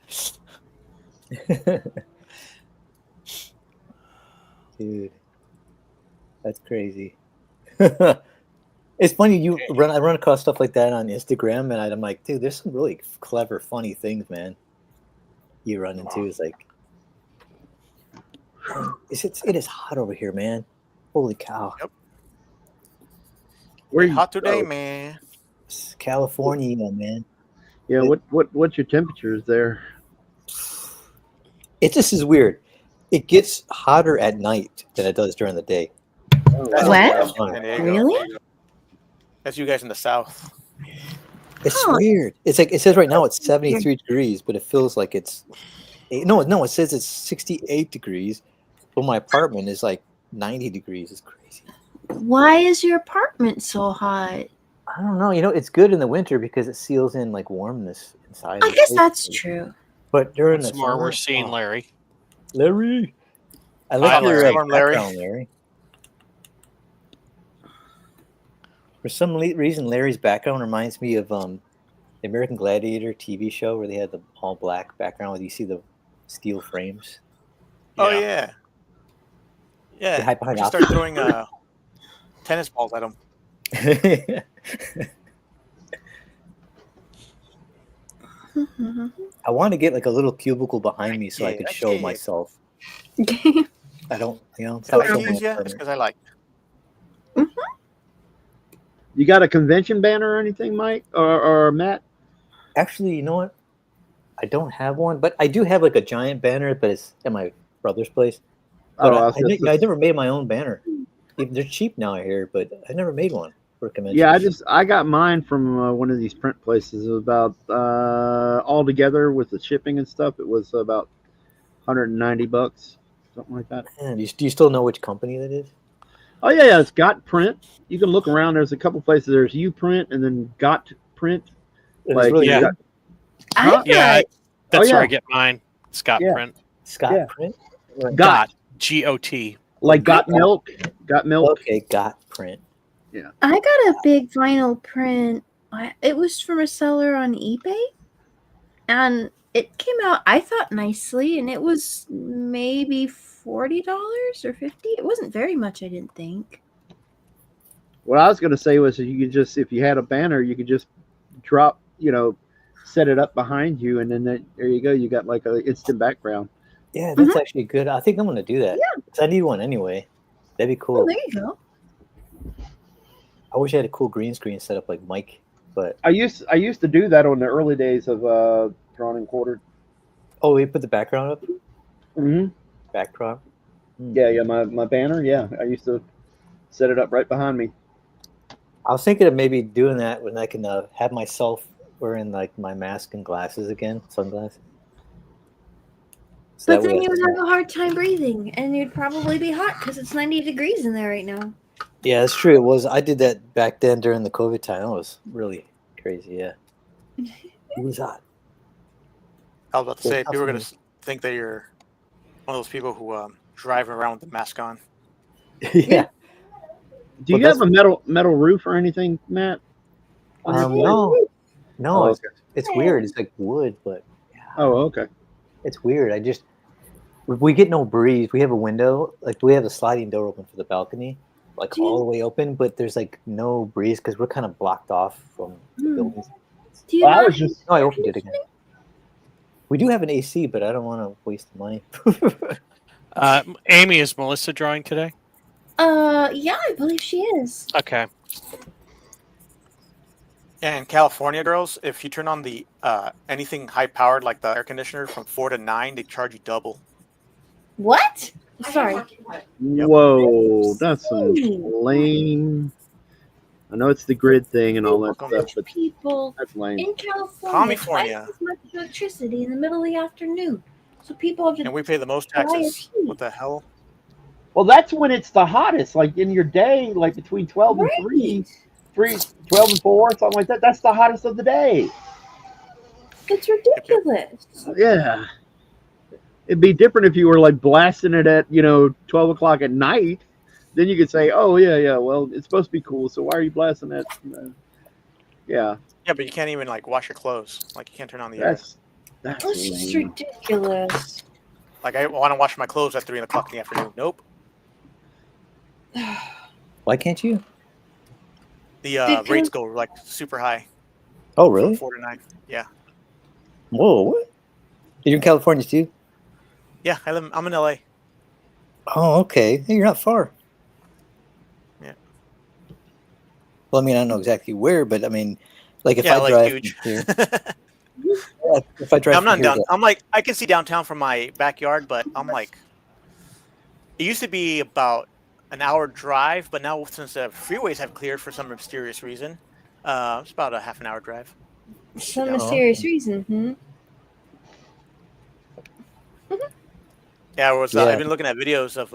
Dude, that's crazy. It's funny I run across stuff like that on Instagram, and I'm like, dude, there's some really clever, funny things, man. You run into it's like, it is hot over here, man. Holy cow! Yep. Where hot today, man? It's California, man. Yeah. What's your temperatures there? It just is weird. It gets hotter at night than it does during the day. What? Really? That's you guys in the South. It's weird. It's like it says right now it's 73 degrees, but it feels like it's no. It says it's 68 degrees, but my apartment is like 90 degrees. It's crazy. Why is your apartment so hot? I don't know. It's good in the winter because it seals in like warmness inside. I guess that's true. But during the More summer, we're seeing Larry. Larry, I like your background, Larry. For some reason, Larry's background reminds me of the American Gladiator TV show where they had the all black background where you see the steel frames. Oh yeah, yeah. Hide behind Just start throwing tennis balls at them. I want to get like a little cubicle behind me so I could show myself. I don't, If I use you, it's because I like. You got a convention banner or anything, Mike or Matt? Actually, you know what? I don't have one, but I do have like a giant banner, but it's at my brother's place. But I never made my own banner. They're cheap now, I hear, but I never made one for a convention. Yeah, I got mine from one of these print places. It was about all together with the shipping and stuff. It was about $190, something like that. Man, do you still know which company that is? Oh yeah, it's Got Print. You can look around. There's a couple places. There's U Print and then Got Print. Like, really yeah, that's where I get mine. Scott Print. Scott Print. Got GOT. Like Got Milk. Got Milk. Okay, Got Print. Yeah. I got a big vinyl print. It was from a seller on eBay, and it came out, I thought, nicely, and it was maybe $40 or $50. It wasn't very much, I didn't think. What I was going to say was, you could just, if you had a banner, you could just drop, set it up behind you, and then there you go. You got like an instant background. Yeah, that's actually good. I think I'm going to do that. Yeah. 'Cause I need one anyway. That'd be cool. Oh, there you go. I wish I had a cool green screen set up like Mike but I used to do that on the early days of drawn and quartered. oh, we put the background up. Mm-hmm. Background. Yeah. My banner. Yeah, I used to set it up right behind me. I was thinking of maybe doing that when I can have myself wearing like my mask and glasses again, sunglasses. So But that then way, you would have a hard time breathing, and you'd probably be hot because it's 90 degrees in there right now. yeah, that's true. It was. I did that back then during the COVID time. That was really crazy. Yeah, it was hot. I was about to So say, tough people are for going me. to think that you're one of those people who drive around with the mask on. Yeah. Do But you have a metal roof or anything, Matt? On your place? No, Oh, it's weird. It's like wood, but oh, okay. it's weird. We get no breeze. We have a window, like we have a sliding door open for the balcony, like all the way open, but there's like no breeze because we're kind of blocked off from the buildings. Do you Well, I not was just No, I opened it again. We do have an AC, but I don't want to waste the money. Amy, is Melissa drawing today? Yeah, I believe she is. Okay. And in California, girls, if you turn on the anything high powered like the air conditioner from 4 to 9, they charge you double. What? Sorry. Whoa, that's some lame. I know it's the grid thing and all that stuff, but People that's lame. in California California. twice as much electricity in the middle of the afternoon. So people have to And we pay the most buy a taxes. heat. What the hell? Well, that's when it's the hottest. Like in your day, like between 12 and 12 and 4, something like that. That's the hottest of the day. It's ridiculous. Yeah. It'd be different if you were like blasting it at 12 o'clock at night. Then you could say, "Oh yeah, well it's supposed to be cool, so why are you blasting that?" Yeah. Yeah, but you can't even like wash your clothes. Like you can't turn on the air. That's just lame. ridiculous. Like I want to wash my clothes at 3 o'clock in the afternoon. Nope. Why can't you? The rates go like super high. Oh, really? From 4 to 9. Yeah. Whoa, what? You're in California too? Yeah, I'm in LA. Oh, okay. Hey, you're not far. Yeah. Well, I mean, I don't know exactly where, but I mean, like if Yeah, I like drive huge. from here, yeah, if I drive I'm from not here down. to- I'm like I can see downtown from my backyard, but I'm like it used to be about an hour drive, but now since the freeways have cleared for some mysterious reason, it's about a half an hour drive. Some mysterious reason. Yeah, Yeah. I've been looking at videos of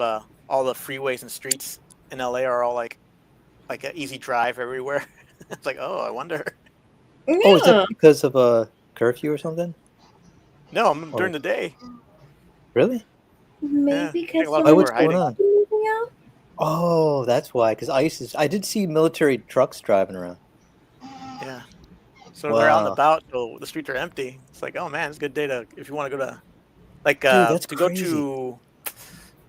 all the freeways and streets in LA are all like an easy drive everywhere. It's like, oh, I wonder. Oh, is that because of a curfew or something? No, I'm during the day. Really? Maybe because a lot of Why, people what's are going hiding. on? moving out. Oh, that's why. Because I did see military trucks driving around. Yeah. So they're out and Wow. about, so the streets are empty. It's like, oh man, it's a good day to if you want to go to like that's to go crazy. to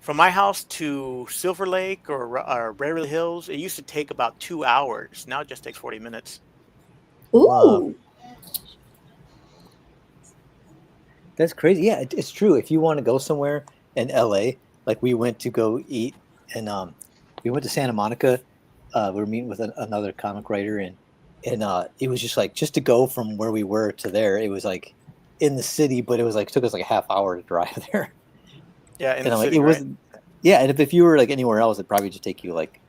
from my house to Silver Lake or Beverly Hills. It used to take about 2 hours. Now it just takes 40 minutes. Ooh. Wow. That's crazy. Yeah, it's true. If you want to go somewhere in LA, like we went to go eat, and we went to Santa Monica. We were meeting with another comic writer, and it was just to go from where we were to there. It was like in the city, but it was like took us like a half hour to drive there. Yeah, in And the I'm like, city, it right? wasn't. Yeah, and if you were like anywhere else, it'd probably just take you like,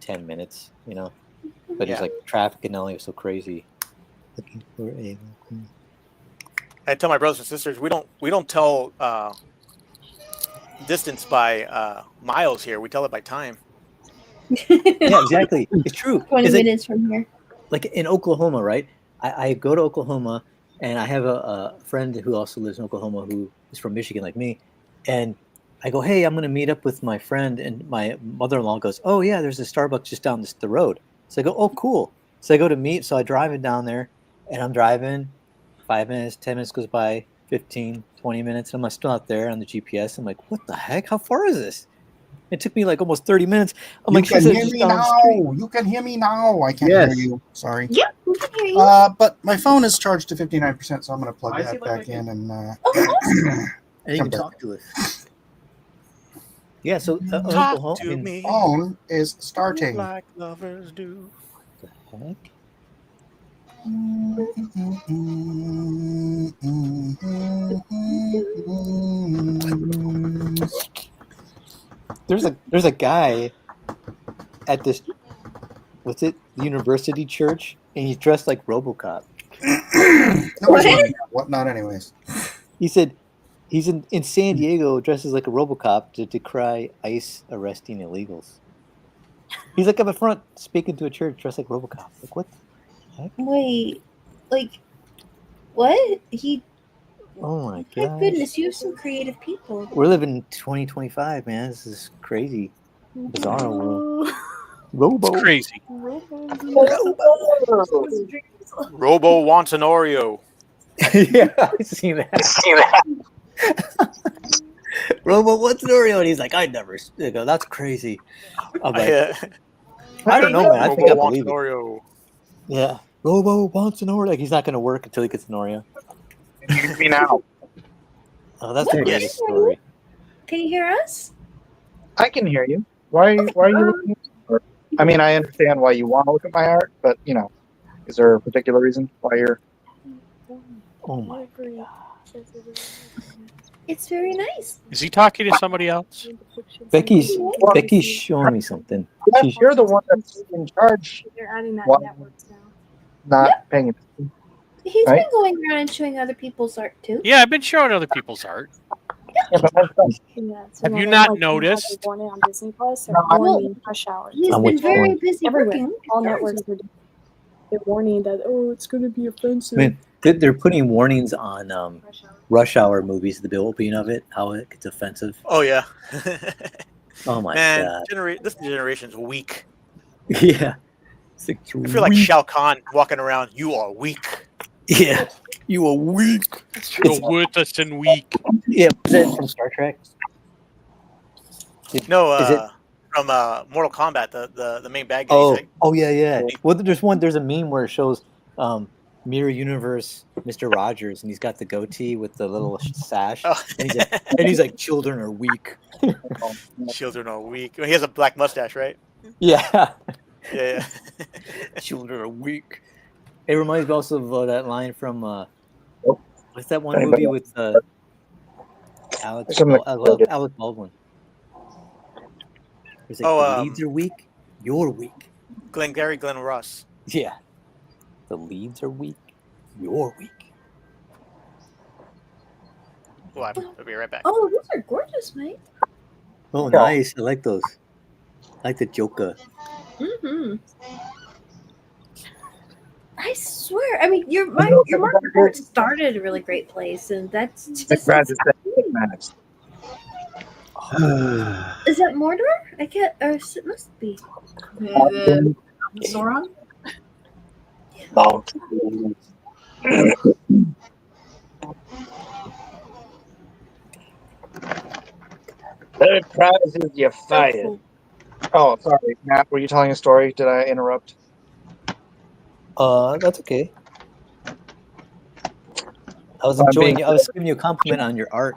10 minutes. But Yeah. it's like traffic in LA was so crazy. Looking for a I tell my brothers and sisters we don't tell distance by miles here. We tell it by time. Yeah, exactly. It's true. 20 It's like- minutes from here. like in Oklahoma, right? I go to Oklahoma, and I have a friend who also lives in Oklahoma who is from Michigan like me, and I go, hey, I'm going to meet up with my friend, and my mother-in-law goes, oh yeah, there's a Starbucks just down the road. So I go, oh cool. So I go to meet, so I drive it down there, and I'm driving, 5 minutes, 10 minutes goes by, 15, 20 minutes, and I'm still out there on the GPS. I'm like, what the heck? How far is this? It took me like almost 30 minutes. I'm You like, can she said hear just me down the now. street. You can hear me now. I can't Yes. hear you. Sorry. Yep, we can hear you. But my phone is charged to 59%, so I'm going to plug I that see what back I in and Oh, awesome. And you come can back. talk to us. Yeah, so Talk Oklahoma, to me Phone is starting. like lovers do. What the heck? There's a guy at this university church, and he's dressed like RoboCop. Nobody's running out. What not, anyways? He said he's in San Diego, dresses like a RoboCop to decry ICE arresting illegals. He's like up in front speaking to a church dressed like RoboCop. Like what? The heck? Wait, like what? Oh my My god! goodness, you have some creative people. We're living in 2025, man. This is crazy, bizarre world. Robo. It's crazy. Robo wants an Oreo. Yeah, I've seen that. Robo, what's an Oreo? And he's like, I never. I go, that's crazy. I'm like, I don't know, man. I think I Robo wants believe an it. Oreo. Yeah, Robo wants an Oreo. Like he's not going to work until he gets an Oreo. You can me now. Oh, that's the greatest story. Can you hear us? I can hear you. Why are you looking at my art? I mean, I understand why you want to look at my art, but is there a particular reason why you're? Oh my god. It's very nice. Is he talking to somebody else? Becky's showing me something. You're the one that's in charge. They're adding that Why- networks now. Not paying attention. He's Right? been going around and showing other people's art too. Yeah, I've been showing other people's art. Yeah, but that's fine. Yeah, so Have now you they're, not like, noticed? Born in on Disney Plus or No, I- warning rush hour. He's On been which very one? busy Everywhere. working. All networks are they're warning that it's going to be offensive. Man, they're putting warnings on Rush Hour movies, the opening of it, how it gets offensive. Oh yeah. Oh my Man, god. this generation's weak. Yeah. It's like, I feel like Shao Kahn walking around. You are weak. yeah. You are weak. You're worthless and weak. Yeah, is that from Star Trek? No, Is it? from Mortal Kombat, the main bad guy. He's Oh, like, yeah. Well, there's a meme where it shows Mirror Universe Mr. Rogers, and he's got the goatee with the little sash, oh. and he's like, children are weak. Children are weak. He has a black mustache, right? Yeah. Yeah. Children are weak. It reminds me also of that line from what's that one movie with Alex Baldwin? It's like, the leads are weak. You're weak. Glengarry Glen Ross. Yeah. The leads are weak. You're weak. Oh, I'll be right back. Oh, those are gorgeous, mate. Oh, nice. I like those. I like the Joker. Mm-hmm. I swear. I mean, your market art started at a really great place, and that's just. Is that Mordor? I can't. Or it must be. Sauron? Third prize is you're fired. Oh, sorry, Matt. Were you telling a story? Did I interrupt? That's okay. I was enjoying. I was giving you a compliment on your art.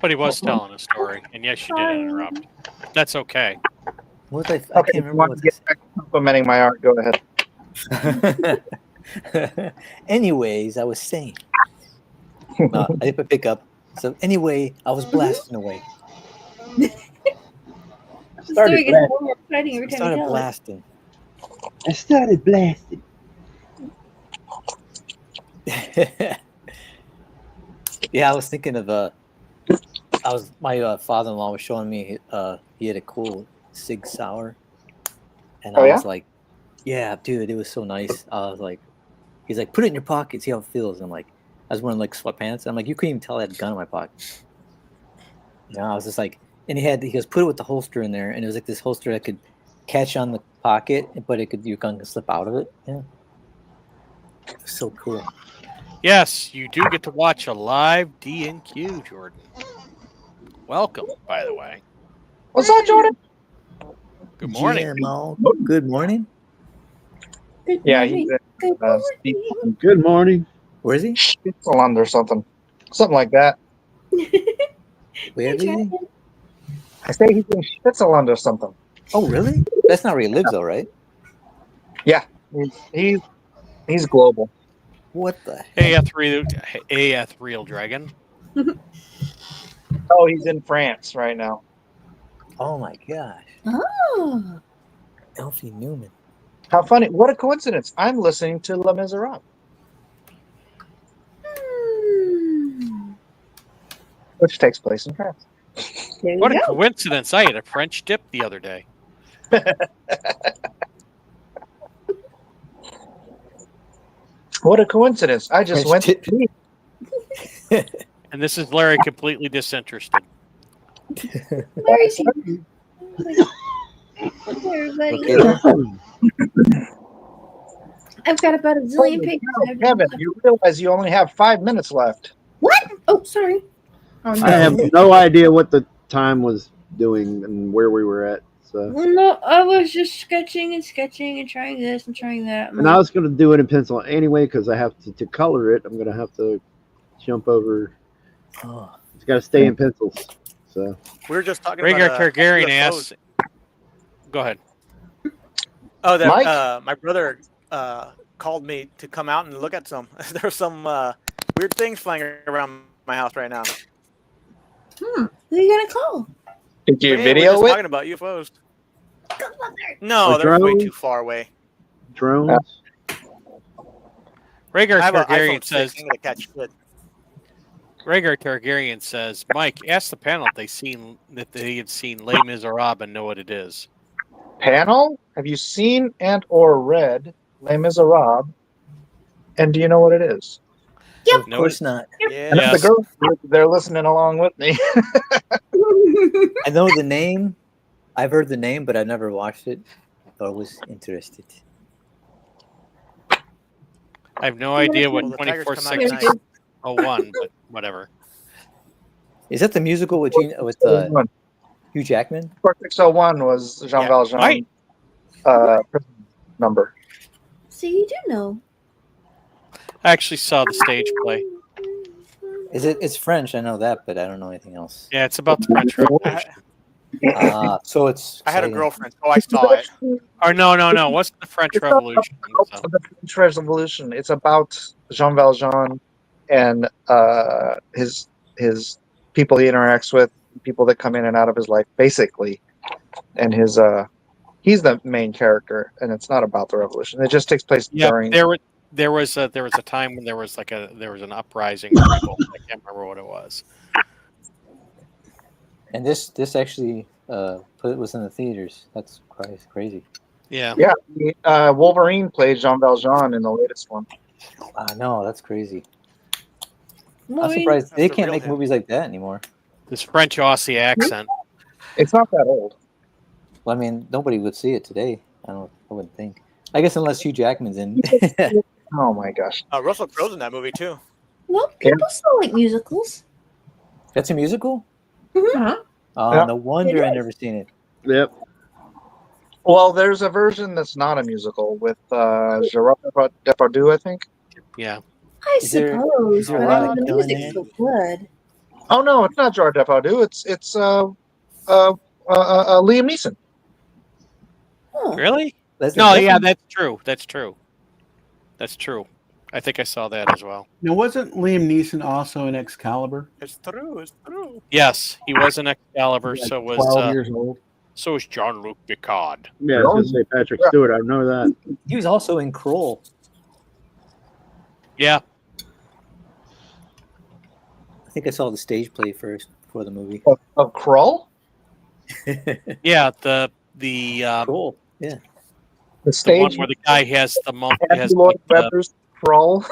But he was telling a story, and yes, you did interrupt. That's okay. What I Okay, can't if you remember want what to get back to complimenting my art, go ahead. Anyways, I was saying. I hit my pickup. So anyway, I was blasting away. The story gets more exciting every time you Started tell it. blasting. I started blasting. Yeah, I was thinking of my father-in-law was showing me he had a cool Sig Sauer, and I was like, yeah, dude, it was so nice. I was like, he's like, put it in your pocket, see how it feels. And I'm like, I was wearing like sweatpants. I'm like, you couldn't even tell I had a gun in my pocket. You know, I was just like, and he goes, put it with the holster in there, and it was like this holster that could catch on the pocket, but your gun could slip out of it. Yeah, it was so cool. Yes, you do get to watch a live D&Q, Jordan. Welcome, by the way. What's up, Jordan? Good morning. Good morning. Good Yeah, morning. he's Good morning. Where is he? Switzerland or something like that. Where is he? I say he's in Switzerland or something. Oh, really? That's not where he lives, though, right? Yeah. He's global. What the heck? AF Real Dragon. Oh, he's in France right now. Oh my gosh. Oh. Elfie Newman. How funny. What a coincidence. I'm listening to Les Miserables, which takes place in France. There you What a go. coincidence! I had a French dip the other day. What a coincidence. I just French went tip. to And this is Larry completely disinterested. Larry, everybody. I've got about a zillion pictures. Kevin, you realize you only have 5 minutes left. What? Oh, sorry. Oh, I have no idea what the time was doing and where we were at. So, No, I was just sketching and trying this and trying that. and I was going to do it in pencil anyway because I have to color it. I'm going to have to jump over. Oh. It's got to stay in pencils. So We were just talking Rhaegar about Targaryen UFOs. asks. Go ahead. Oh, that Mike? my brother called me to come out and look at some. There's some weird things flying around my house right now. Who are you gonna call? Did you We're video just it? talking about UFOs. No, Or they're way drones? too far away. drones. Rhaegar I have an Targaryen iPhone says. 6. I'm gonna catch shit. Rhaegar Targaryen says, Mike, ask the panel if they had seen Les Miserables and know what it is. Panel? Have you seen and or read Les Miserables? And do you know what it is? Yep. Of course not. Yeah. And Yes. the girls, they're listening along with me. I know the name. I've heard the name, but I've never watched it. I was interested. I have no idea what Well, the Tigers come out 24/6/01, but whatever. Is that the musical with Hugh Jackman? 4601 was Jean Yeah, Valjean right. prison number. So you do know. I actually saw the stage play. Is it? It's French. I know that, but I don't know anything else. Yeah, it's about the French Revolution. So it's. I had a exciting. girlfriend, so I saw it. Or no. What's the French It's not Revolution? about the French Revolution. It's about Jean Valjean and his people he interacts with, people that come in and out of his life, basically. And his he's the main character, and it's not about the revolution. It just takes place Yeah, during. there was a time when there was an uprising or revolt. I can't remember what it was. And this actually was in the theaters. That's crazy. Yeah. Yeah, Wolverine played Jean Valjean in the latest one. I know, that's crazy. I'm Wolverine? surprised they That's the can't real make him. movies like that anymore. This French Aussie accent. It's not that old. Well, I mean, nobody would see it today. I wouldn't think. I guess unless Hugh Jackman's in. Oh my gosh. Russell Crowe's in that movie too. Well, people still like musicals. That's a musical? Uh-huh. Oh, Yeah. no wonder It I is. never seen it. Yep. Well, there's a version that's not a musical with Gerard Depardieu, I think. Yeah. I Is there suppose, a but lot I of mean, the killing music's in so good. Oh no, it's not Gerard Depardieu. It's Liam Neeson. Oh. Really? Leslie No, Nielsen? yeah, that's true. That's true. I think I saw that as well. Now, wasn't Liam Neeson also in Excalibur? It's true. It's true. Yes, he was in Excalibur. Like So was 12 years old. so was Jean-Luc Picard. Yeah, I was gonna say Patrick Stewart. I know that. He was also in Kroll. Yeah. I think I saw the stage play first before the movie. Of Krull? Yeah, the Kroll. Yeah. The the stage. one where the guy has the monk Andrew has Lloyd like, Webber's Krull.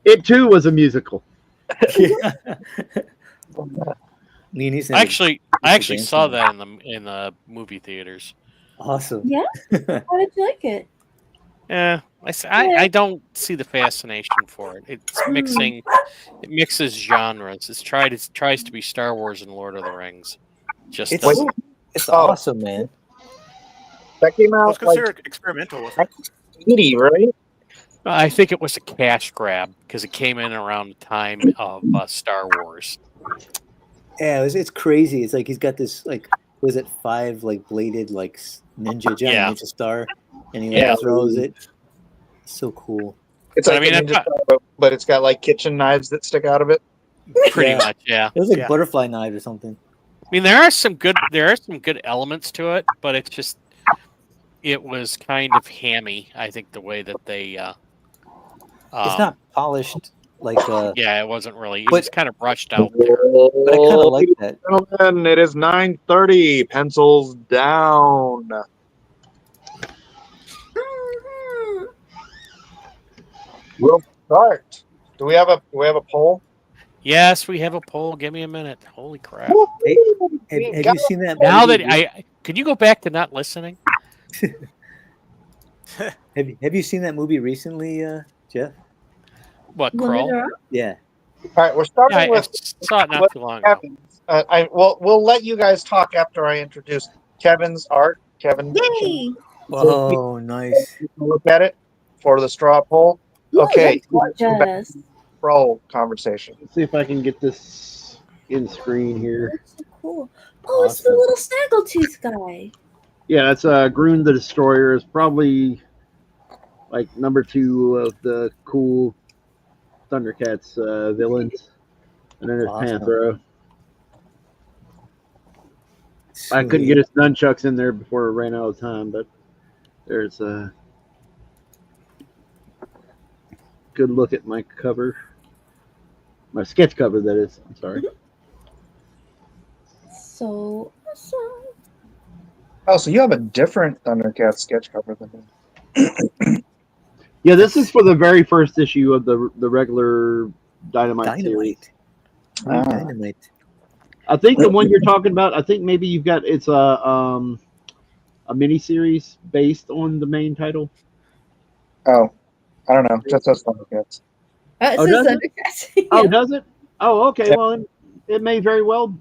It too was a musical. I actually saw that in the movie theaters. Awesome. Yeah? How did you like it? Yeah, I don't see the fascination for it. It mixes genres. It tries to be Star Wars and Lord of the Rings. Just It's, doesn't. it's awesome, man. That came Well, out it's considered experimental. Wasn't it? 80, right? I think it was a cash grab because it came in around the time of Star Wars. Yeah, it's crazy. It's like he's got this like was it 5 like bladed like ninja giant Yeah. ninja star, and he like Yeah. throws it. So cool. It's But like I mean, a ninja star, but it's got like kitchen knives that stick out of it. pretty Yeah. much, yeah. It was like Yeah. butterfly knife or something. I mean, there are some good elements to it, but it was kind of hammy. I think the way that they It's not polished like yeah, it wasn't really. It but- was kind of brushed out there. but I kind of like that. Gentlemen, it is 9:30. Pencils down. We'll start. Do we have a poll? Yes, we have a poll. Give me a minute. Holy crap! Hey, have you seen that? Now that movie? could you go back to not listening? Have you seen that movie recently, Jeff? What, Women Kroll? are- Yeah. All right, we're starting Yeah, I with saw it not too long ago. Kevin's. We'll let you guys talk after I introduce Kevin's art. Kevin, Yay! Oh, nice. look at it for the straw poll. Okay, Gorgeous. Kroll conversation. Let's see if I can get this in screen here. That's so cool. Oh, it's the Awesome. little snaggletooth guy. Yeah, that's Groon the Destroyer. Is probably like number 2 of the cool Thundercats villains, and then there's Awesome. Panthro. I couldn't get his nunchucks in there before it ran out of time, but there's a good look at my cover, my sketch cover. That is. I'm sorry. So awesome. Oh, so you have a different Thundercats sketch cover than me. Yeah, this is for the very first issue of the regular Dynamite series. Dynamite. Dynamite. I think the one you're talking about. I think maybe you've got it's a mini series based on the main title. Oh, I don't know. Just those Thundercats. It Oh, says does it? Thundercats. Oh, does it? Oh, okay. Yeah. Well, it may very well.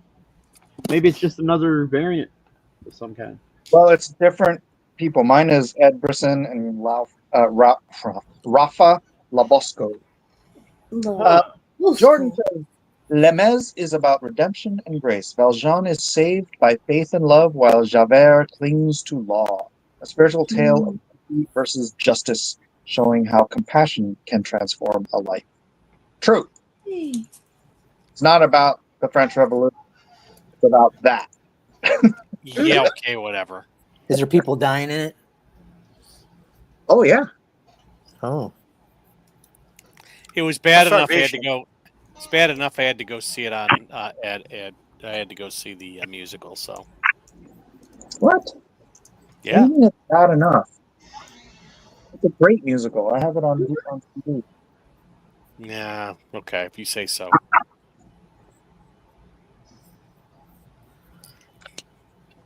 Maybe it's just another variant of some kind. Well, it's different people. Mine is Ed Brisson and Rafa Labosco. Jordan says, Lemez is about redemption and grace. Valjean is saved by faith and love, while Javert clings to law. A spiritual tale of duty versus justice, showing how compassion can transform a life. True. It's not about the French Revolution. It's about that. Yeah, okay, whatever. Is there people dying in it? Oh, yeah. Oh. It was bad enough I had to Starvation. go. It's bad enough I had to go see it on I had to go see the musical. So What? yeah, Even if not enough. It's a great musical. I have it on TV. yeah, okay, if you say so.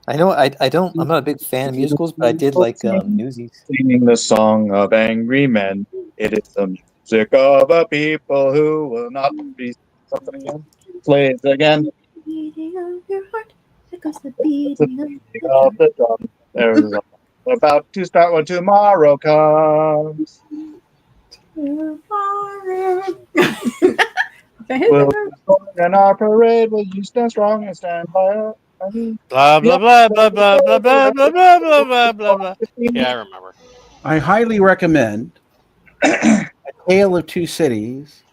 I know. I don't. I'm not a big fan of musicals, but I did like Newsies. Singing the song of angry men. It is the music of a people who will not be something again. Play it again. Beating of your heart. There goes the beating of your Of the drum. There's about to start when tomorrow comes. We'll in our parade. Will you stand strong and stand by us? Blah blah blah blah blah blah blah blah blah blah blah blah blah. Yeah, I remember. I highly recommend A Tale of Two Cities,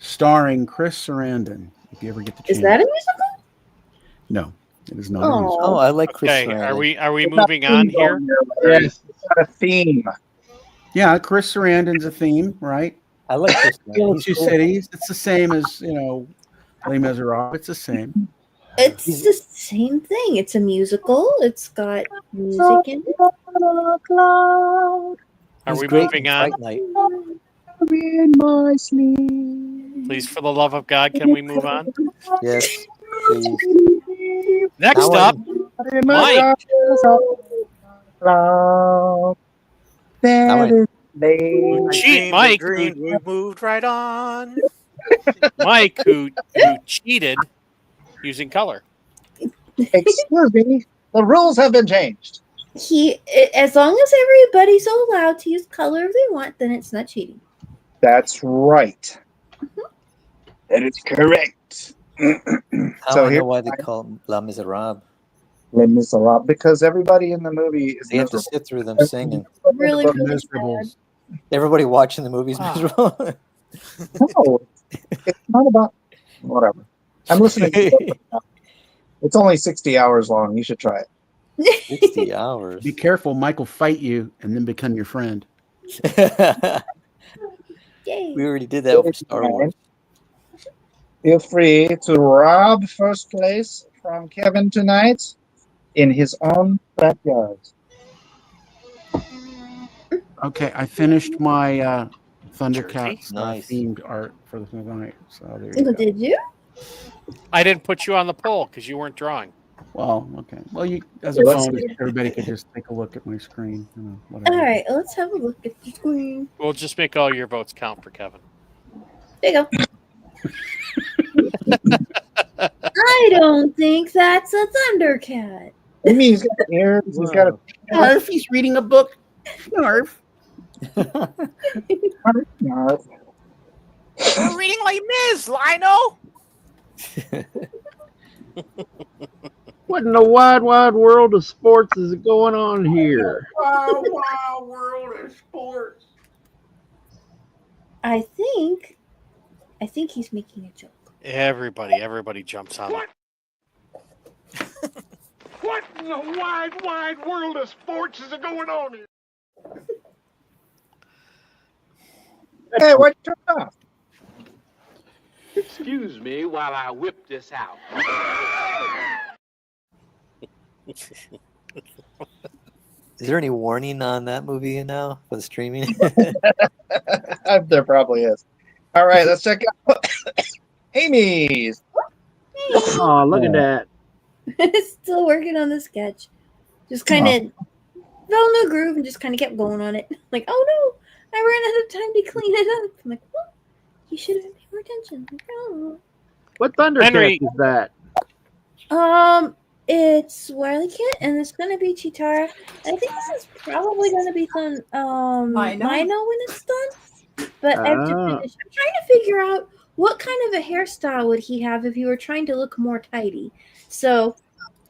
starring Chris Sarandon. If you ever get the chance. Is that a musical? No, it is not. A musical. Oh, I like Chris. Okay, Sarandon. are we moving on here? Yes. It's got a theme. Yeah, Chris Sarandon's a theme, right? I like Chris. Tale of He's Two cool. Cities. It's the same as Les Miserables. It's the same. It's the same thing. It's a musical. It's got music in it. Are He's we great moving in on? Fright Night. In my sleep. Please, for the love of God, can we move on? Yes. Please. Next Now up, Mike. Cheat, Mike. We moved right on. Mike, who cheated using color. Excuse me. The rules have been changed. As long as everybody's allowed to use color if they want, then it's not cheating. That's right. That is correct. How So I here- know why they call him Les Miserables. Les Miserables, because everybody in the movie is You have to miserable. sit through them singing. Really, really Miserable. sad. Everybody watching the movie's Ah. miserable. No, it's not about whatever. I'm listening to it now. It's only 60 hours long. You should try it. 60 hours. Be careful, Mike will fight you and then become your friend. Yay. We already did that with Star Wars. Feel free to rob first place from Kevin tonight in his own backyard. Okay, I finished my Thundercats Nice. themed art for the night. So there you go. Did you? I didn't put you on the poll because you weren't drawing. Well, okay. Well, you as a Let's phone, see. everybody could just take a look at my screen. You know, whatever. All right, let's have a look at the screen. We'll just make all your votes count for Kevin. There you go. I don't think that's a Thundercat. I mean, he's got ears. He's got a Narf, he's reading a book. Narf. Narf. We're reading Les Mis, Lionel. What in the wide world of sports is going on here? Wow, world of sports. I think he's making a joke. Everybody jumps on it. What in the wide world of sports is going on here? Hey, what you turn off? Excuse me while I whip this out. Is there any warning on that movie now for the streaming? There probably is. All right, let's check out Amy's. Oh, look at that. Still working on the sketch. Just kind of fell in the groove and just kind of kept going on it. Like, oh no, I ran out of time to clean it up. I'm like, well, you should have paid more attention. Like, oh. What Thundercats is that? It's Wily Kit, and it's gonna be Chitara. I think this is probably gonna be fun. I know when it's done. But I have to finish. I'm trying to figure out what kind of a hairstyle would he have if he were trying to look more tidy. So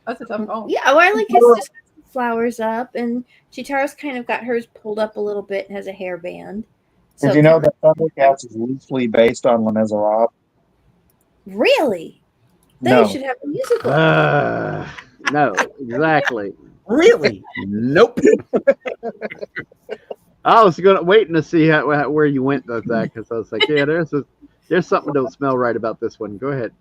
That's a tough call. yeah, Wily Kit's just got some flowers up, and Chitara's kind of got hers pulled up a little bit and has a hairband. So Did you know that Thundercats is loosely based on Les Miserables? really? Then No. you should have a musical. No, exactly. Really? Nope. I was waiting to see where you went with that because I was like, yeah, there's something that don't smell right about this one. Go ahead.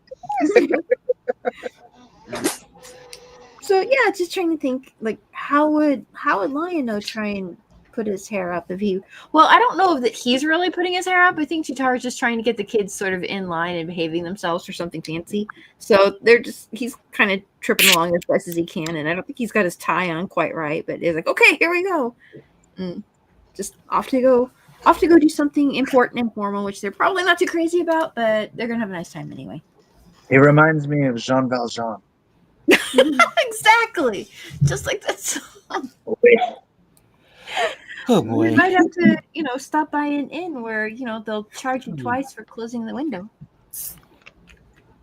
So yeah, just trying to think like how would Lion-O try and put his hair up if he I don't know that he's really putting his hair up. I think Chitara's just trying to get the kids sort of in line and behaving themselves for something fancy. So he's kind of tripping along as best as he can, and I don't think he's got his tie on quite right, but he's like, okay, here we go. Just off to go do something important and formal, which they're probably not too crazy about, but they're gonna have a nice time anyway. He reminds me of Jean Valjean. Exactly, just like that song. Oh boy. We might have to, stop by an inn where they'll charge you twice for closing the window.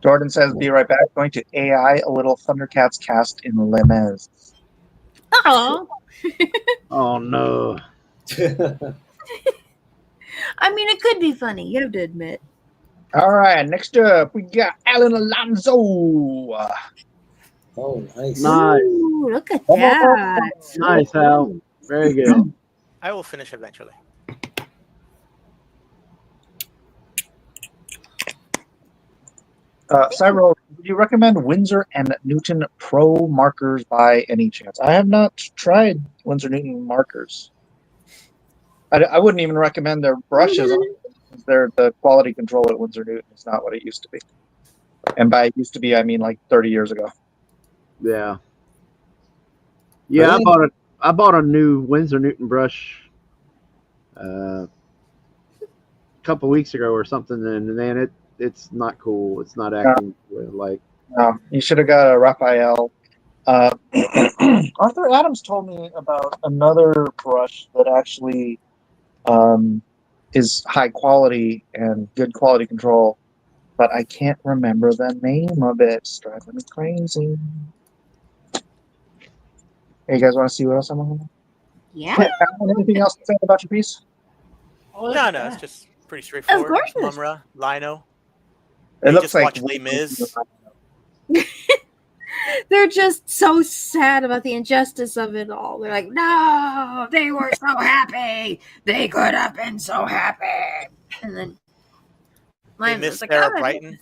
Jordan says, "Be right back. Going to AI a little Thundercats cast in Les Mis." Oh. Oh no. I mean, it could be funny. You have to admit. All right, next up we got Alan Alonso. Oh, nice. Nice. Ooh, look at that. Nice, Hal. Very good. I will finish eventually. Cyril, would you recommend Winsor and Newton Pro markers by any chance? I have not tried Winsor Newton markers. I wouldn't even recommend their brushes. The quality control at Winsor Newton is not what it used to be. And by used to be, I mean like 30 years ago. Yeah. Yeah, Really? I bought a new Winsor Newton brush a couple weeks ago or something, and man, it's not cool. It's not acting like. No, you should have got a Raphael. Arthur Adams told me about another brush that actually is high quality and good quality control, but I can't remember the name of it. It's driving me crazy. Hey, you guys want to see what else I'm on? Yeah. Anything else to say about your piece? No, it's just pretty straightforward. Of course it is. Mumra, Lino. It You looks just like watch Les Mis. They're just so sad about the injustice of it all. They're like, no, they were so happy. They could have been so happy. And then They mine miss was like, Sarah "Oh, Brighton.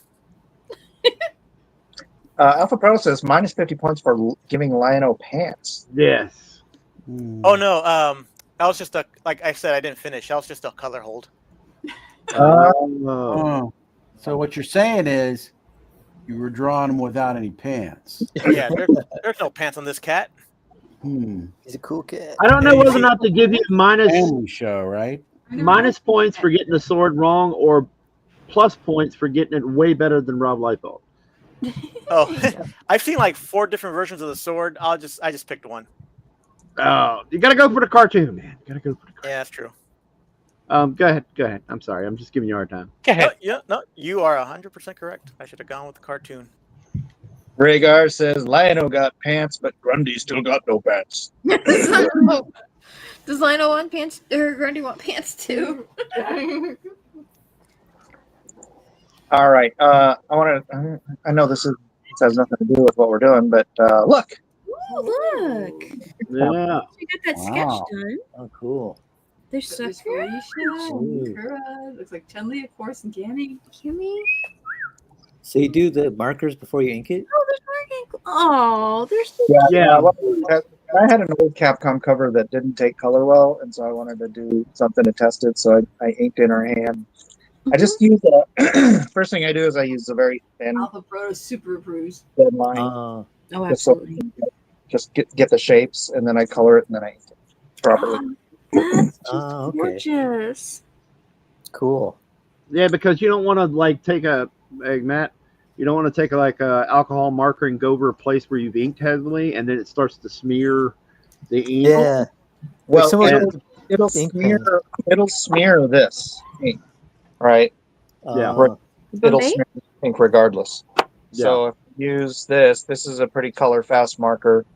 Alpha Pro says minus 50 points for giving Lionel pants. Yes. Oh no, that was just like I said, I didn't finish. That was just a color hold. Oh. So what you're saying is you were drawing him without any pants. Yeah, there's no pants on this cat. He's a cool cat. I don't know whether or not to give you Family show, right? minus points for getting the sword wrong or plus points for getting it way better than Rob Liefeld. Oh, I've seen like 4 different versions of the sword. I just picked one. Oh, you got to go for the cartoon, man. Got to go for the cartoon. Yeah, that's true. Go ahead. I'm sorry. I'm just giving you a hard time. Go ahead. No, you are 100% correct. I should have gone with the cartoon. Rhaegar says Lionel got pants, but Grundy still got no pants. does Lionel want pants or Grundy want pants too? All right. I know this has nothing to do with what we're doing, but look. Oh, look. Yeah. You got that sketch done. Oh, cool. There's There's Sakura. Felicia, Kura, looks like Chun-Li, of course, and Cammy. Kimmy. So you do the markers before you ink it? Oh, there's marking. Oh, there's so Yeah. I had an old Capcom cover that didn't take color well, and so I wanted to do something to test it. So I inked in her hand. I just use first thing I do is I use a very thin Alpha Proto super approves. thin line. Oh, Just so absolutely. just get the shapes, and then I color it, and then I ink it properly. That's just okay. gorgeous. Cool. Yeah, because you don't want to like take Matt. You don't want to take like a alcohol marker and go over a place where you've inked heavily, and then it starts to smear the ink. Yeah. Well, Someone- it'll smear this ink, right? Uh, It'll Okay. smear the ink regardless. Yeah. So if you use this is a pretty color fast marker.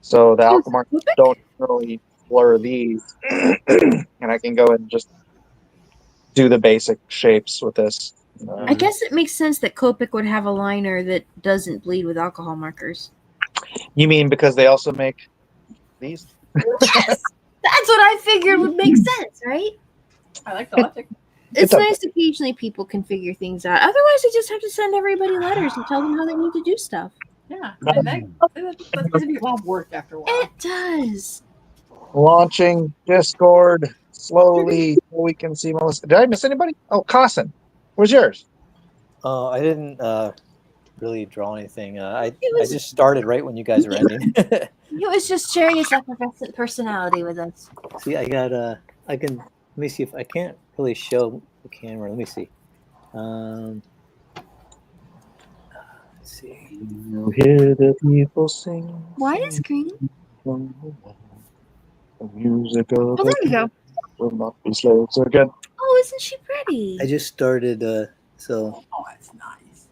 So the alpha markers don't really blur these, and I can go and just do the basic shapes with this. I guess it makes sense that Copic would have a liner that doesn't bleed with alcohol markers. You mean because they also make these? Yes! That's what I figured would make sense, right? I like the logic. It's a- nice occasionally people can figure things out. Otherwise, they just have to send everybody letters and tell them how they need to do stuff. Yeah, and that gets to be a lot of work after a while. It does. Launching Discord slowly so we can see Melissa. Did I miss anybody? Oh, Cossin. Where's yours? I didn't really draw anything. I was- just started right when you guys were ending. It was just sharing his effervescent personality with us. See, I got I can let me see if I can't really show the camera. Let me see. Let's see. You hear the people sing. Why is green? The music of Oh, there you go. will not be slaves again. Oh, isn't she pretty? I just started so Oh, that's nice.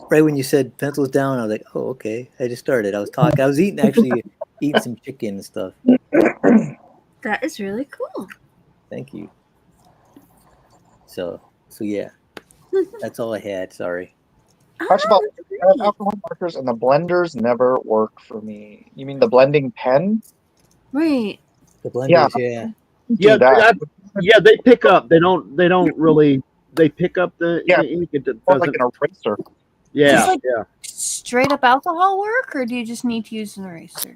right when you said pencils down, I was like, oh, okay. I just started. I was eating some chicken and stuff. That is really cool. Thank you. So yeah. That's all I had. Sorry. First of all, that's I have great. alcohol markers and the blenders never work for me. You mean the blending pen? Right. The blenders, yeah. Yeah, Do that. they pick up. They don't really. They pick up the ink. It More like doesn't. an eraser. Yeah, Just like- yeah. Straight up alcohol work, or do you just need to use an eraser?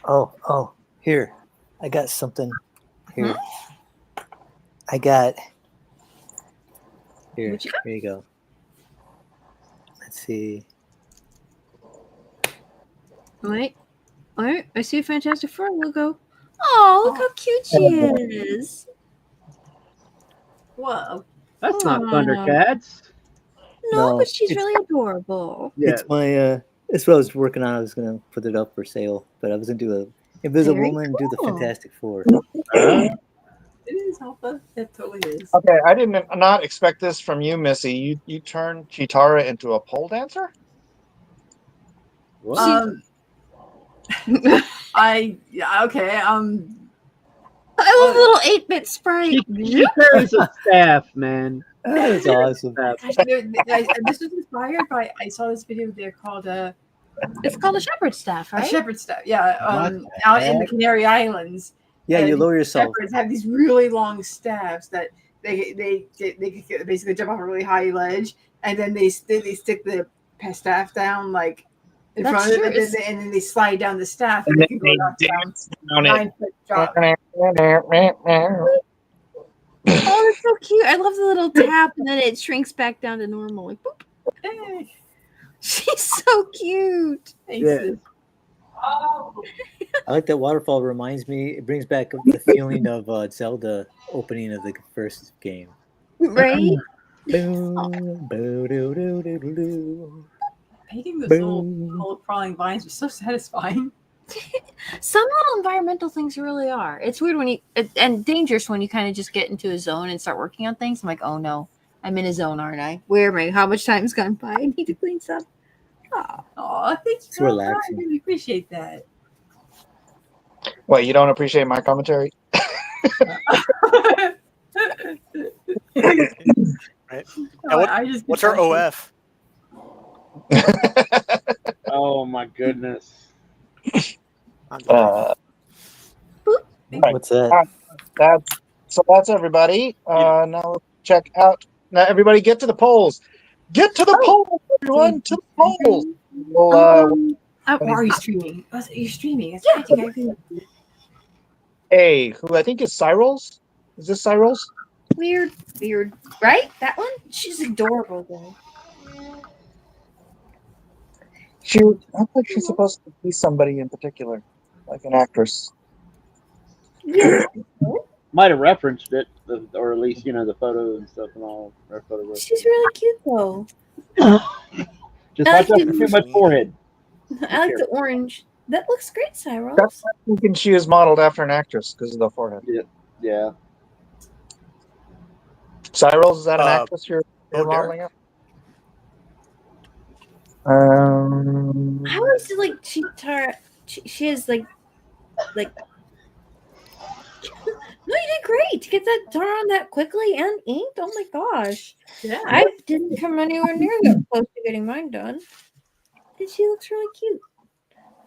Oh, here. I got something. Here. I got. Here. What you got? Here you go. Let's see. Wait. All right. I see a Fantastic Four logo. Oh, look how cute she is. Whoa. That's not Aw. Thundercats. No, No, but she's it's- really adorable. Yeah. It's my it's what I was working on. I was gonna put it up for sale, but I was gonna do a Invisible Very Woman and do the cool. Fantastic Four. It is Alpha. It totally is. Okay, I did not expect this from you, Missy. You turned Chitara into a pole dancer? What? Okay. I love the little 8-bit sprite. She carries a staff, man. That's awesome. This was inspired by. I saw this video. They're called It's called a shepherd's staff, a right? shepherd staff. Yeah, What the out in the heck? Canary Islands. Yeah, And you these lower yourself. Shepherds have these really long staffs that they basically jump off a really high ledge, and then they stick the staff down like in That's front of true. it, and then they slide down the staff, And and they then can go they down dance on it. 9-foot drop. Oh, that's so cute. I love the little tap and then it shrinks back down to normal. Like, boop. Hey, She's so cute. thanks, Yeah. sis. I like that waterfall. Reminds me, it brings back the feeling of Zelda opening of the first game. Right? Boom, boo-doo-doo-doo-doo-doo. Painting those Boom. little crawling vines was so satisfying. Some little environmental things really are. It's weird when you and dangerous when you kind of just get into a zone and start working on things. I'm like, oh no, I'm in a zone, aren't I? Where am I? How much time's gone by? I need to clean stuff. Oh, thank you. It's relaxing. I really appreciate that. What, you don't appreciate my commentary? Right. Oh, What- I just What's her OF? Oh my goodness. Uh, What's that? that's everybody. Now let's check out. Now everybody, get to the polls. Get to the polls, everyone. To the polls. We'll, or are you streaming? You're streaming. It's yeah. A, who I think is Cyrils. Is this Cyrils? Weird, right? That one? She's adorable though. She looks like she's supposed to be somebody in particular, like an actress. Yeah. Might have referenced it, or at least the photo and stuff and all. Or photo. She's really cute though. Just I watch like out for the- too much forehead. I like the orange. That looks great, Cyril. That's why I'm thinking she is modeled after an actress because of the forehead. Yeah. Cyrils, is that an actress you're Derek? modeling up? I always feel like she is like no, you did great to get that done on that quickly and inked. Oh my gosh. Yeah. I didn't come anywhere near that close to getting mine done. And she looks really cute.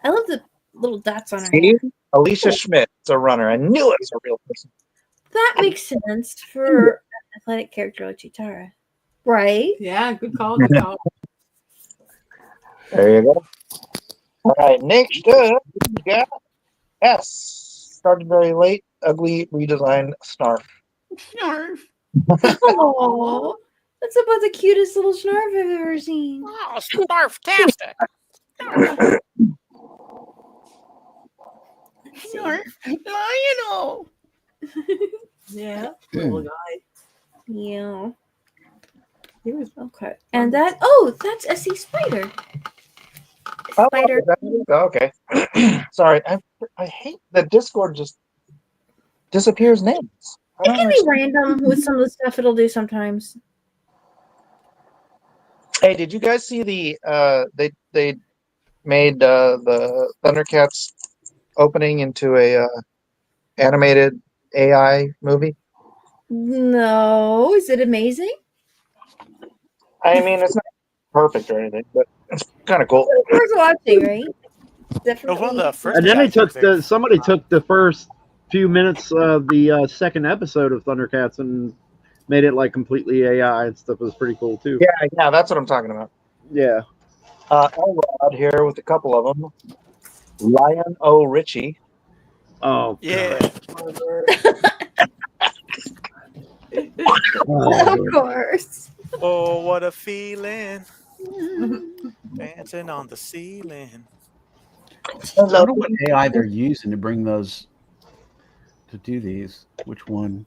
I love the little dots on her See? hair. Alicia Schmidt is a runner. I knew it was a real person. That makes sense for an athletic character like Chitara. Right? Yeah, good call. Good call. There you go. All right, next up, we got S. Started very late. Ugly redesign Snarf. Snarf. Oh, that's about the cutest little snarf I've ever seen. Oh, Snarf-tastic. Snarf. Lionel. Yeah, little guy. Yeah. He was Okay. And that's SC Spider. Spider. Okay. Sorry, I hate that Discord just disappears names. I It don't can be understand. random with some of the stuff it'll do sometimes. Hey, did you guys see the they made the Thundercats opening into a animated AI movie? No. Is it amazing? I mean, it's not perfect or anything, but it's kind of cool. It's worth watching, right? It was one of the first. And then AI things somebody took the first few minutes of the second episode of Thundercats and made it like completely AI and stuff. It was pretty cool too. Yeah, that's what I'm talking about. Yeah. Elrod here with a couple of them. Lion O. Richie. Oh. Yeah. Of course. Oh, what a feeling. Dancing on the ceiling. I wonder what AI they're using to bring those to do these. Which one?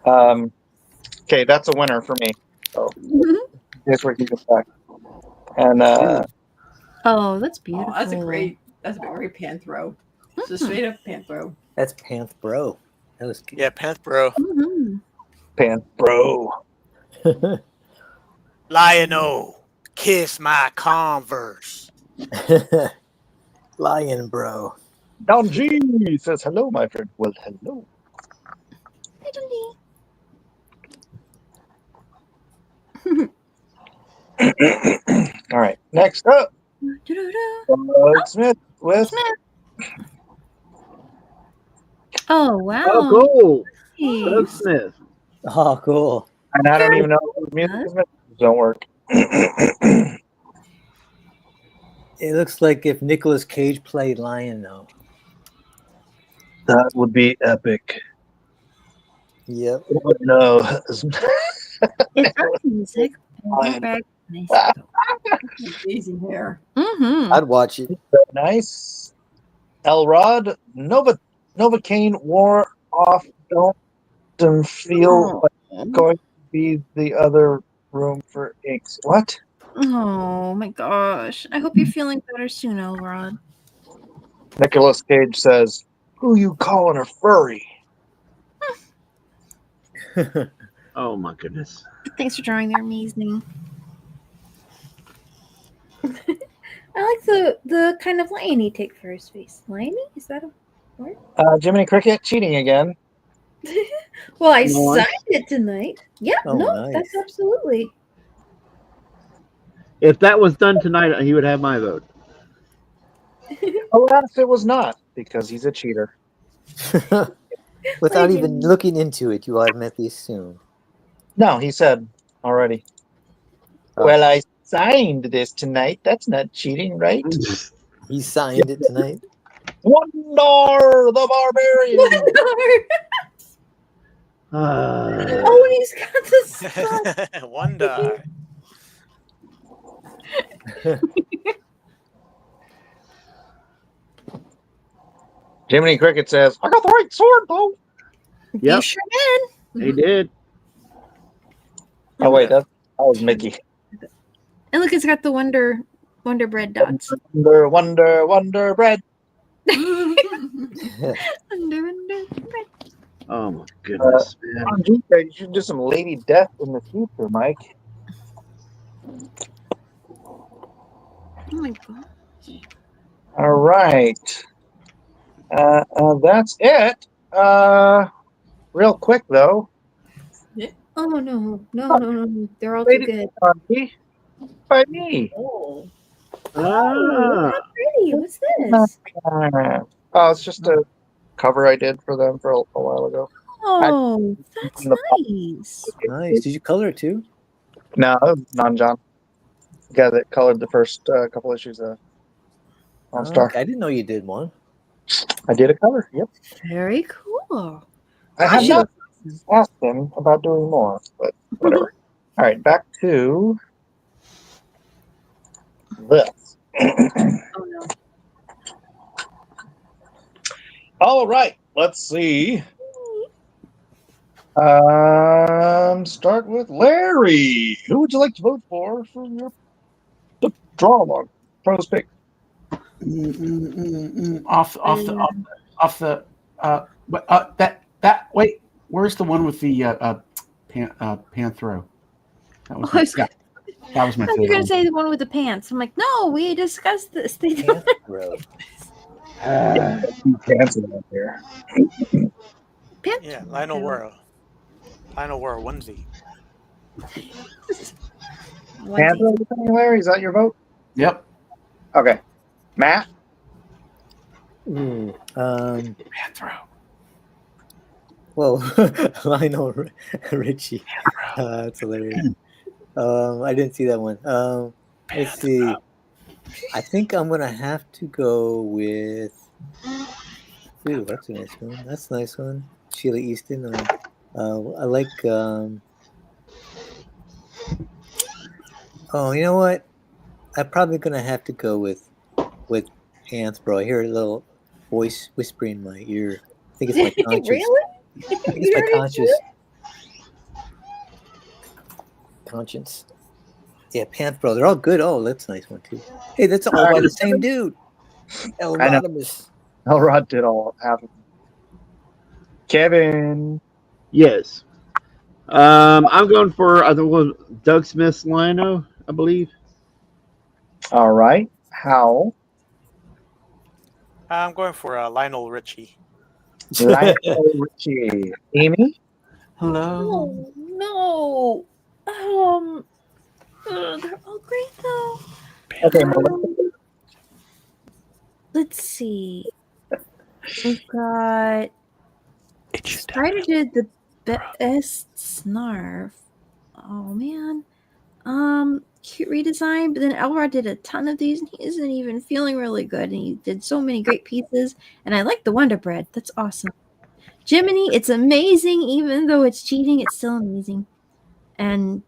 Okay, that's a winner for me. So here's where he gets back. And Oh, that's beautiful. Oh, that's a great panthro. It's a straight up panthro. That's Panth Bro. That was cute. Yeah, Panthro. Mm-hmm. Panthro. Lion-O, kiss my Converse. Lion bro. Don G says hello, my friend. Well, hello. All right. Next up, Doug Smith with. Oh wow! Oh, cool. Nice. Doug Smith. Oh, cool. And I don't even know what music is. Don't work. It looks like if Nicolas Cage played Lion, though. That would be epic. Yep. Oh, no. It's our music. Amazing hair. Mm-hmm. I'd watch it. Nice. Elrod, Novocaine wore off. Don't feel like going to be the other room for inks. What? Oh my gosh! I hope you're feeling better soon, Elrod. Nicolas Cage says, "Who you calling a furry?" Oh my goodness! Thanks for drawing. They're amazing. I like the kind of lion he take for his face. Liony? Is that a word? Jiminy Cricket cheating again. Well, I Nice. signed it tonight. Yeah, Oh, no, nice. that's absolutely. If that was done tonight, he would have my vote. Alas, it was not, because he's a cheater. Without even looking into it, you automatically assume. No, he said already. Oh. Well, I signed this tonight. That's not cheating, right? He signed it tonight. Wonder the Barbarian. Oh, he's got the stuff. Wonder. Jiminy Cricket says, "I got the right sword, Bo." Yep. You sure did. He did. Oh wait, that was Mickey. And look, it's got the Wonder Bread dots. Wonder bread. Wonder Bread. Oh my goodness, man. You should do some Lady Death in the future, Mike. Oh my god. All right. That's it. Real quick though. Oh no. They're all too good. By me. Oh. Ah. How pretty. What's this? Oh, it's just a cover I did for them for a while ago. Oh, that's nice. Nice. Did you color it too? No, non-John. The guy that colored the first couple issues of Star. Okay. I didn't know you did one. I did a cover. Yep. Very cool. I have not asked him about doing more, but whatever. All right, back to this. Oh no. All right, let's see. Start with Larry. Who would you like to vote for your draw log? Pros pick. Wait, where's the one with the Panthro? That was that was my I thought you were favorite. gonna say the one with the pants. I'm like, no, we discussed this. They don't. Pants out there. Yeah, Lionel wore a onesie. Panther, Larry, is that your vote? Yep. Okay. Matt? Panthro. Whoa, Lionel Richie. That's hilarious. I didn't see that one. Let's see. I think I'm gonna have to go with. Ooh, that's a nice one. That's a nice one. Sheila Easton. I like. Oh, you know what? I'm probably gonna have to go with Anthro. I hear a little voice whispering in my ear. I think it's my conscience. Really? I think it's my conscience. Yeah, Panthro. They're all good. Oh, that's a nice one too. Hey, that's all by the same dude. Elrodimus. Elrod did all half of them. Kevin. Yes. I'm going for Doug Smith's Lino, I believe. All right. Hal. I'm going for Lionel Richie. Lionel Richie. Amy? Hello. No. They're all great though. Okay, Melissa. Let's see. We've got Spider did the best snarf. Oh man. Cute redesign, but then Elrod did a ton of these and he isn't even feeling really good. And he did so many great pieces. And I like the Wonder Bread. That's awesome. Jiminy, it's amazing. Even though it's cheating, it's still amazing. And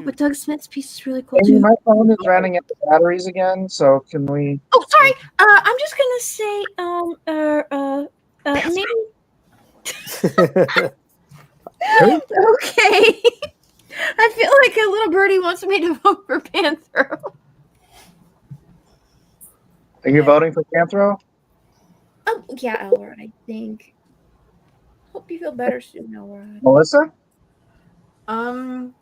but Doug Smith's piece is really cool Amy, too. my phone is running out of batteries again, so can we? Oh, sorry. I'm just gonna say, maybe. Okay. I feel like a little birdie wants me to vote for Panthro. Are you voting for Panthro? Oh, yeah, Elrod, I think. Hope you feel better soon, Elrod. Melissa? I'm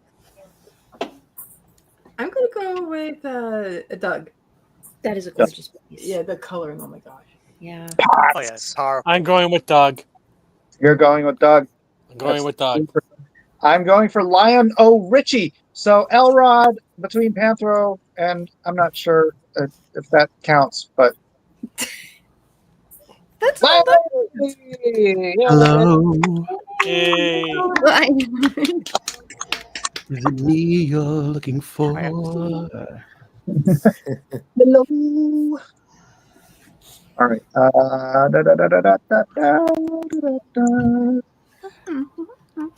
gonna go with Doug. That is a gorgeous piece. Yeah, the coloring. Oh my gosh. Yeah. Oh yeah, it's powerful. I'm going with Doug. You're going with Doug. I'm going with Doug. I'm going for Lion O. Richie. So Elrod between Panthro and I'm not sure if that counts, but that's Lion all Hello. Yay. Is it me you're looking for? Hello. All right.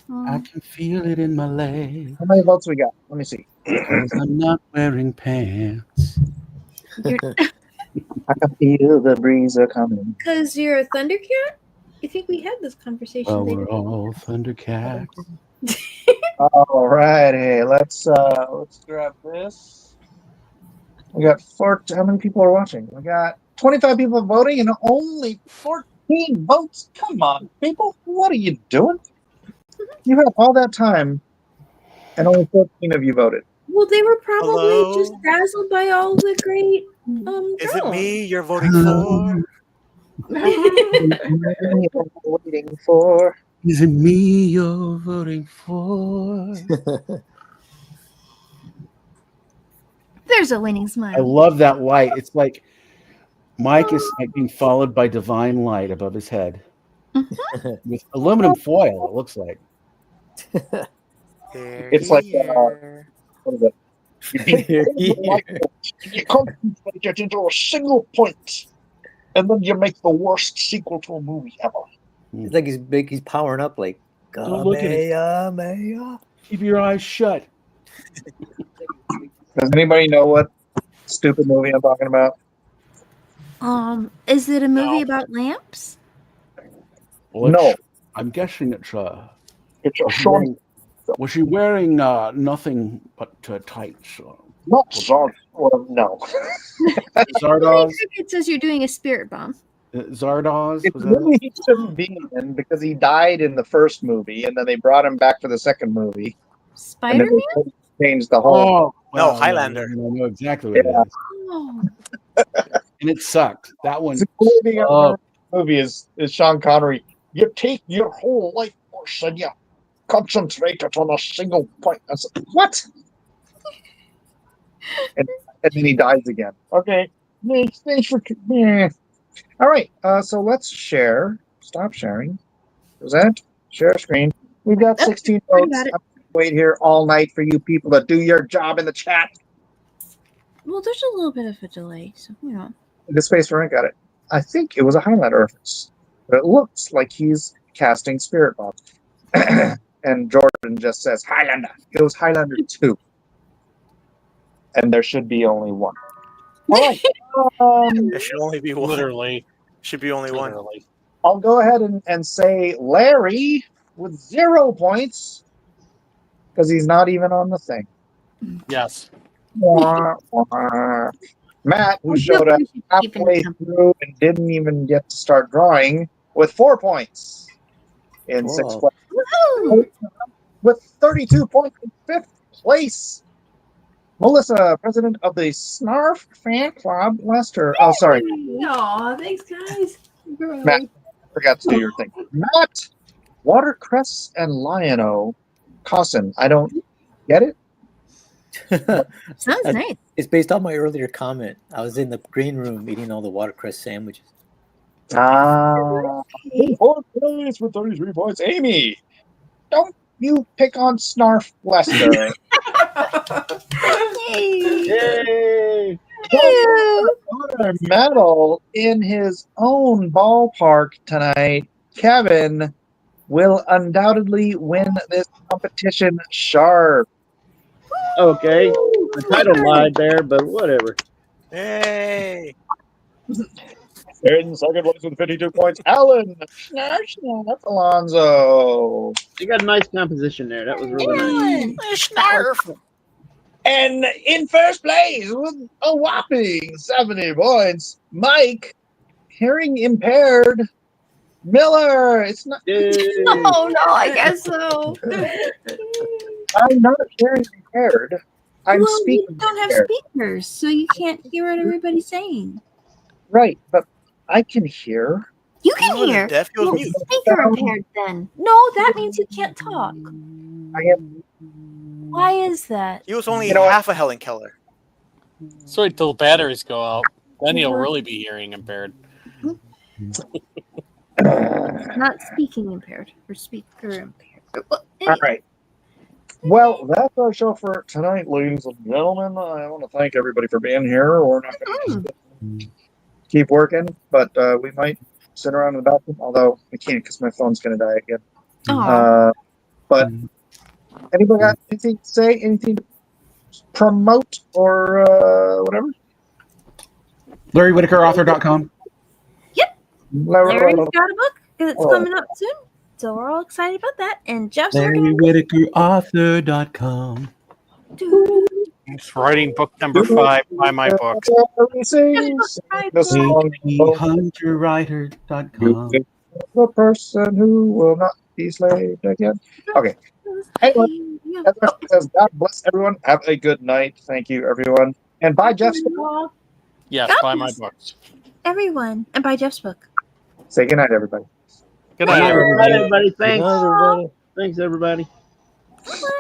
I can feel it in my leg. How many votes we got? Let me see. Because I'm not wearing pants. I can feel the breeze are coming. Because you're a Thundercat? I think we had this conversation. Well, we're all Thundercats. All righty. Let's grab this. We got how many people are watching? We got 25 people voting and only 14 votes. Come on, people. What are you doing? You had all that time and only 14 of you voted. Well, they were probably Hello? just dazzled by all the great Is it drama. me you're voting for? Waiting for. Is it me you're voting for? There's a winning I smile. love that light. It's like Mike is like being followed by divine light above his head with aluminum foil. It looks like. It's like what is it? You concentrate it into a single point, and then you make the worst sequel to a movie ever. It's like he's powering up like. Don't look at it. Keep your eyes shut. Does anybody know what stupid movie I'm talking about? Is it a movie about lamps? Well, No. I'm guessing it's It's a short. Was she wearing nothing but tights? Not Zard. Well, no. Zardoz? It says you're doing a spirit bomb. Zardoz? It's Was a that movie he shouldn't be in because he died in the first movie, and then they brought him back for the second movie. And then Spider-Man? they changed the whole. No, Highlander. I know exactly what it is. Oh. And it sucked. That one. The only thing I remember in the movie is Sean Connery. You take your whole life force and you concentrate it on a single point. I said, what? and then he dies again. Okay. Thanks for. All right. So let's share. Stop sharing. Present. Share screen. We've got 16 votes. I'm gonna wait here all night for you people to do your job in the chat. Well, there's a little bit of a delay, so you know. The Space Marine got it. I think it was a Highlander reference, but it looks like he's casting Spirit Bomb. And Jordan just says Highlander. It was Highlander 2. And there should be only one. All right. There should only be one. Literally. Should be only one. I'll go ahead and say Larry with 0 points because he's not even on the thing. Yes. Matt, who showed up halfway through and didn't even get to start drawing, with 4 points in 6th place. With 32 points in 5th place. Melissa, president of the Snarf Fan Club, Lester. Oh, sorry, Aw, thanks, guys. Matt. Forgot to do your thing. Matt, Watercress and Lion-O. Caution, I don't get it. Sounds nice. It's based on my earlier comment. I was in the green room eating all the watercress sandwiches. In fourth place with 33 points. Amy, don't you pick on Snarf Lester. Yay! Another medal in his own ballpark tonight. Kevin will undoubtedly win this competition sharp. Okay, the title lied there, but whatever. Hey. In second place with 52 points, Alan. That's Alonzo. You got a nice composition there. That was really nice. Snarf. And in first place with a whopping 70 points, Mike, hearing impaired. Miller, it's not. Oh no, I guess so. I'm not hearing impaired. I'm well, speaking. you don't have impaired. speakers, so you can't hear what everybody's saying. Right, but I can hear. You can He wasn't hear. deaf, he was Well, mute. speaker impaired then. No, that means you can't talk. I am. Why is that? He was only You know what? half a Helen Keller. So wait till the batteries go out. Then he'll really be hearing impaired. Not speaking impaired or speaker impaired. Well, All right. Well, that's our show for tonight, ladies and gentlemen. I want to thank everybody for being here. We're not going to keep working, but we might sit around in the bathroom, although we can't because my phone's going to die again. But anybody got anything to say? Anything to promote or whatever? LarryWhitakerAuthor.com. Larry's got a book because it's coming up soon. So we're all excited about that. And Jeff's working on LarryWhitakerAuthor.com. He's writing book number 5 by my book. HunterWriter.com. The person who will not be slaved again. Okay. Anyway, says God bless everyone. Have a good night. Thank you, everyone. And bye, Jeff's book. Yes, God buy my bless books. everyone. And buy Jeff's book. Say good night, everybody. Good Good night, night, everybody. everybody. Thanks. Good night, everybody. Thanks, everybody. Bye.